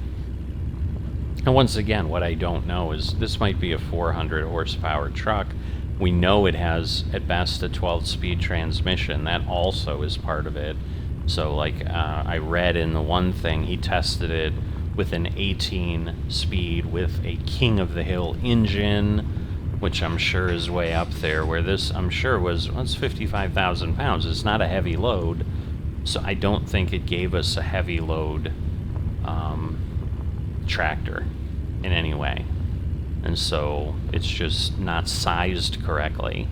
Speaker 1: And once again, what I don't know is, this might be a 400 horsepower truck. We know it has, at best, a 12-speed transmission. That also is part of it. So, like, I read in the one thing, he tested it with an 18 speed with a King of the Hill engine, which I'm sure is way up there, where this, I'm sure, was 55,000 pounds. It's not a heavy load, so I don't think it gave us a heavy load tractor in any way. And so it's just not sized correctly.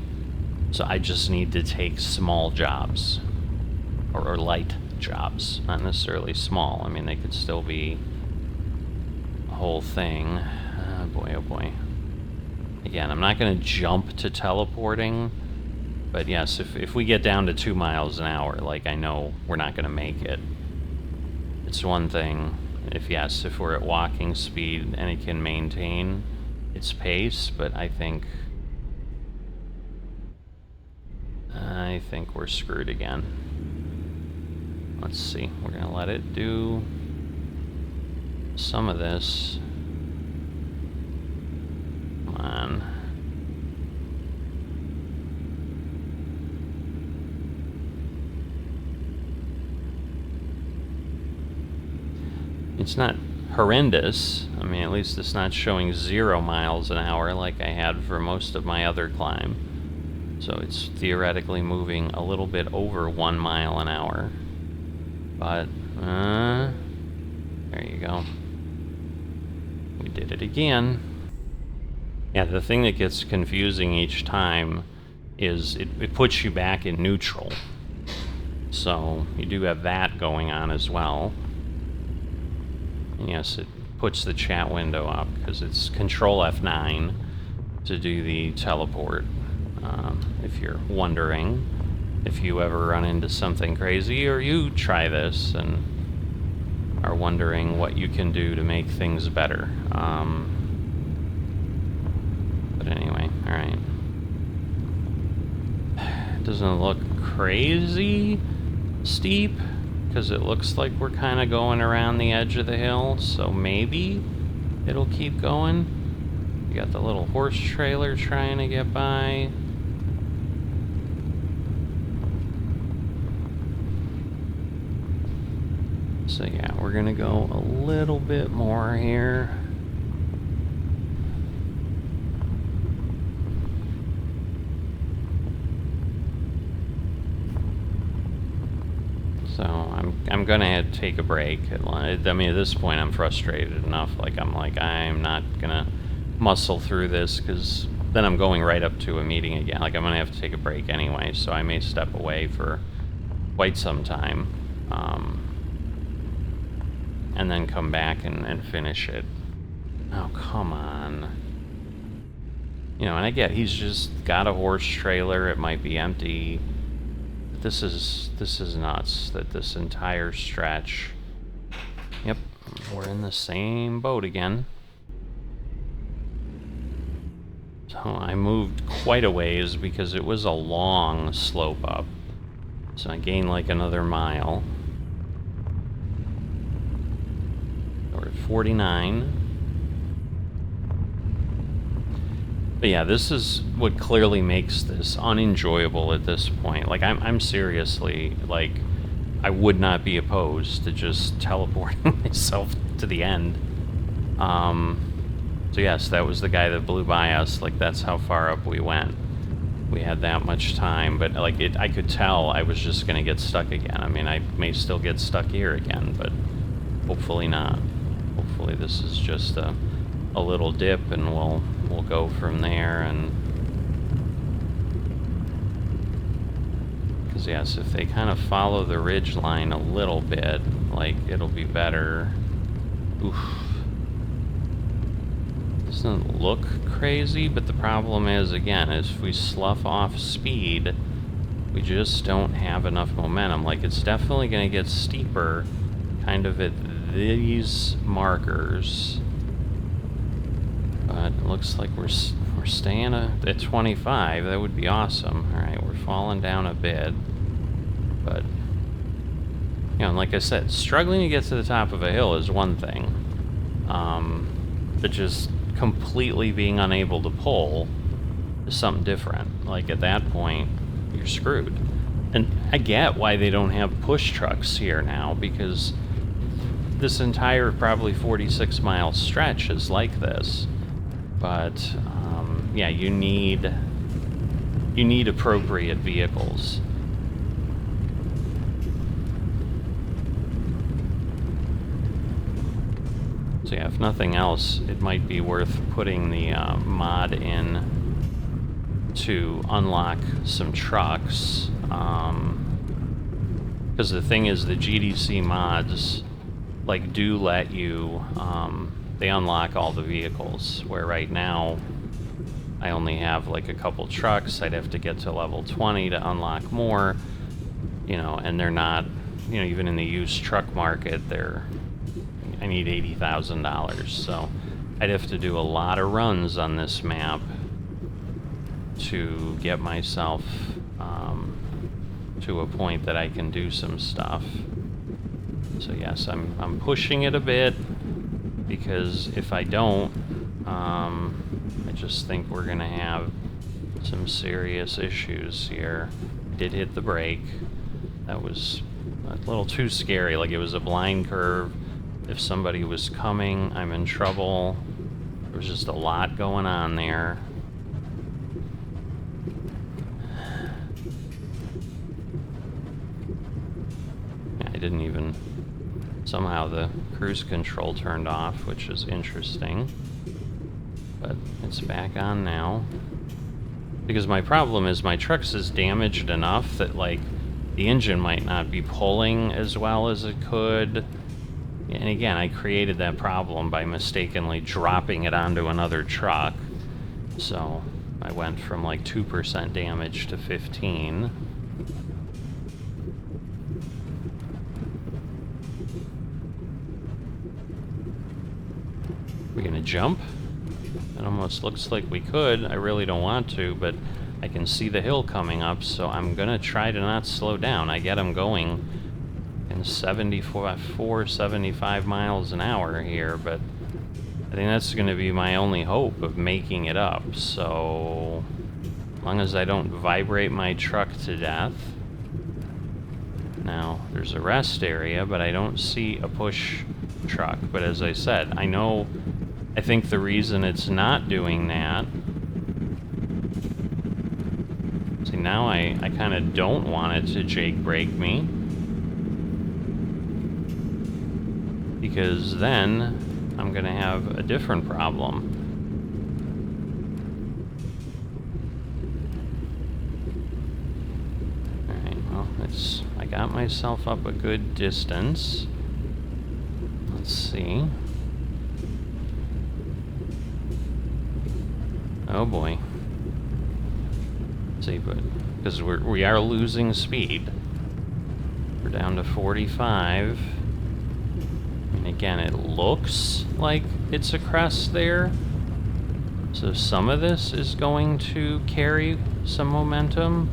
Speaker 1: So I just need to take small jobs, or light jobs, not necessarily small. I mean, they could still be a whole thing. Oh boy. Again, I'm not going to jump to teleporting, but yes, if we get down to 2 miles an hour, like, I know we're not going to make it. It's one thing if we're at walking speed and it can maintain its pace, but I think we're screwed again. Let's see. We're gonna let it do some of this. Come on. It's not horrendous. I mean, at least it's not showing 0 miles an hour like I had for most of my other climb. So it's theoretically moving a little bit over 1 mile an hour. But, there you go. We did it again. Yeah, the thing that gets confusing each time is it puts you back in neutral. So you do have that going on as well. And yes, it puts the chat window up because it's Control F9 to do the teleport. If you're wondering, if you ever run into something crazy or you try this and are wondering what you can do to make things better. But anyway, alright. Doesn't look crazy steep, because it looks like we're kind of going around the edge of the hill, so maybe it'll keep going. You got the little horse trailer trying to get by. So yeah, we're gonna go a little bit more here. So I'm gonna have to take a break. I mean, at this point, I'm frustrated enough. I'm not gonna muscle through this, because then I'm going right up to a meeting again. I'm gonna have to take a break anyway, so I may step away for quite some time. And then come back and finish it. Oh, come on. You know, and I get he's just got a horse trailer, it might be empty. But this is nuts, that this entire stretch... Yep, we're in the same boat again. So I moved quite a ways because it was a long slope up. So I gained like another mile. We're at 49. But yeah, this is what clearly makes this unenjoyable at this point. I'm seriously, I would not be opposed to just teleporting myself to the end. So yes, that was the guy that blew by us. That's how far up we went. We had that much time, but I could tell I was just gonna get stuck again. I mean, I may still get stuck here again, but hopefully not. Hopefully this is just a little dip, and we'll go from there. And because yes, if they kind of follow the ridge line a little bit, it'll be better. Oof. Doesn't look crazy, but the problem is, again, if we slough off speed, we just don't have enough momentum. It's definitely going to get steeper kind of at these markers, but it looks like we're staying at 25. That would be awesome. Alright, we're falling down a bit, but and like I said, struggling to get to the top of a hill is one thing, but just completely being unable to pull is something different. At that point, you're screwed. And And I get why they don't have push trucks here now, because this entire probably 46-mile stretch is like this. But yeah, you need appropriate vehicles. So yeah, if nothing else, it might be worth putting the mod in to unlock some trucks. Because the thing is, the GDC mods like do let you, they unlock all the vehicles, where right now I only have like a couple trucks. I'd have to get to level 20 to unlock more, you know, and they're not, you know, even in the used truck market, I need $80,000, so I'd have to do a lot of runs on this map to get myself to a point that I can do some stuff. So yes, I'm pushing it a bit, because if I don't, I just think we're gonna have some serious issues here. I did hit the brake. That was a little too scary, like it was a blind curve. If somebody was coming, I'm in trouble. There was just a lot going on there. I didn't even... Somehow the cruise control turned off, which is interesting. But it's back on now. Because my problem is my truck's is damaged enough that, like, the engine might not be pulling as well as it could. And again, I created that problem by mistakenly dropping it onto another truck. So I went from like 2% damage to 15. We're gonna jump? It almost looks like we could. I really don't want to, but I can see the hill coming up, so I'm gonna try to not slow down. I get them going in 75 miles an hour here, but I think that's going to be my only hope of making it up. So as long as I don't vibrate my truck to death. Now there's a rest area, but I don't see a push truck. But as I said, I think the reason it's not doing that, see, now I kind of don't want it to Jake brake me, because then I'm gonna have a different problem. Alright, well, I got myself up a good distance. Let's see. Oh boy. See, but because we are losing speed. We're down to 45. And again, it looks like it's a crest there. So some of this is going to carry some momentum.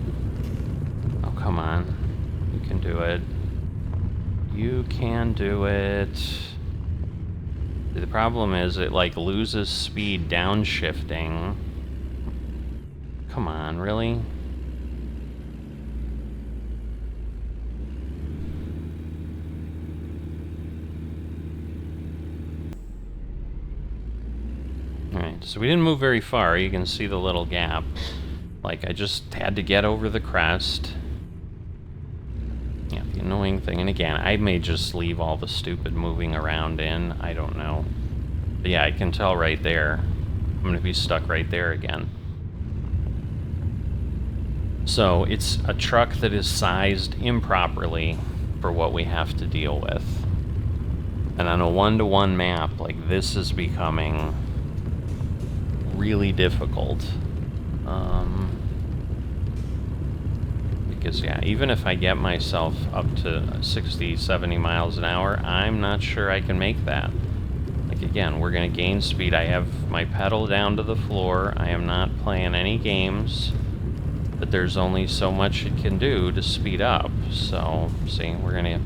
Speaker 1: Oh, come on. You can do it. You can do it. The problem is it like loses speed downshifting. Come on, really? Alright, so we didn't move very far. You can see the little gap. Like, I just had to get over the crest. Yeah, the annoying thing, and again, I may just leave all the stupid moving around in. I don't know. But yeah, I can tell right there. I'm going to be stuck right there again. So, it's a truck that is sized improperly for what we have to deal with. And on a one-to-one map, like, this is becoming really difficult. Because, yeah, even if I get myself up to 60, 70 miles an hour, I'm not sure I can make that. Like, again, we're going to gain speed. I have my pedal down to the floor. I am not playing any games. But there's only so much it can do to speed up. So, see, we're going to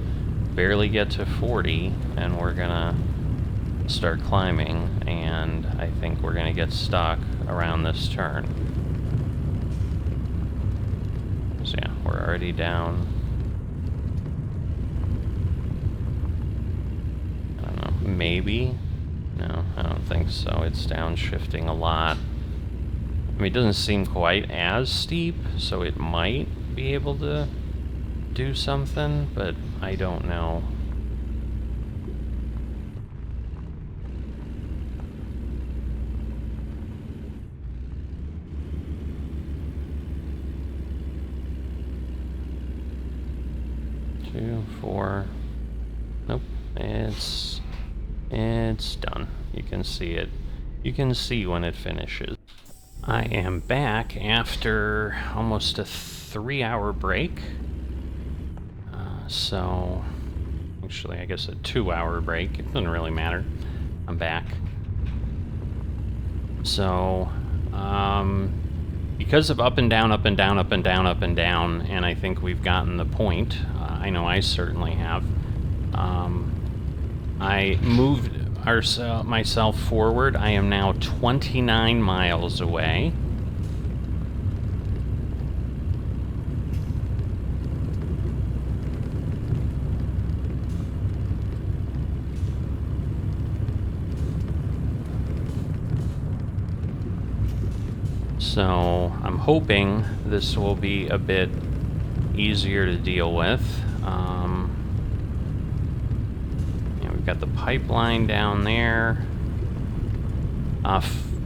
Speaker 1: barely get to 40, and we're going to start climbing, and I think we're going to get stuck around this turn. So yeah, we're already down. I don't know, maybe? No, I don't think so. It's downshifting a lot. I mean, it doesn't seem quite as steep, so it might be able to do something, but I don't know. Two, four. Nope, it's done. You can see it. You can see when it finishes. I am back after almost a 3-hour break. So, actually, I guess a 2-hour break. It doesn't really matter. I'm back. So, because of up and down, up and down, up and down, up and down, and I think we've gotten the point. I know I certainly have. I moved myself forward. I am now 29 miles away. So I'm hoping this will be a bit easier to deal with. We've got the pipeline down there.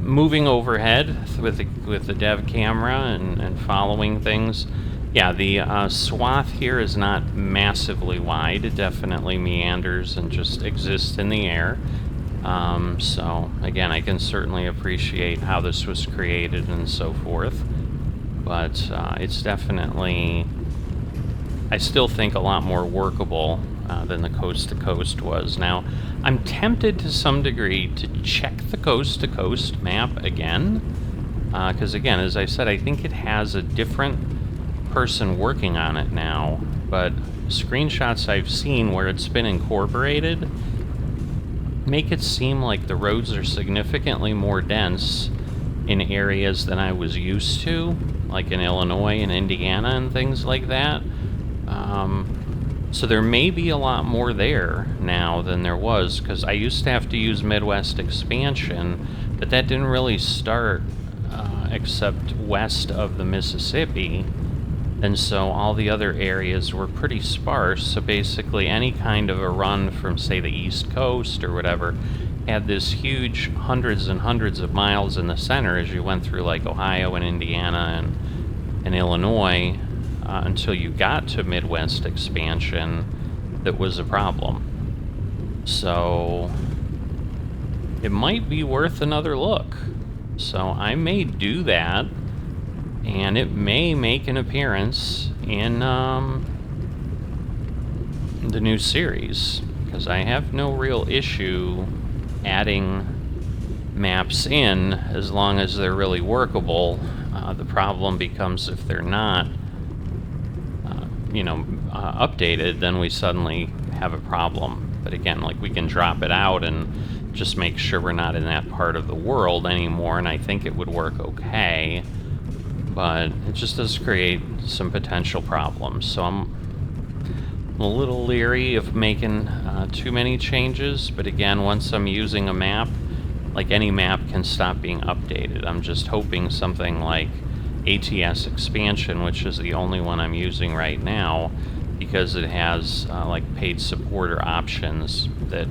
Speaker 1: Moving overhead with the dev camera and following things. Yeah, the swath here is not massively wide. It definitely meanders and just exists in the air. So, again, I can certainly appreciate how this was created and so forth, but it's definitely, I still think, a lot more workable than the coast-to-coast was. Now, I'm tempted to some degree to check the coast-to-coast map again, because, again, as I said, I think it has a different person working on it now, but screenshots I've seen where it's been incorporated make it seem like the roads are significantly more dense in areas than I was used to, like in Illinois and Indiana and things like that. So there may be a lot more there now than there was, because I used to have to use Midwest expansion, but that didn't really start except west of the Mississippi. And so all the other areas were pretty sparse, so basically any kind of a run from, say, the East Coast or whatever had this huge hundreds and hundreds of miles in the center as you went through, like, Ohio and Indiana and Illinois, until you got to Midwest expansion. That was a problem. So it might be worth another look. So I may do that. And it may make an appearance in the new series, because I have no real issue adding maps in as long as they're really workable. The problem becomes if they're not, updated, then we suddenly have a problem. But again, like, we can drop it out and just make sure we're not in that part of the world anymore, and I think it would work okay. But it just does create some potential problems, so I'm a little leery of making too many changes. But again, once I'm using a map, like, any map can stop being updated. I'm just hoping something like ATS expansion, which is the only one I'm using right now, because it has like paid supporter options, that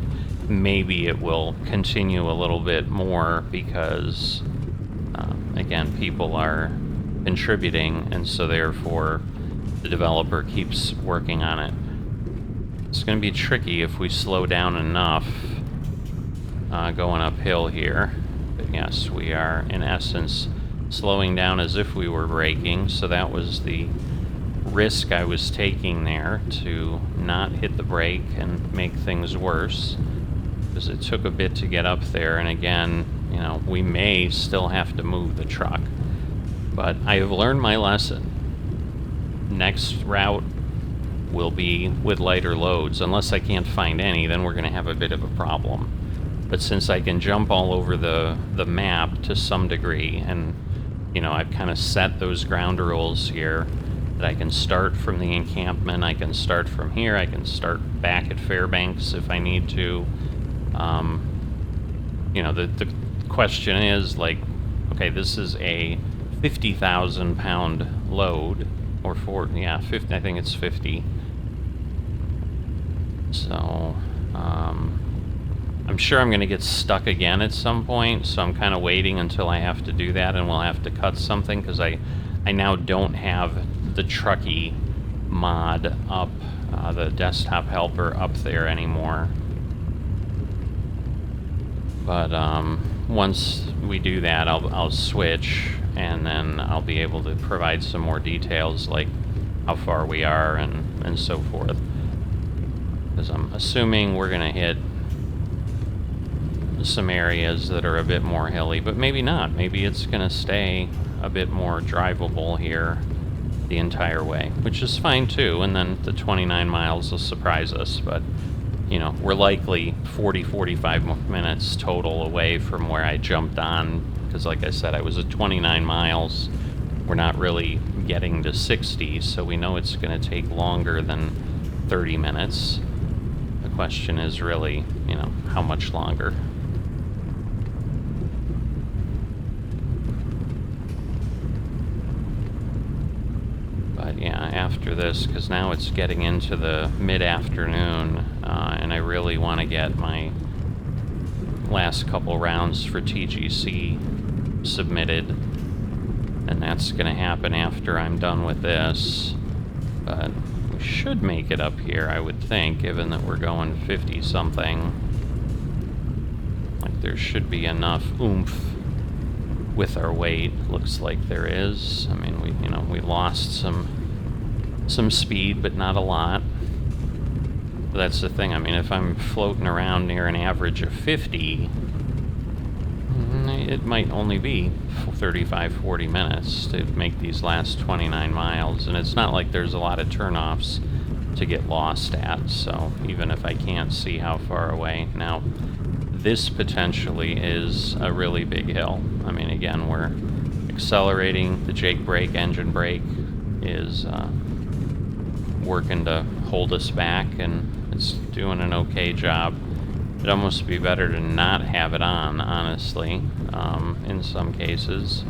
Speaker 1: maybe it will continue a little bit more, because again, people are contributing, and so therefore the developer keeps working on it. It's going to be tricky if we slow down enough going uphill here. But yes, we are in essence slowing down as if we were braking, so that was the risk I was taking there, to not hit the brake and make things worse, because it took a bit to get up there. And again, we may still have to move the truck. But I have learned my lesson. Next route will be with lighter loads. Unless I can't find any, then we're going to have a bit of a problem. But since I can jump all over the map to some degree, and I've kind of set those ground rules here, that I can start from the encampment, I can start from here, I can start back at Fairbanks if I need to. You know, the question is, like, okay, this is a 50,000 pound load, or 50, I think it's 50. So, I'm sure I'm going to get stuck again at some point, so I'm kind of waiting until I have to do that, and we'll have to cut something, because I now don't have the Truckee mod up, the desktop helper up there anymore. But once we do that, I'll switch, and then I'll be able to provide some more details, like how far we are and so forth. Because I'm assuming we're going to hit some areas that are a bit more hilly, but maybe not. Maybe it's going to stay a bit more drivable here the entire way, which is fine too, and then the 29 miles will surprise us, but you know, we're likely 40-45 minutes total away from where I jumped on, because like I said, I was at 29 miles. We're not really getting to 60, so we know it's going to take longer than 30 minutes. The question is really, you know, how much longer? But yeah, after this, because now it's getting into the mid-afternoon, and I really want to get my last couple rounds for TGC submitted, and that's going to happen after I'm done with this. But we should make it up here, I would think, given that we're going 50-something. Like, there should be enough oomph with our weight. Looks like there is. I mean, we lost some speed, but not a lot. But that's the thing. I mean, if I'm floating around near an average of 50, it might only be 35-40 minutes to make these last 29 miles, and it's not like there's a lot of turnoffs to get lost at, so even if I can't see how far away. Now, this potentially is a really big hill. I mean, again, we're accelerating. The Jake brake, engine brake is working to hold us back, and it's doing an okay job. It'd almost be better to not have it on, honestly, in some cases,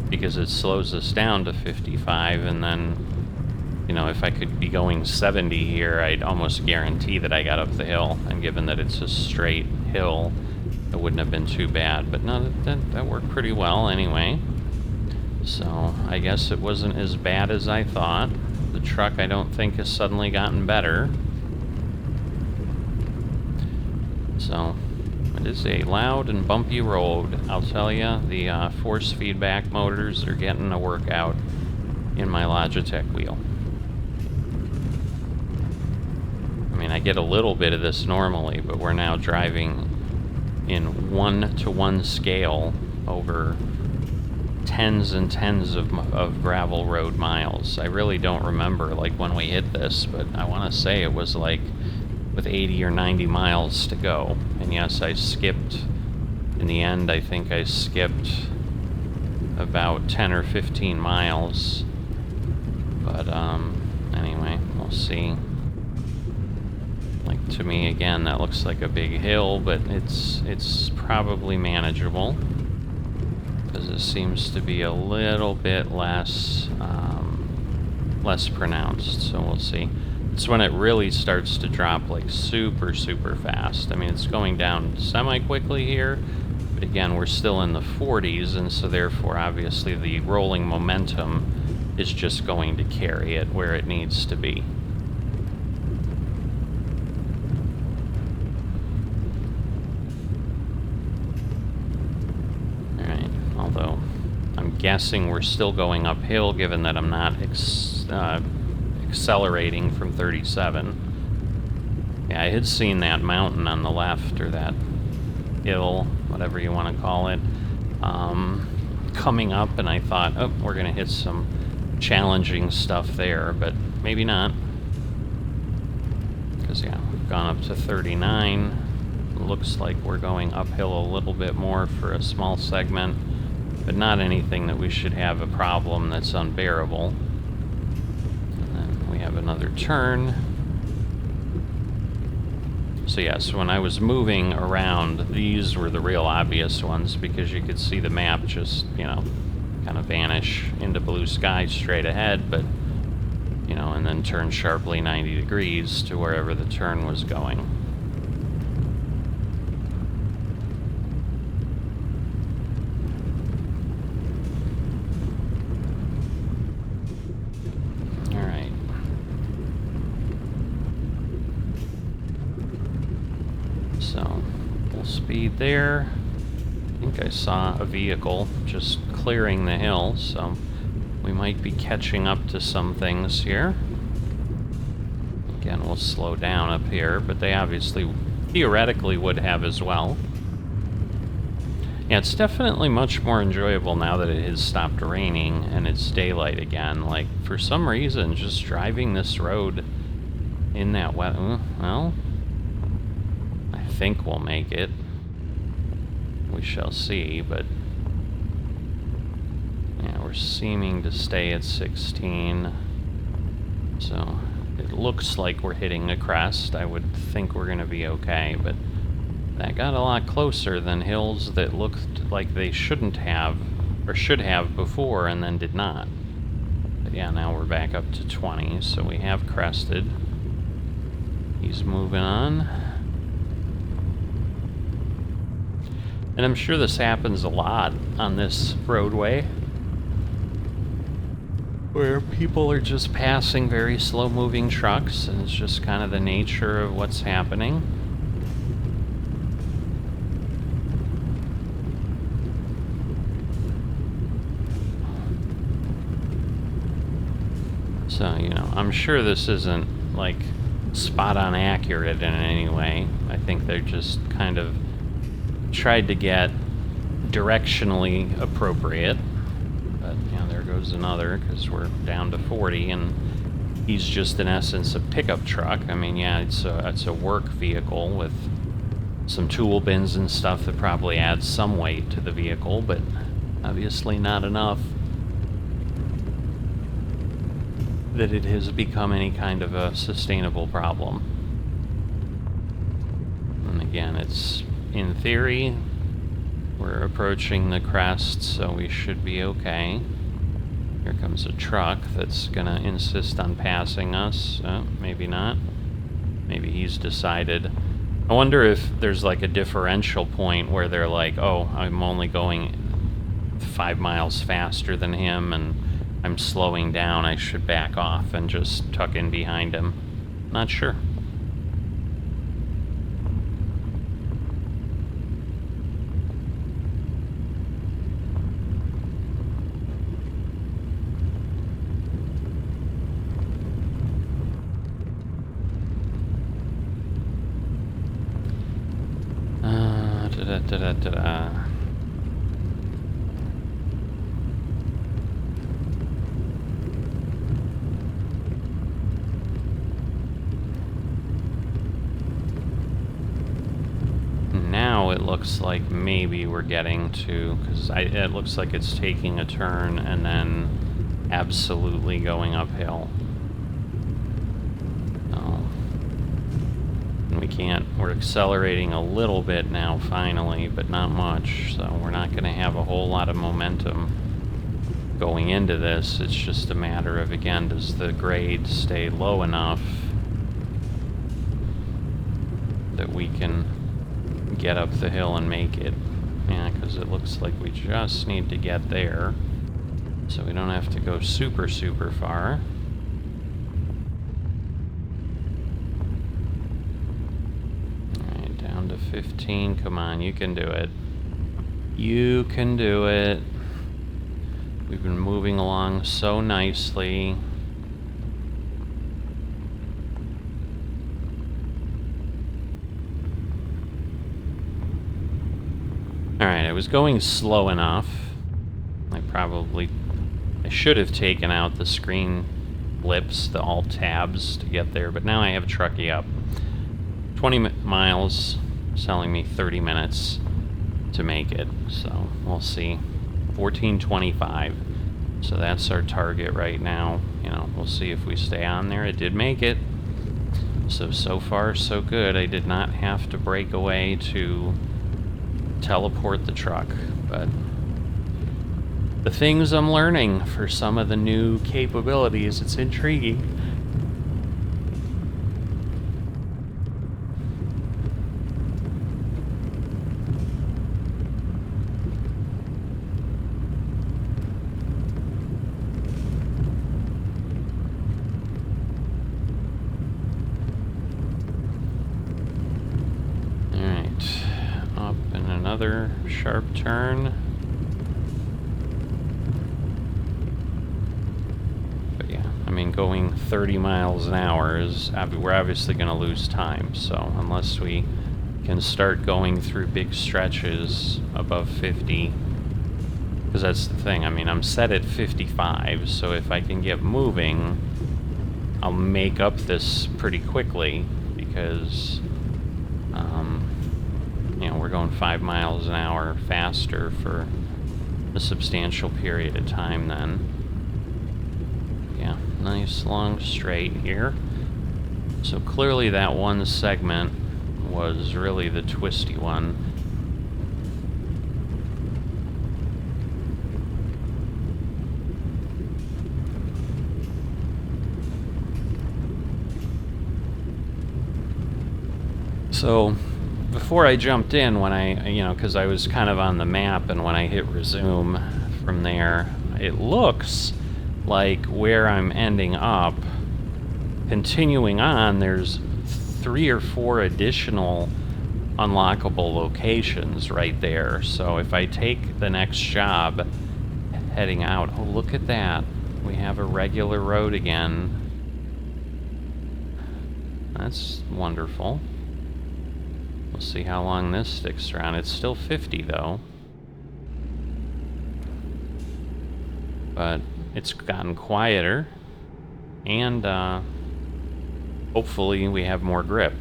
Speaker 1: because it slows us down to 55, and then, you know, if I could be going 70 here, I'd almost guarantee that I got up the hill, and given that it's a straight hill, it wouldn't have been too bad. But no, that worked pretty well anyway. So I guess it wasn't as bad as I thought. The truck, I don't think, has suddenly gotten better. So it is a loud and bumpy road, I'll tell you. The force feedback motors are getting a workout in my Logitech wheel. I mean, I get a little bit of this normally, but we're now driving in 1-to-1 scale over tens and tens of gravel road miles. I really don't remember, like, when we hit this, but I want to say it was like with 80 or 90 miles to go. And yes, I skipped, in the end, I think I skipped about 10 or 15 miles. But, anyway, we'll see. Like, to me, again, that looks like a big hill, but it's probably manageable, because it seems to be a little bit less pronounced, so we'll see. It's when it really starts to drop, like, super fast. I mean, it's going down semi-quickly here, but again, we're still in the 40s, and so therefore, obviously, the rolling momentum is just going to carry it where it needs to be. Alright, although I'm guessing we're still going uphill, given that I'm not accelerating from 37. Yeah, I had seen that mountain on the left, or that hill, whatever you want to call it, coming up, and I thought, oh, we're going to hit some challenging stuff there, but maybe not. Because, yeah, we've gone up to 39. Looks like we're going uphill a little bit more for a small segment, but not anything that we should have a problem that's unbearable. have another turn. So yes, when I was moving around, these were the real obvious ones because you could see the map just, you know, kind of vanish into blue sky straight ahead, but, you know, and then turn sharply 90 degrees to wherever the turn was going. Alright. So, full speed there. I think I saw a vehicle just clearing the hill, so we might be catching up to some things here. Again, we'll slow down up here, but they obviously, theoretically, would have as well. Yeah, it's definitely much more enjoyable now that it has stopped raining and it's daylight again. Like, for some reason, just driving this road in that weather, well, I think we'll make it. We shall see, but yeah, we're seeming to stay at 16. So it looks like we're hitting a crest. I would think we're going to be okay, but that got a lot closer than hills that looked like they shouldn't have, or should have before, and then did not. But yeah, now we're back up to 20, so we have crested. He's moving on. And I'm sure this happens a lot on this roadway, where people are just passing very slow-moving trucks, and it's just kind of the nature of what's happening. So, you know, I'm sure this isn't, like, spot-on accurate in any way. I think they're just kind of tried to get directionally appropriate. But, yeah, there goes another, because we're down to 40, and he's just, in essence, a pickup truck. I mean, yeah, it's a work vehicle with some tool bins and stuff that probably adds some weight to the vehicle, but obviously not enough that it has become any kind of a sustainable problem. And again, it's, in theory, we're approaching the crest, so we should be okay. Here comes a truck that's gonna insist on passing us. Maybe not. Maybe he's decided. I wonder if there's like a differential point where they're like, oh, I'm only going 5 miles faster than him, and I'm slowing down, I should back off and just tuck in behind him. Not sure. Now it looks like maybe we're getting to, because it looks like it's taking a turn and then absolutely going uphill. We're accelerating a little bit now, finally, but not much, so we're not going to have a whole lot of momentum going into this. It's just a matter of, again, does the grade stay low enough that we can get up the hill and make it? Yeah, because it looks like we just need to get there, so we don't have to go super, super far. 15, come on, you can do it. You can do it. We've been moving along so nicely. Alright, I was going slow enough. I should have taken out the screen blips, the alt tabs to get there, but now I have a truckie up. 20 miles. Selling me 30 minutes to make it, so we'll see. 14:25. So that's our target right now. You know, we'll see if we stay on there. It did make it. So far, so good. I did not have to break away to teleport the truck, but the things I'm learning for some of the new capabilities, it's intriguing. Another sharp turn. But yeah, I mean, going 30 miles an hour is, we're obviously going to lose time, so unless we can start going through big stretches above 50, because that's the thing, I mean, I'm set at 55, so if I can get moving, I'll make up this pretty quickly, because you know, we're going 5 miles an hour faster for a substantial period of time then. Yeah, nice long straight here. So clearly that one segment was really the twisty one. So before I jumped in, when I, you know, because I was kind of on the map, and when I hit resume from there, it looks like where I'm ending up, continuing on, there's 3 or 4 additional unlockable locations right there. So if I take the next job heading out, oh, look at that. We have a regular road again. That's wonderful. We'll see how long this sticks around. It's still 50 though. But it's gotten quieter, and hopefully we have more grip.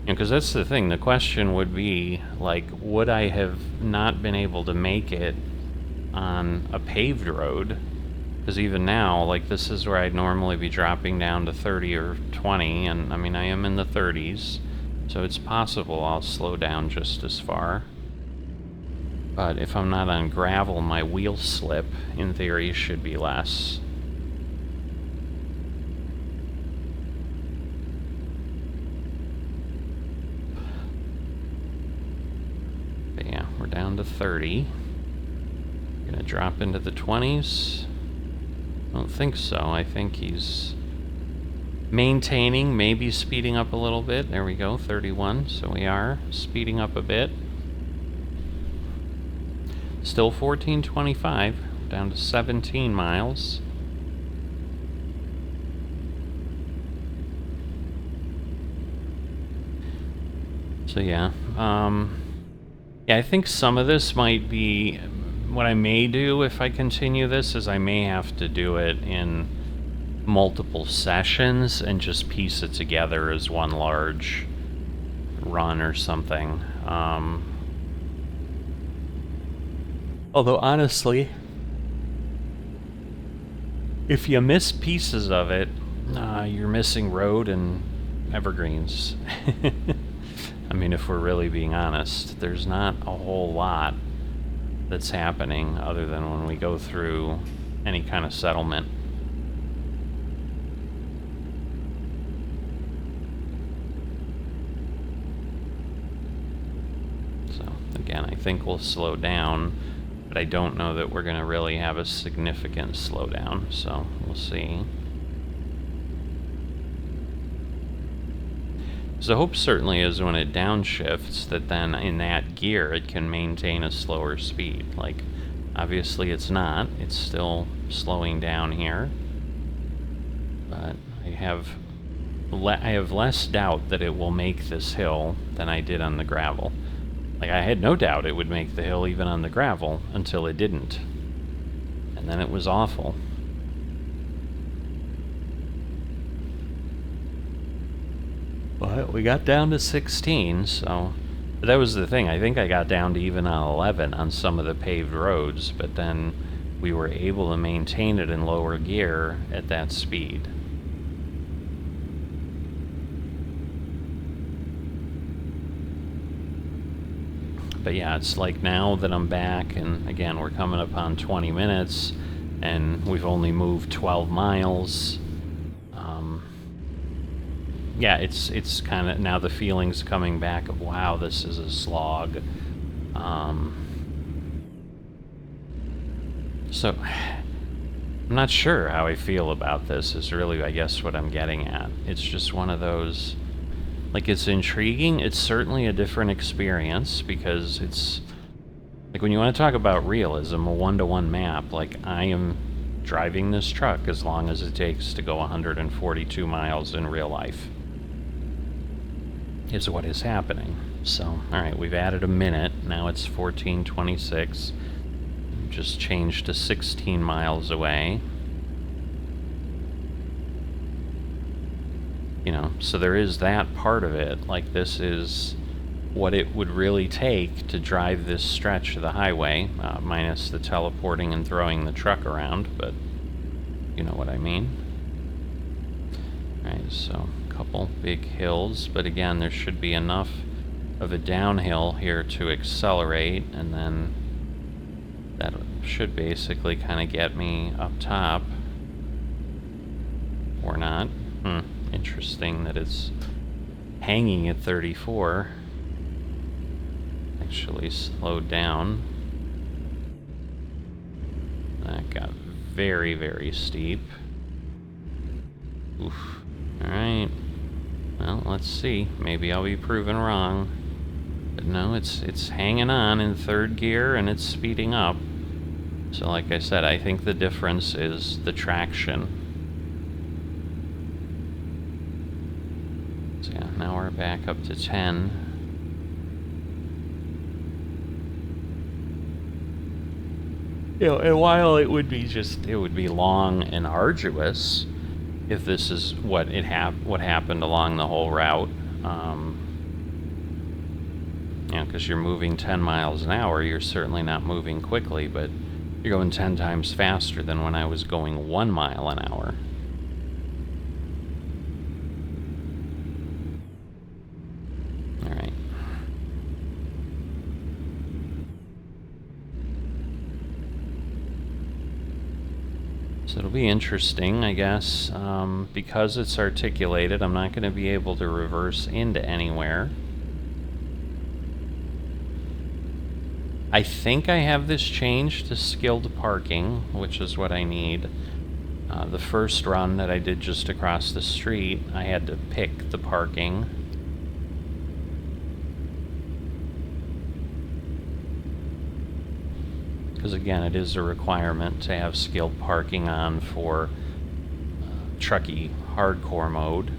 Speaker 1: Because that's the thing, the question would be, like, would I have not been able to make it on a paved road? Because even now, like, this is where I'd normally be dropping down to 30 or 20, and I mean, I am in the 30s. So it's possible I'll slow down just as far. But if I'm not on gravel, my wheel slip, in theory, should be less. But yeah, we're down to 30. Gonna drop into the 20s. I don't think so. I think he's maintaining, maybe speeding up a little bit. There we go, 31. So we are speeding up a bit. Still 1425, down to 17 miles. So yeah, yeah, I think some of this might be, what I may do if I continue this is I may have to do it in multiple sessions and just piece it together as one large run or something. Although honestly, if you miss pieces of it, you're missing road and evergreens. I mean, if we're really being honest, there's not a whole lot that's happening other than when we go through any kind of settlement. Again, I think we'll slow down, but I don't know that we're going to really have a significant slowdown, so we'll see. So the hope certainly is when it downshifts that then in that gear it can maintain a slower speed. Like, obviously it's not. It's still slowing down here. But I have less doubt that it will make this hill than I did on the gravel. Like, I had no doubt it would make the hill even on the gravel until it didn't. And then it was awful. But we got down to 16, so... But that was the thing, I think I got down to even on 11 on some of the paved roads, but then we were able to maintain it in lower gear at that speed. But yeah, it's like now that I'm back, and again, we're coming up on 20 minutes, and we've only moved 12 miles. Yeah, it's kind of, now the feeling's coming back of, wow, this is a slog. So, I'm not sure how I feel about this, is really, I guess, what I'm getting at. It's just one of those... Like, it's intriguing. It's certainly a different experience, because it's... Like, when you want to talk about realism, a one-to-one map, like, I am driving this truck as long as it takes to go 142 miles in real life. Is what is happening. So, alright, we've added a minute. Now it's 14:26. Just changed to 16 miles away. You know, so there is that part of it. Like, this is what it would really take to drive this stretch of the highway, minus the teleporting and throwing the truck around, but you know what I mean. Alright, so a couple big hills, but again, there should be enough of a downhill here to accelerate, and then that should basically kind of get me up top. Or not. Interesting that it's hanging at 34. Actually slowed down. That got very, very steep. Oof. Alright. Well, let's see. Maybe I'll be proven wrong. But no, it's hanging on in third gear, and it's speeding up. So like I said, I think the difference is the traction. So yeah, now we're back up to 10. You know, and while it would be long and arduous if this is what happened along the whole route. You know, because you're moving 10 miles an hour, you're certainly not moving quickly, but you're going 10 times faster than when I was going 1 mile an hour. Alright. So it'll be interesting, I guess. Because it's articulated, I'm not going to be able to reverse into anywhere. I think I have this changed to skilled parking, which is what I need. The first run that I did just across the street, I had to pick the parking. Because again, it is a requirement to have skilled parking on for trucky hardcore mode.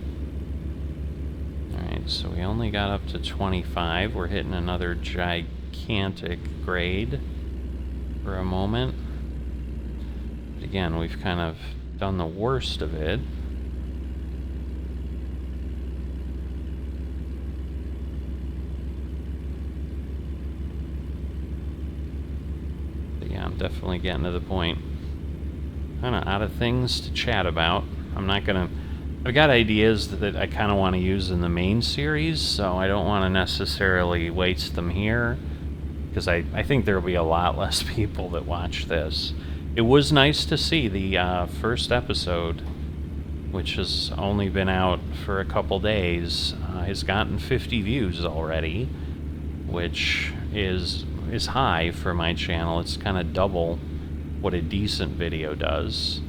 Speaker 1: Alright, so we only got up to 25. We're hitting another gigantic grade for a moment. But again, we've kind of done the worst of it. But yeah, I'm definitely getting to the point. Kind of out of things to chat about. I've got ideas that I kind of want to use in the main series, so I don't want to necessarily waste them here, because I think there will be a lot less people that watch this. It was nice to see the first episode, which has only been out for a couple days, has gotten 50 views already, which is high for my channel. It's kind of double what a decent video does.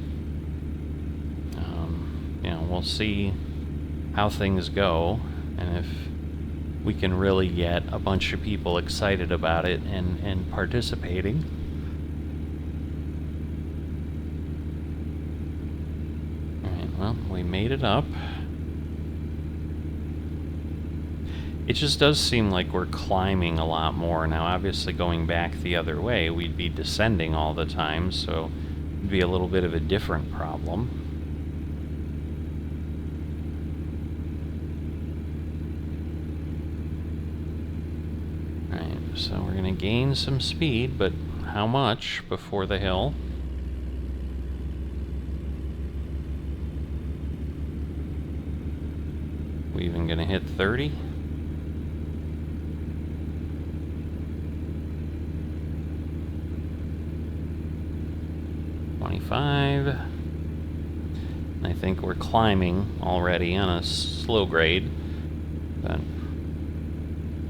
Speaker 1: You know, we'll see how things go, and if we can really get a bunch of people excited about it and participating. Alright, well, we made it up. It just does seem like we're climbing a lot more. Now, obviously, going back the other way, we'd be descending all the time, so it'd be a little bit of a different problem. So we're going to gain some speed, but how much before the hill? we even gonna hit 30? And I think we're climbing already on a slow grade, but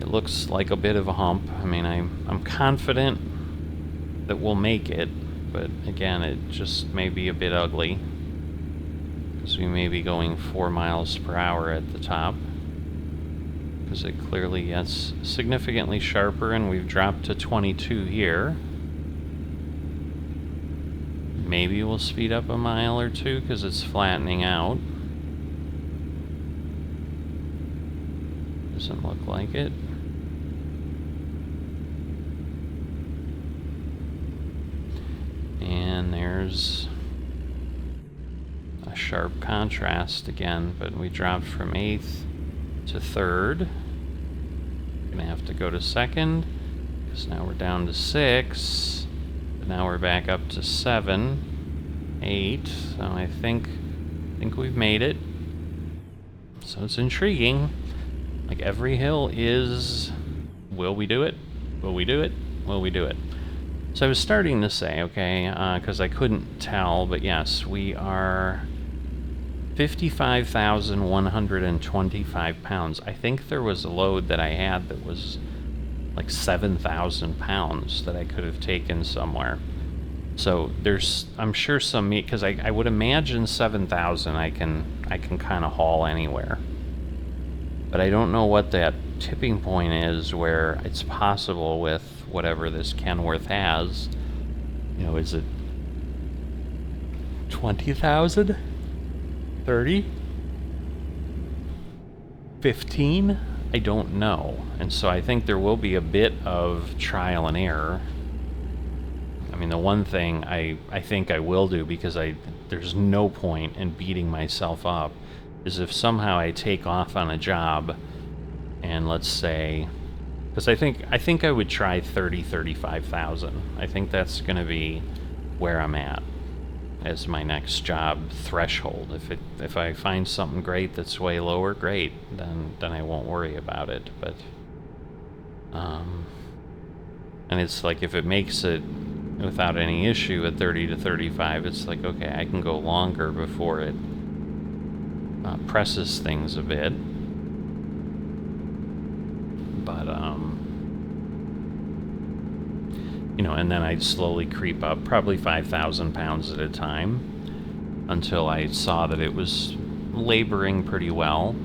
Speaker 1: it looks like a bit of a hump. I mean, I'm confident that we'll make it, but again, it just may be a bit ugly because we may be going 4 miles per hour at the top, because it clearly gets significantly sharper, and we've dropped to 22 here. Maybe we'll speed up a mile or two because it's flattening out. Doesn't look like it. And there's a sharp contrast again, but we dropped from 8th to 3rd. Gonna have to go to 2nd, because now we're down to 6. Now we're back up to 7, 8, so I think we've made it. So it's intriguing. Like, every hill is, will we do it? Will we do it? Will we do it? So I was starting to say, okay, because I couldn't tell, but yes, we are 55,125 pounds. I think there was a load that I had that was like 7,000 pounds that I could have taken somewhere. So there's, I'm sure some meat, because I would imagine 7,000 I can kind of haul anywhere. But I don't know what that tipping point is where it's possible with whatever this Kenworth has. You know, is it 20,000? 30? 15? I don't know. And so I think there will be a bit of trial and error. I mean, the one thing I think I will do, because there's no point in beating myself up, is if somehow I take off on a job and let's say, because I think I would try 35,000. I think that's going to be where I'm at as my next job threshold. If I find something great that's way lower, great, then I won't worry about it. But and it's like, if it makes it without any issue at 30 to 35, it's like, okay, I can go longer before it presses things a bit. But you know, and then I'd slowly creep up, probably 5,000 pounds at a time, until I saw that it was laboring pretty well.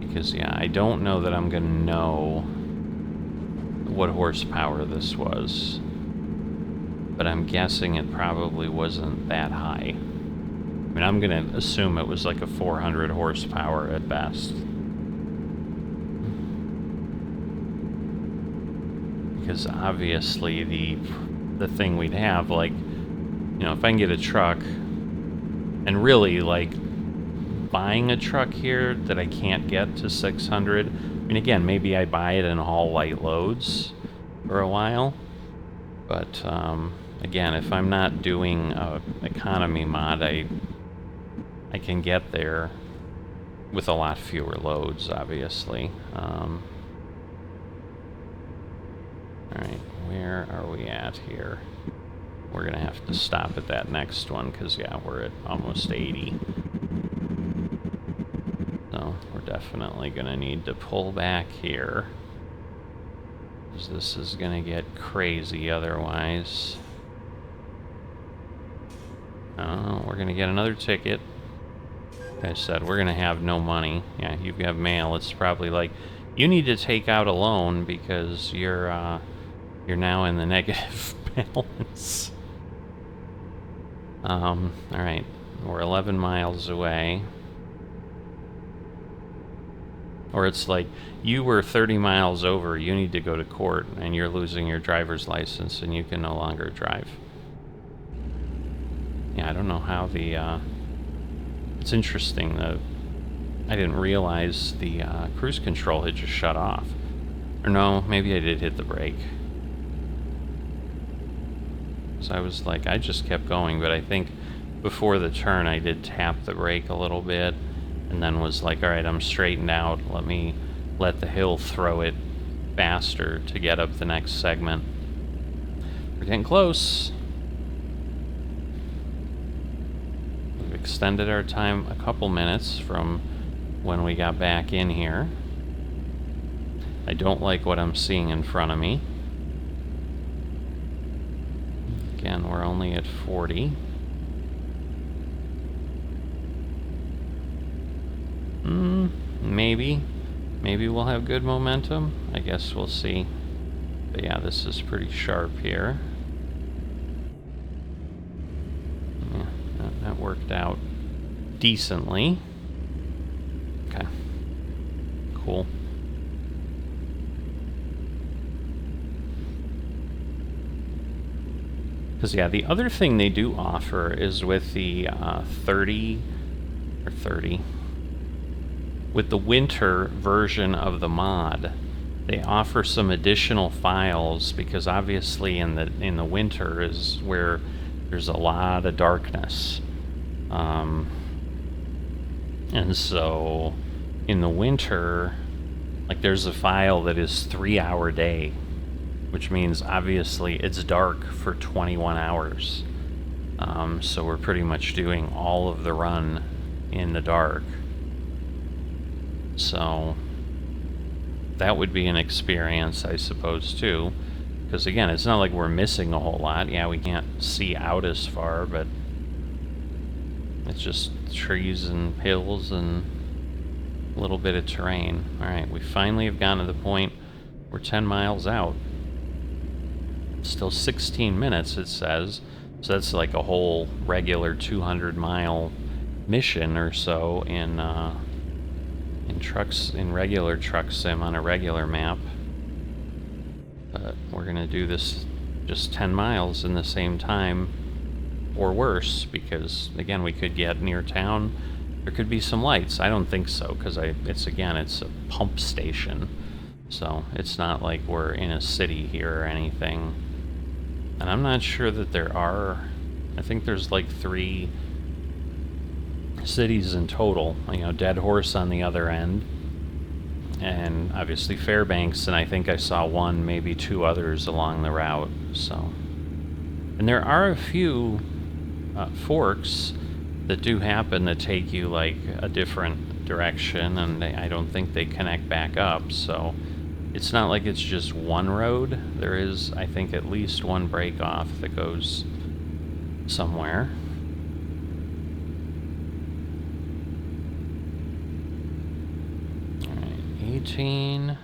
Speaker 1: Because, yeah, I don't know that I'm going to know what horsepower this was, but I'm guessing it probably wasn't that high. I mean, I'm going to assume it was like a 400 horsepower at best. Because obviously the thing we'd have, like, you know, if I can get a truck, and really, like, buying a truck here that I can't get to 600, I mean, again, maybe I buy it and haul light loads for a while, but again, if I'm not doing a economy mod, I can get there with a lot fewer loads, obviously. Alright, where are we at here? We're gonna have to stop at that next one, because, yeah, we're at almost 80. So, we're definitely gonna need to pull back here, because this is gonna get crazy otherwise. Oh, we're gonna get another ticket. Like I said, we're gonna have no money. Yeah, you have mail. It's probably like, you need to take out a loan because you're now in the negative balance. Alright, we're 11 miles away. Or it's like, you were 30 miles over, you need to go to court, and you're losing your driver's license, and you can no longer drive. Yeah, I don't know how the, it's interesting, I didn't realize the cruise control had just shut off. Or no, maybe I did hit the brake. So I was like, I just kept going, but I think before the turn I did tap the brake a little bit and then was like, alright, I'm straightened out. Let me let the hill throw it faster to get up the next segment. We're getting close. We've extended our time a couple minutes from when we got back in here. I don't like what I'm seeing in front of me. Again, we're only at 40. Maybe we'll have good momentum. I guess we'll see. But yeah, this is pretty sharp here. Yeah, that worked out decently. Okay. Cool. Because, yeah, the other thing they do offer is with the 30, with the winter version of the mod, they offer some additional files, because obviously in the winter is where there's a lot of darkness. And so in the winter, like, there's a file that is 3-hour day, which means obviously it's dark for 21 hours. So we're pretty much doing all of the run in the dark. So that would be an experience, I suppose, too. Because again, it's not like we're missing a whole lot. Yeah, we can't see out as far, but it's just trees and hills and a little bit of terrain. Alright, we finally have gotten to the point we're 10 miles out. Still 16 minutes, it says. So that's like a whole regular 200-mile mission or so in regular truck sim on a regular map. But we're gonna do this just 10 miles in the same time, or worse, because again, we could get near town. There could be some lights. I don't think so, because it's a pump station, so it's not like we're in a city here or anything. And I'm not sure that there are. I think there's like 3 cities in total. You know, Dead Horse on the other end, and obviously Fairbanks, and I think I saw 1, maybe 2 others along the route. So, and there are a few forks that do happen to take you like a different direction, and I don't think they connect back up. So it's not like it's just one road. There is, I think, at least one break off that goes somewhere. Alright, 18.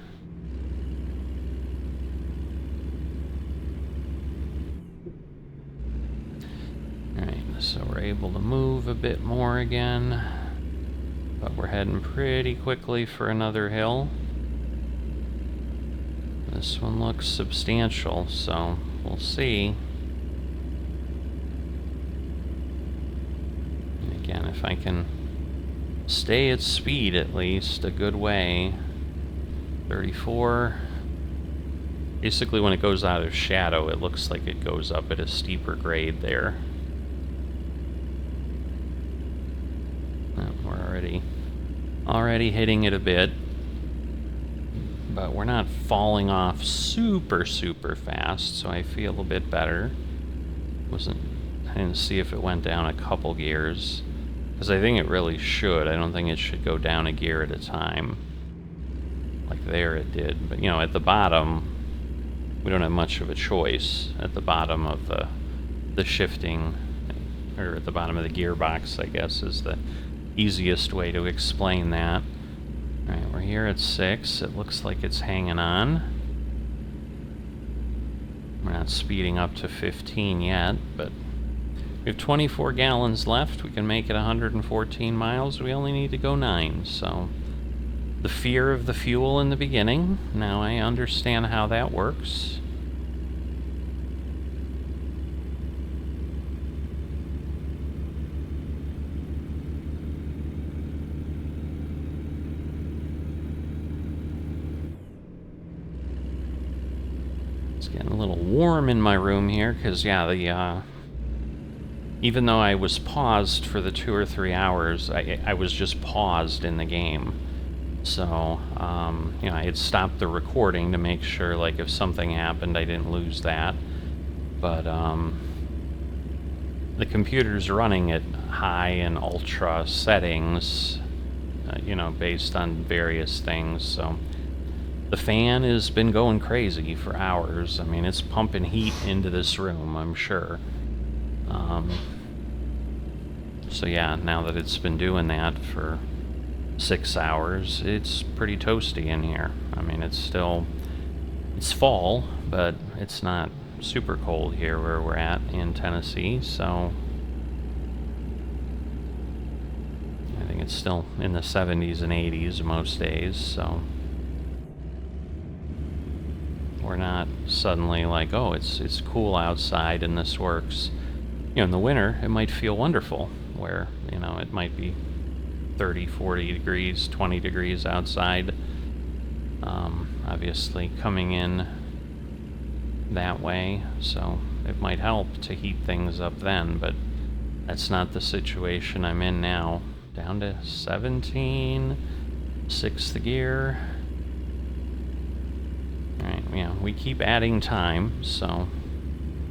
Speaker 1: Alright, so we're able to move a bit more again, but we're heading pretty quickly for another hill. This one looks substantial, so we'll see. And again, if I can stay at speed at least a good way. 34. Basically, when it goes out of shadow, it looks like it goes up at a steeper grade there. We're already hitting it a bit. But we're not falling off super fast, so I feel a bit better. I didn't see if it went down a couple gears, because I think it really should. I don't think it should go down a gear at a time. Like there it did. But, you know, at the bottom, we don't have much of a choice. At the bottom of the shifting, or at the bottom of the gearbox, I guess, is the easiest way to explain that. Alright, we're here at 6. It looks like it's hanging on. We're not speeding up to 15 yet, but we have 24 gallons left. We can make it 114 miles. We only need to go 9, so the fear of the fuel in the beginning. Now I understand how that works. It's getting a little warm in my room here, because, yeah, even though I was paused for the 2 or 3 hours, I was just paused in the game. So, I had stopped the recording to make sure, like, if something happened, I didn't lose that. But, the computer's running at high and ultra settings, based on various things, so the fan has been going crazy for hours. I mean, it's pumping heat into this room, I'm sure. So yeah, now that it's been doing that for 6 hours, it's pretty toasty in here. I mean, it's fall, but it's not super cold here where we're at in Tennessee, so I think it's still in the 70s and 80s most days, so we're not suddenly like, oh, it's cool outside and this works. In the winter, it might feel wonderful, where, it might be 30, 40 degrees, 20 degrees outside. Obviously coming in that way, so it might help to heat things up then, but that's not the situation I'm in now. Down to 17, 6th gear. Alright, we keep adding time, so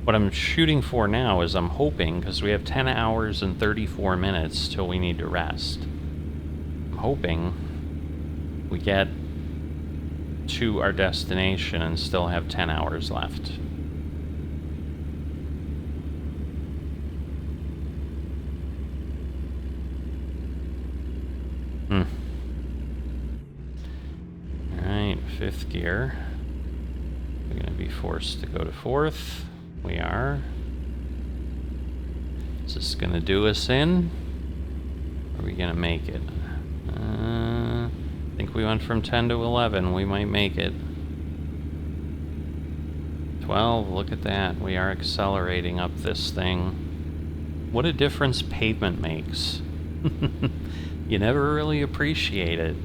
Speaker 1: what I'm shooting for now is I'm hoping, because we have 10 hours and 34 minutes till we need to rest, I'm hoping we get to our destination and still have 10 hours left. Alright, 5th gear. We're going to be forced to go to 4th. We are. Is this going to do us in? Or are we going to make it? I think we went from 10 to 11. We might make it. 12, look at that. We are accelerating up this thing. What a difference pavement makes. You never really appreciate it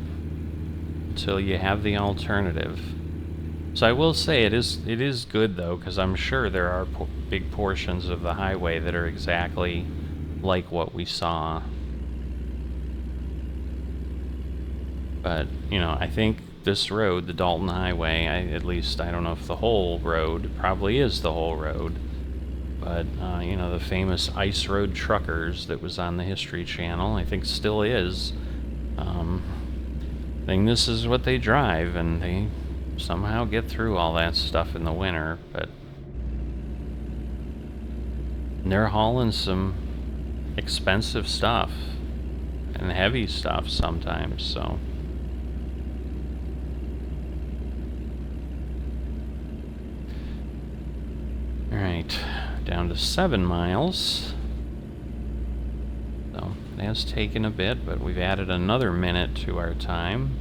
Speaker 1: until you have the alternative. So I will say it is good, though, because I'm sure there are big portions of the highway that are exactly like what we saw. But, I think this road, the Dalton Highway, at least I don't know if the whole road, probably is the whole road, but, the famous Ice Road Truckers that was on the History Channel, I think still is. I think this is what they drive, and they somehow get through all that stuff in the winter, but they're hauling some expensive stuff and heavy stuff sometimes, so. Alright, down to 7 miles. So, it has taken a bit, but we've added another minute to our time.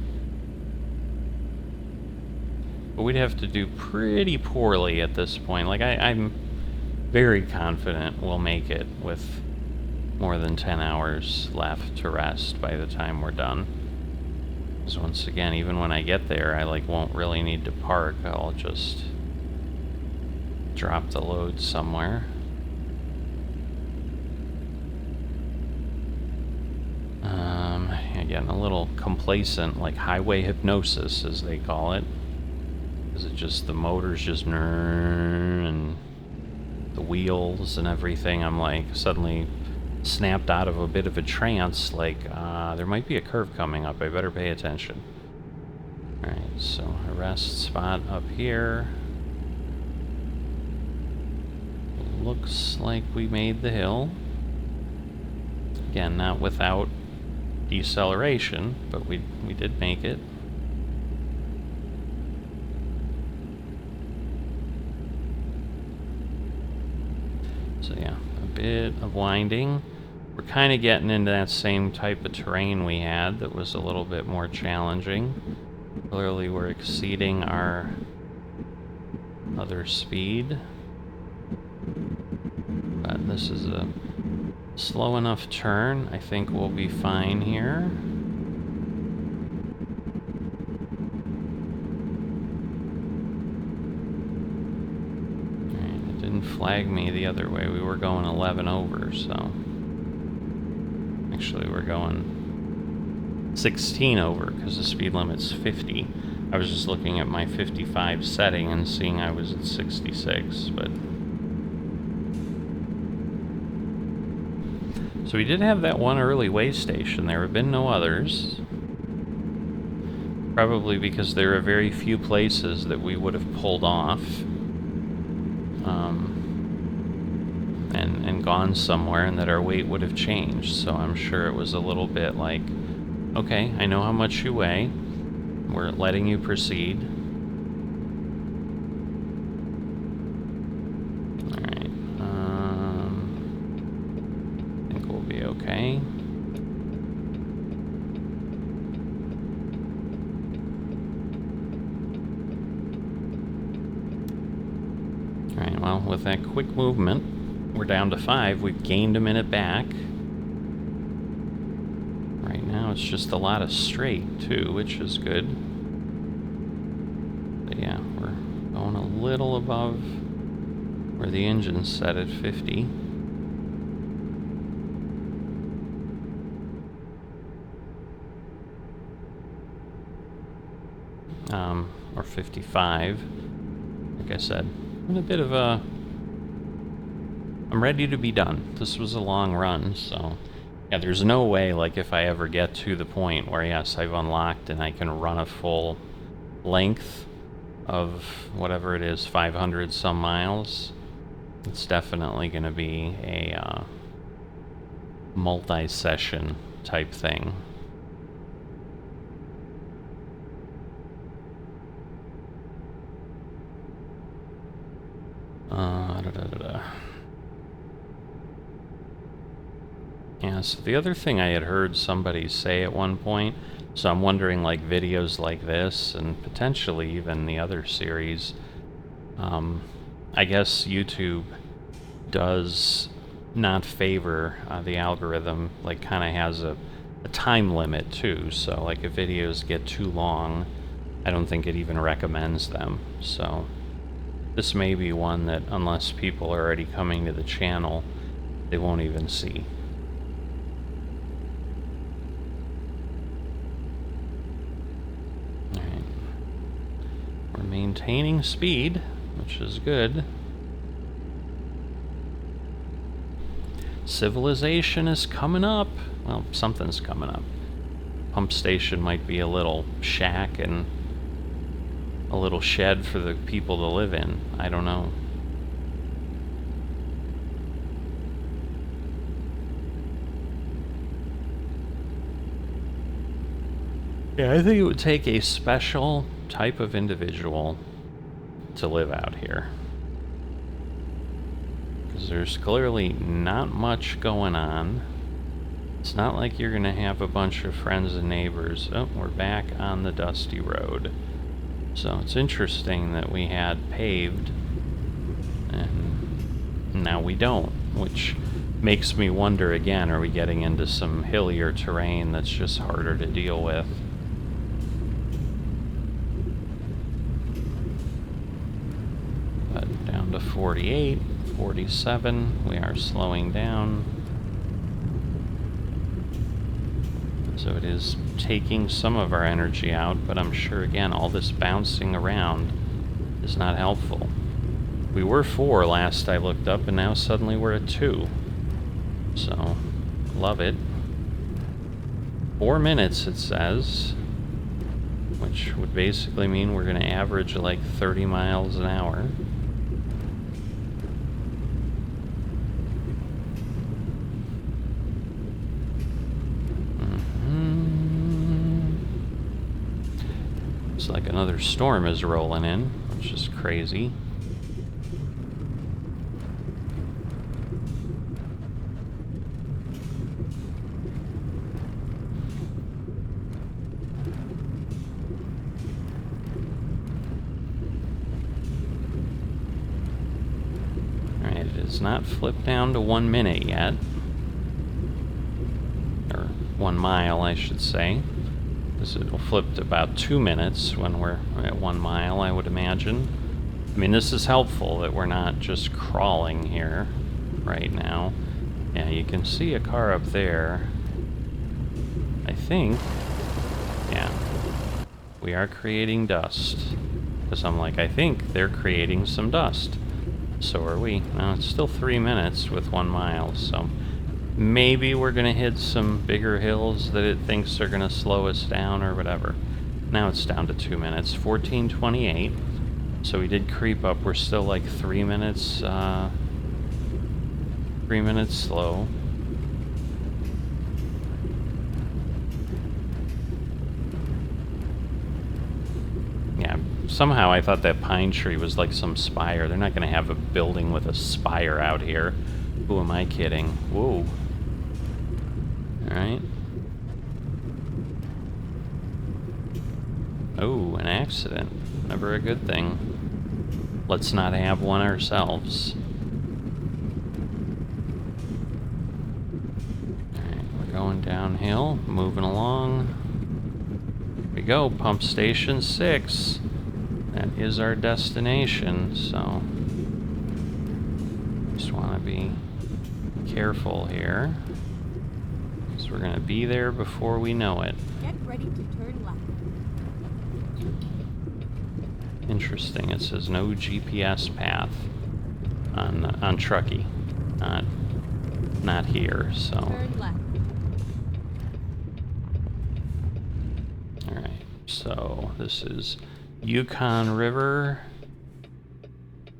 Speaker 1: But we'd have to do pretty poorly at this point. Like, I'm very confident we'll make it with more than 10 hours left to rest by the time we're done. Because once again, even when I get there, I won't really need to park. I'll just drop the load somewhere. Again, a little complacent, like highway hypnosis, as they call it. Is it just the motors just and the wheels and everything? I'm suddenly snapped out of a bit of a trance, there might be a curve coming up, I better pay attention. Alright, so a rest spot up here. Looks like we made the hill. Again, not without deceleration, but we did make it. So yeah, a bit of winding. We're kind of getting into that same type of terrain we had that was a little bit more challenging. Clearly we're exceeding our other speed. But this is a slow enough turn. I think we'll be fine here. didn't flag me the other way. We were going 11 over, so... Actually, we're going 16 over, because the speed limit's 50. I was just looking at my 55 setting and seeing I was at 66, but... So we did have that one early way station. There have been no others. Probably because there are very few places that we would have pulled off and gone somewhere and that our weight would have changed. So I'm sure it was a little bit like, okay, I know how much you weigh. We're letting you proceed. Alright. I think we'll be okay. Alright, well, with that quick movement, we're down to 5. We've gained a minute back. Right now it's just a lot of straight, too, which is good. But yeah, we're going a little above where the engine's set at 50. Or 55. Like I said, in a bit of a... I'm ready to be done. This was a long run, so... Yeah, there's no way, like, if I ever get to the point where, yes, I've unlocked and I can run a full length of whatever it is, 500 some miles, it's definitely going to be a multi-session type thing. Yeah, so the other thing I had heard somebody say at one point, so I'm wondering, like, videos like this, and potentially even the other series, I guess YouTube does not favor the algorithm, like, kind of has a time limit, too, so, like, if videos get too long, I don't think it even recommends them, so... This may be one that, unless people are already coming to the channel, they won't even see. Alright. We're maintaining speed, which is good. Civilization is coming up. Well, something's coming up. Pump station might be a little shack and a little shed for the people to live in. I don't know. Yeah, I think it would take a special type of individual to live out here. Because there's clearly not much going on. It's not like you're going to have a bunch of friends and neighbors. Oh, we're back on the dusty road. So it's interesting that we had paved, and now we don't, which makes me wonder again, are we getting into some hillier terrain that's just harder to deal with? But down to 48, 47, we are slowing down. So it is taking some of our energy out, but I'm sure, again, all this bouncing around is not helpful. We were 4 last I looked up, and now suddenly we're at 2. So, love it. 4 minutes, it says, which would basically mean we're going to average like 30 miles an hour. Looks like another storm is rolling in, which is crazy. Alright, it has not flipped down to 1 minute yet. Or 1 mile, I should say. It'll flip to about 2 minutes when we're at 1 mile, I would imagine. I mean, this is helpful that we're not just crawling here right now. Yeah, you can see a car up there. I think, yeah, we are creating dust. Because I'm like, I think they're creating some dust. So are we. Now, it's still 3 minutes with 1 mile, so maybe we're going to hit some bigger hills that it thinks are going to slow us down or whatever. Now it's down to 2 minutes, 14:28. So we did creep up. We're still like 3 minutes, 3 minutes slow. Yeah, somehow I thought that pine tree was like some spire. They're not going to have a building with a spire out here. Who am I kidding? Whoa. Alright. Oh, an accident. Never a good thing. Let's not have one ourselves. Alright, we're going downhill, moving along. Here we go, pump station 6. That is our destination, so just want to be careful here. So we're going to be there before we know it.
Speaker 2: Get ready to turn left.
Speaker 1: Interesting, it says no GPS path on Truckee. Not here, so.
Speaker 2: Turn left.
Speaker 1: Alright, so this is Yukon River,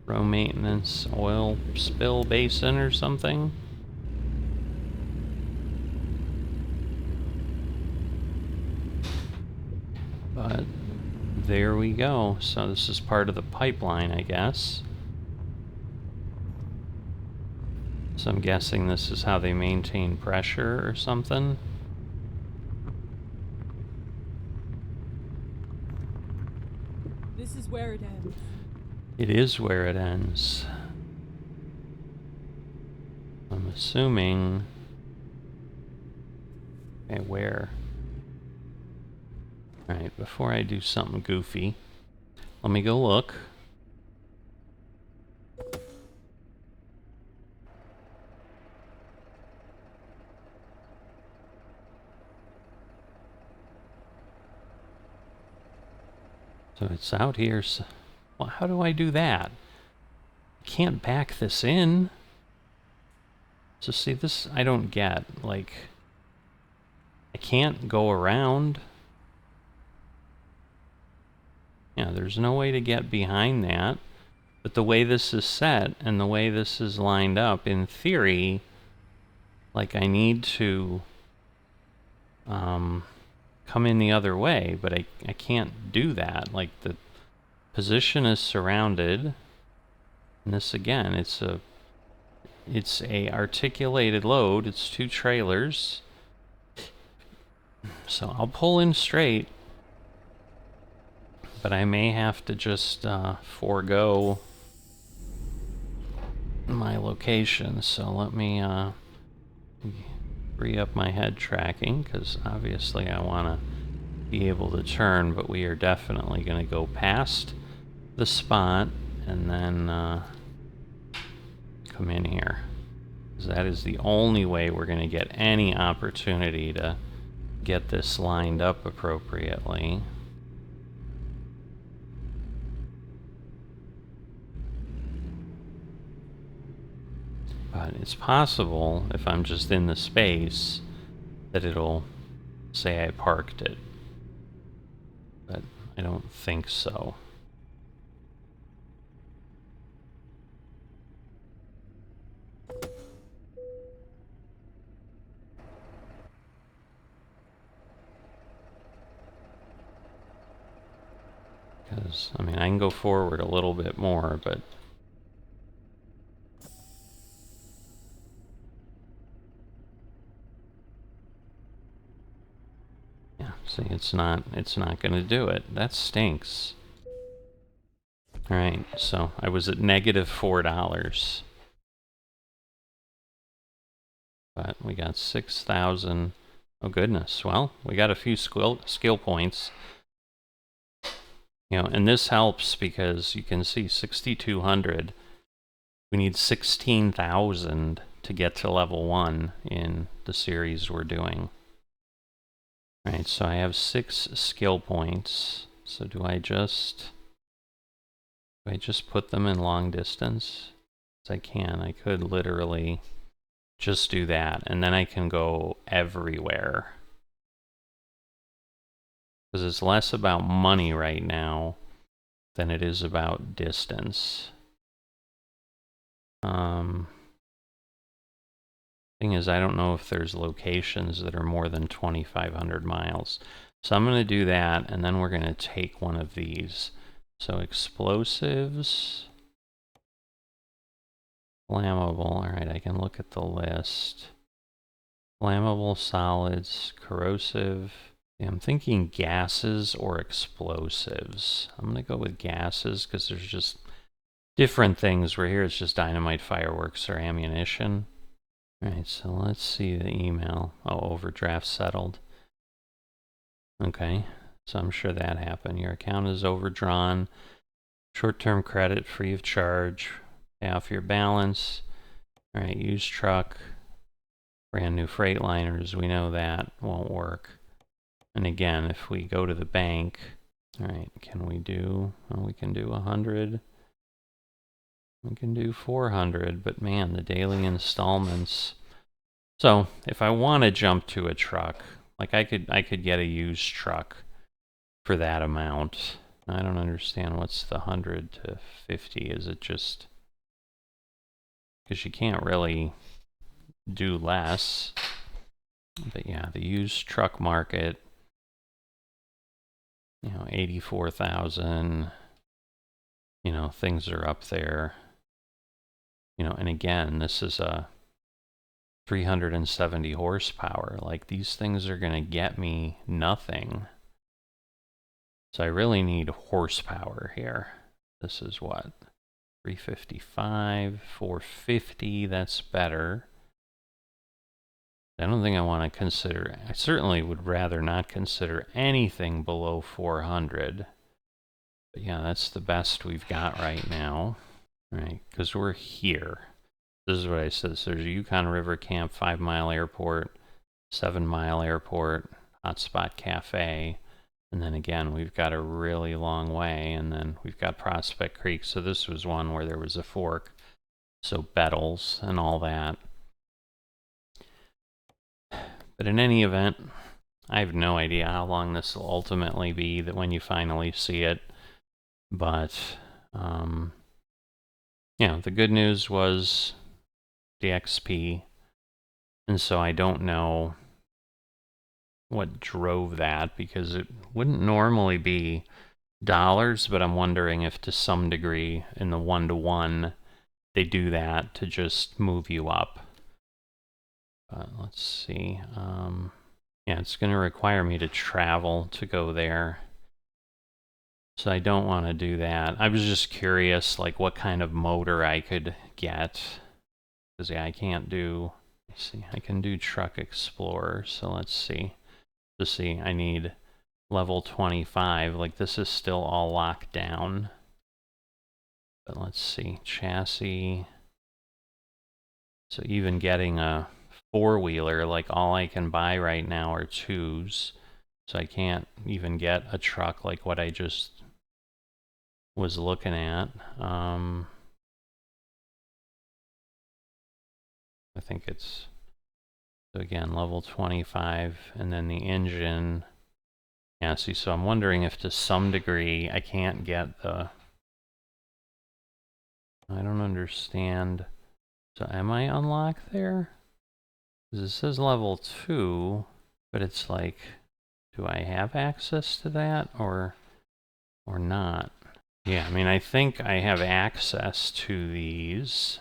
Speaker 1: row maintenance oil spill basin or something. But there we go. So this is part of the pipeline, I guess. So I'm guessing this is how they maintain pressure or something.
Speaker 2: This is where it ends.
Speaker 1: It is where it ends. I'm assuming... Okay, where? Alright, before I do something goofy, let me go look. So it's out here. So, well, how do I do that? I can't back this in. So see, this I don't get. Like, I can't go around. Yeah, there's no way to get behind that. But the way this is set and the way this is lined up, in theory, like I need to come in the other way, but I can't do that. Like the position is surrounded. And this again, it's a articulated load. It's 2 trailers. So I'll pull in straight, but I may have to just forego my location. So let me free up my head tracking, because obviously I want to be able to turn, but we are definitely going to go past the spot and then come in here. That is the only way we're going to get any opportunity to get this lined up appropriately. But it's possible, if I'm just in the space, that it'll say I parked it. But I don't think so. Because, I mean, I can go forward a little bit more, but... yeah, see, it's not going to do it. That stinks. Alright, so I was at negative $4. But we got 6,000. Oh goodness, well, we got a few skill points. And this helps because you can see 6,200. We need 16,000 to get to level 1 in the series we're doing. Alright, so I have 6 skill points. So do I just put them in long distance? As I can. I could literally just do that, and then I can go everywhere. Because it's less about money right now than it is about distance. Thing is, I don't know if there's locations that are more than 2,500 miles. So I'm going to do that, and then we're going to take one of these. So explosives, flammable. All right, I can look at the list. Flammable, solids, corrosive. Yeah, I'm thinking gases or explosives. I'm going to go with gases because there's just different things. Where here it's just dynamite, fireworks, or ammunition. Alright, so let's see the email. Oh, overdraft settled. Okay, so I'm sure that happened. Your account is overdrawn. Short-term credit free of charge. Pay off your balance. Alright, used truck. Brand new Freightliners. We know that won't work. And again, if we go to the bank, alright, can we do, well, we can do 100. We can do 400, but man, the daily installments. So if I want to jump to a truck, like I could get a used truck for that amount. I don't understand what's the 100 to 50. Is it just because you can't really do less? But yeah, the used truck market, 84,000. Things are up there. And again, this is a 370 horsepower. Like, these things are going to get me nothing. So I really need horsepower here. This is what? 355, 450, that's better. I don't think I want to consider, I certainly would rather not consider anything below 400. But yeah, that's the best we've got right now. Right, because we're here. This is what I said. So there's a Yukon River Camp, 5 Mile Airport, 7 Mile Airport, Hotspot Cafe. And then again, we've got a really long way. And then we've got Prospect Creek. So this was one where there was a fork. So Bettles and all that. But in any event, I have no idea how long this will ultimately be that when you finally see it. But, the good news was the XP, and so I don't know what drove that, because it wouldn't normally be dollars, but I'm wondering if to some degree in the 1-to-1 they do that to just move you up. But let's see. Yeah, it's going to require me to travel to go there. So I don't want to do that. I was just curious, like, what kind of motor I could get. Because, yeah, I can't do... Let's see, I can do Truck Explorer. So let's see. I need level 25. Like, this is still all locked down. But let's see. Chassis. So even getting a four-wheeler, like, all I can buy right now are 2s. So I can't even get a truck like what I just was looking at. I think it's, so again, level 25, and then the engine. Yeah, see, so I'm wondering if to some degree I can't get the, I don't understand. So am I unlocked there? Because it says level 2, but it's like, do I have access to that or not? Yeah, I mean, I think I have access to these.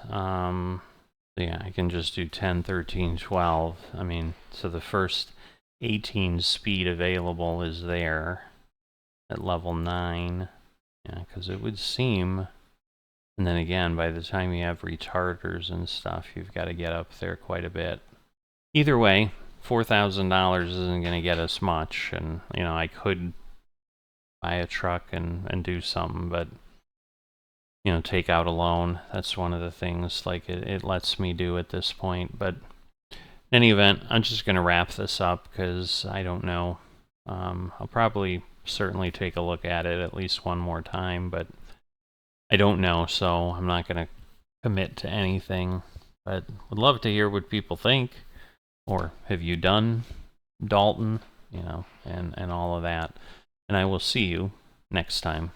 Speaker 1: Yeah, I can just do 10, 13, 12. I mean, so the first 18 speed available is there at level 9. Yeah, because it would seem, and then again, by the time you have retarders and stuff, you've got to get up there quite a bit. Either way, $4,000 isn't going to get us much, and, I could buy a truck and do something, but take out a loan. That's one of the things like it lets me do at this point. But in any event, I'm just going to wrap this up because I don't know. I'll probably certainly take a look at it at least one more time, but I don't know, so I'm not going to commit to anything. But would love to hear what people think, or have you done Dalton, and all of that. And I will see you next time.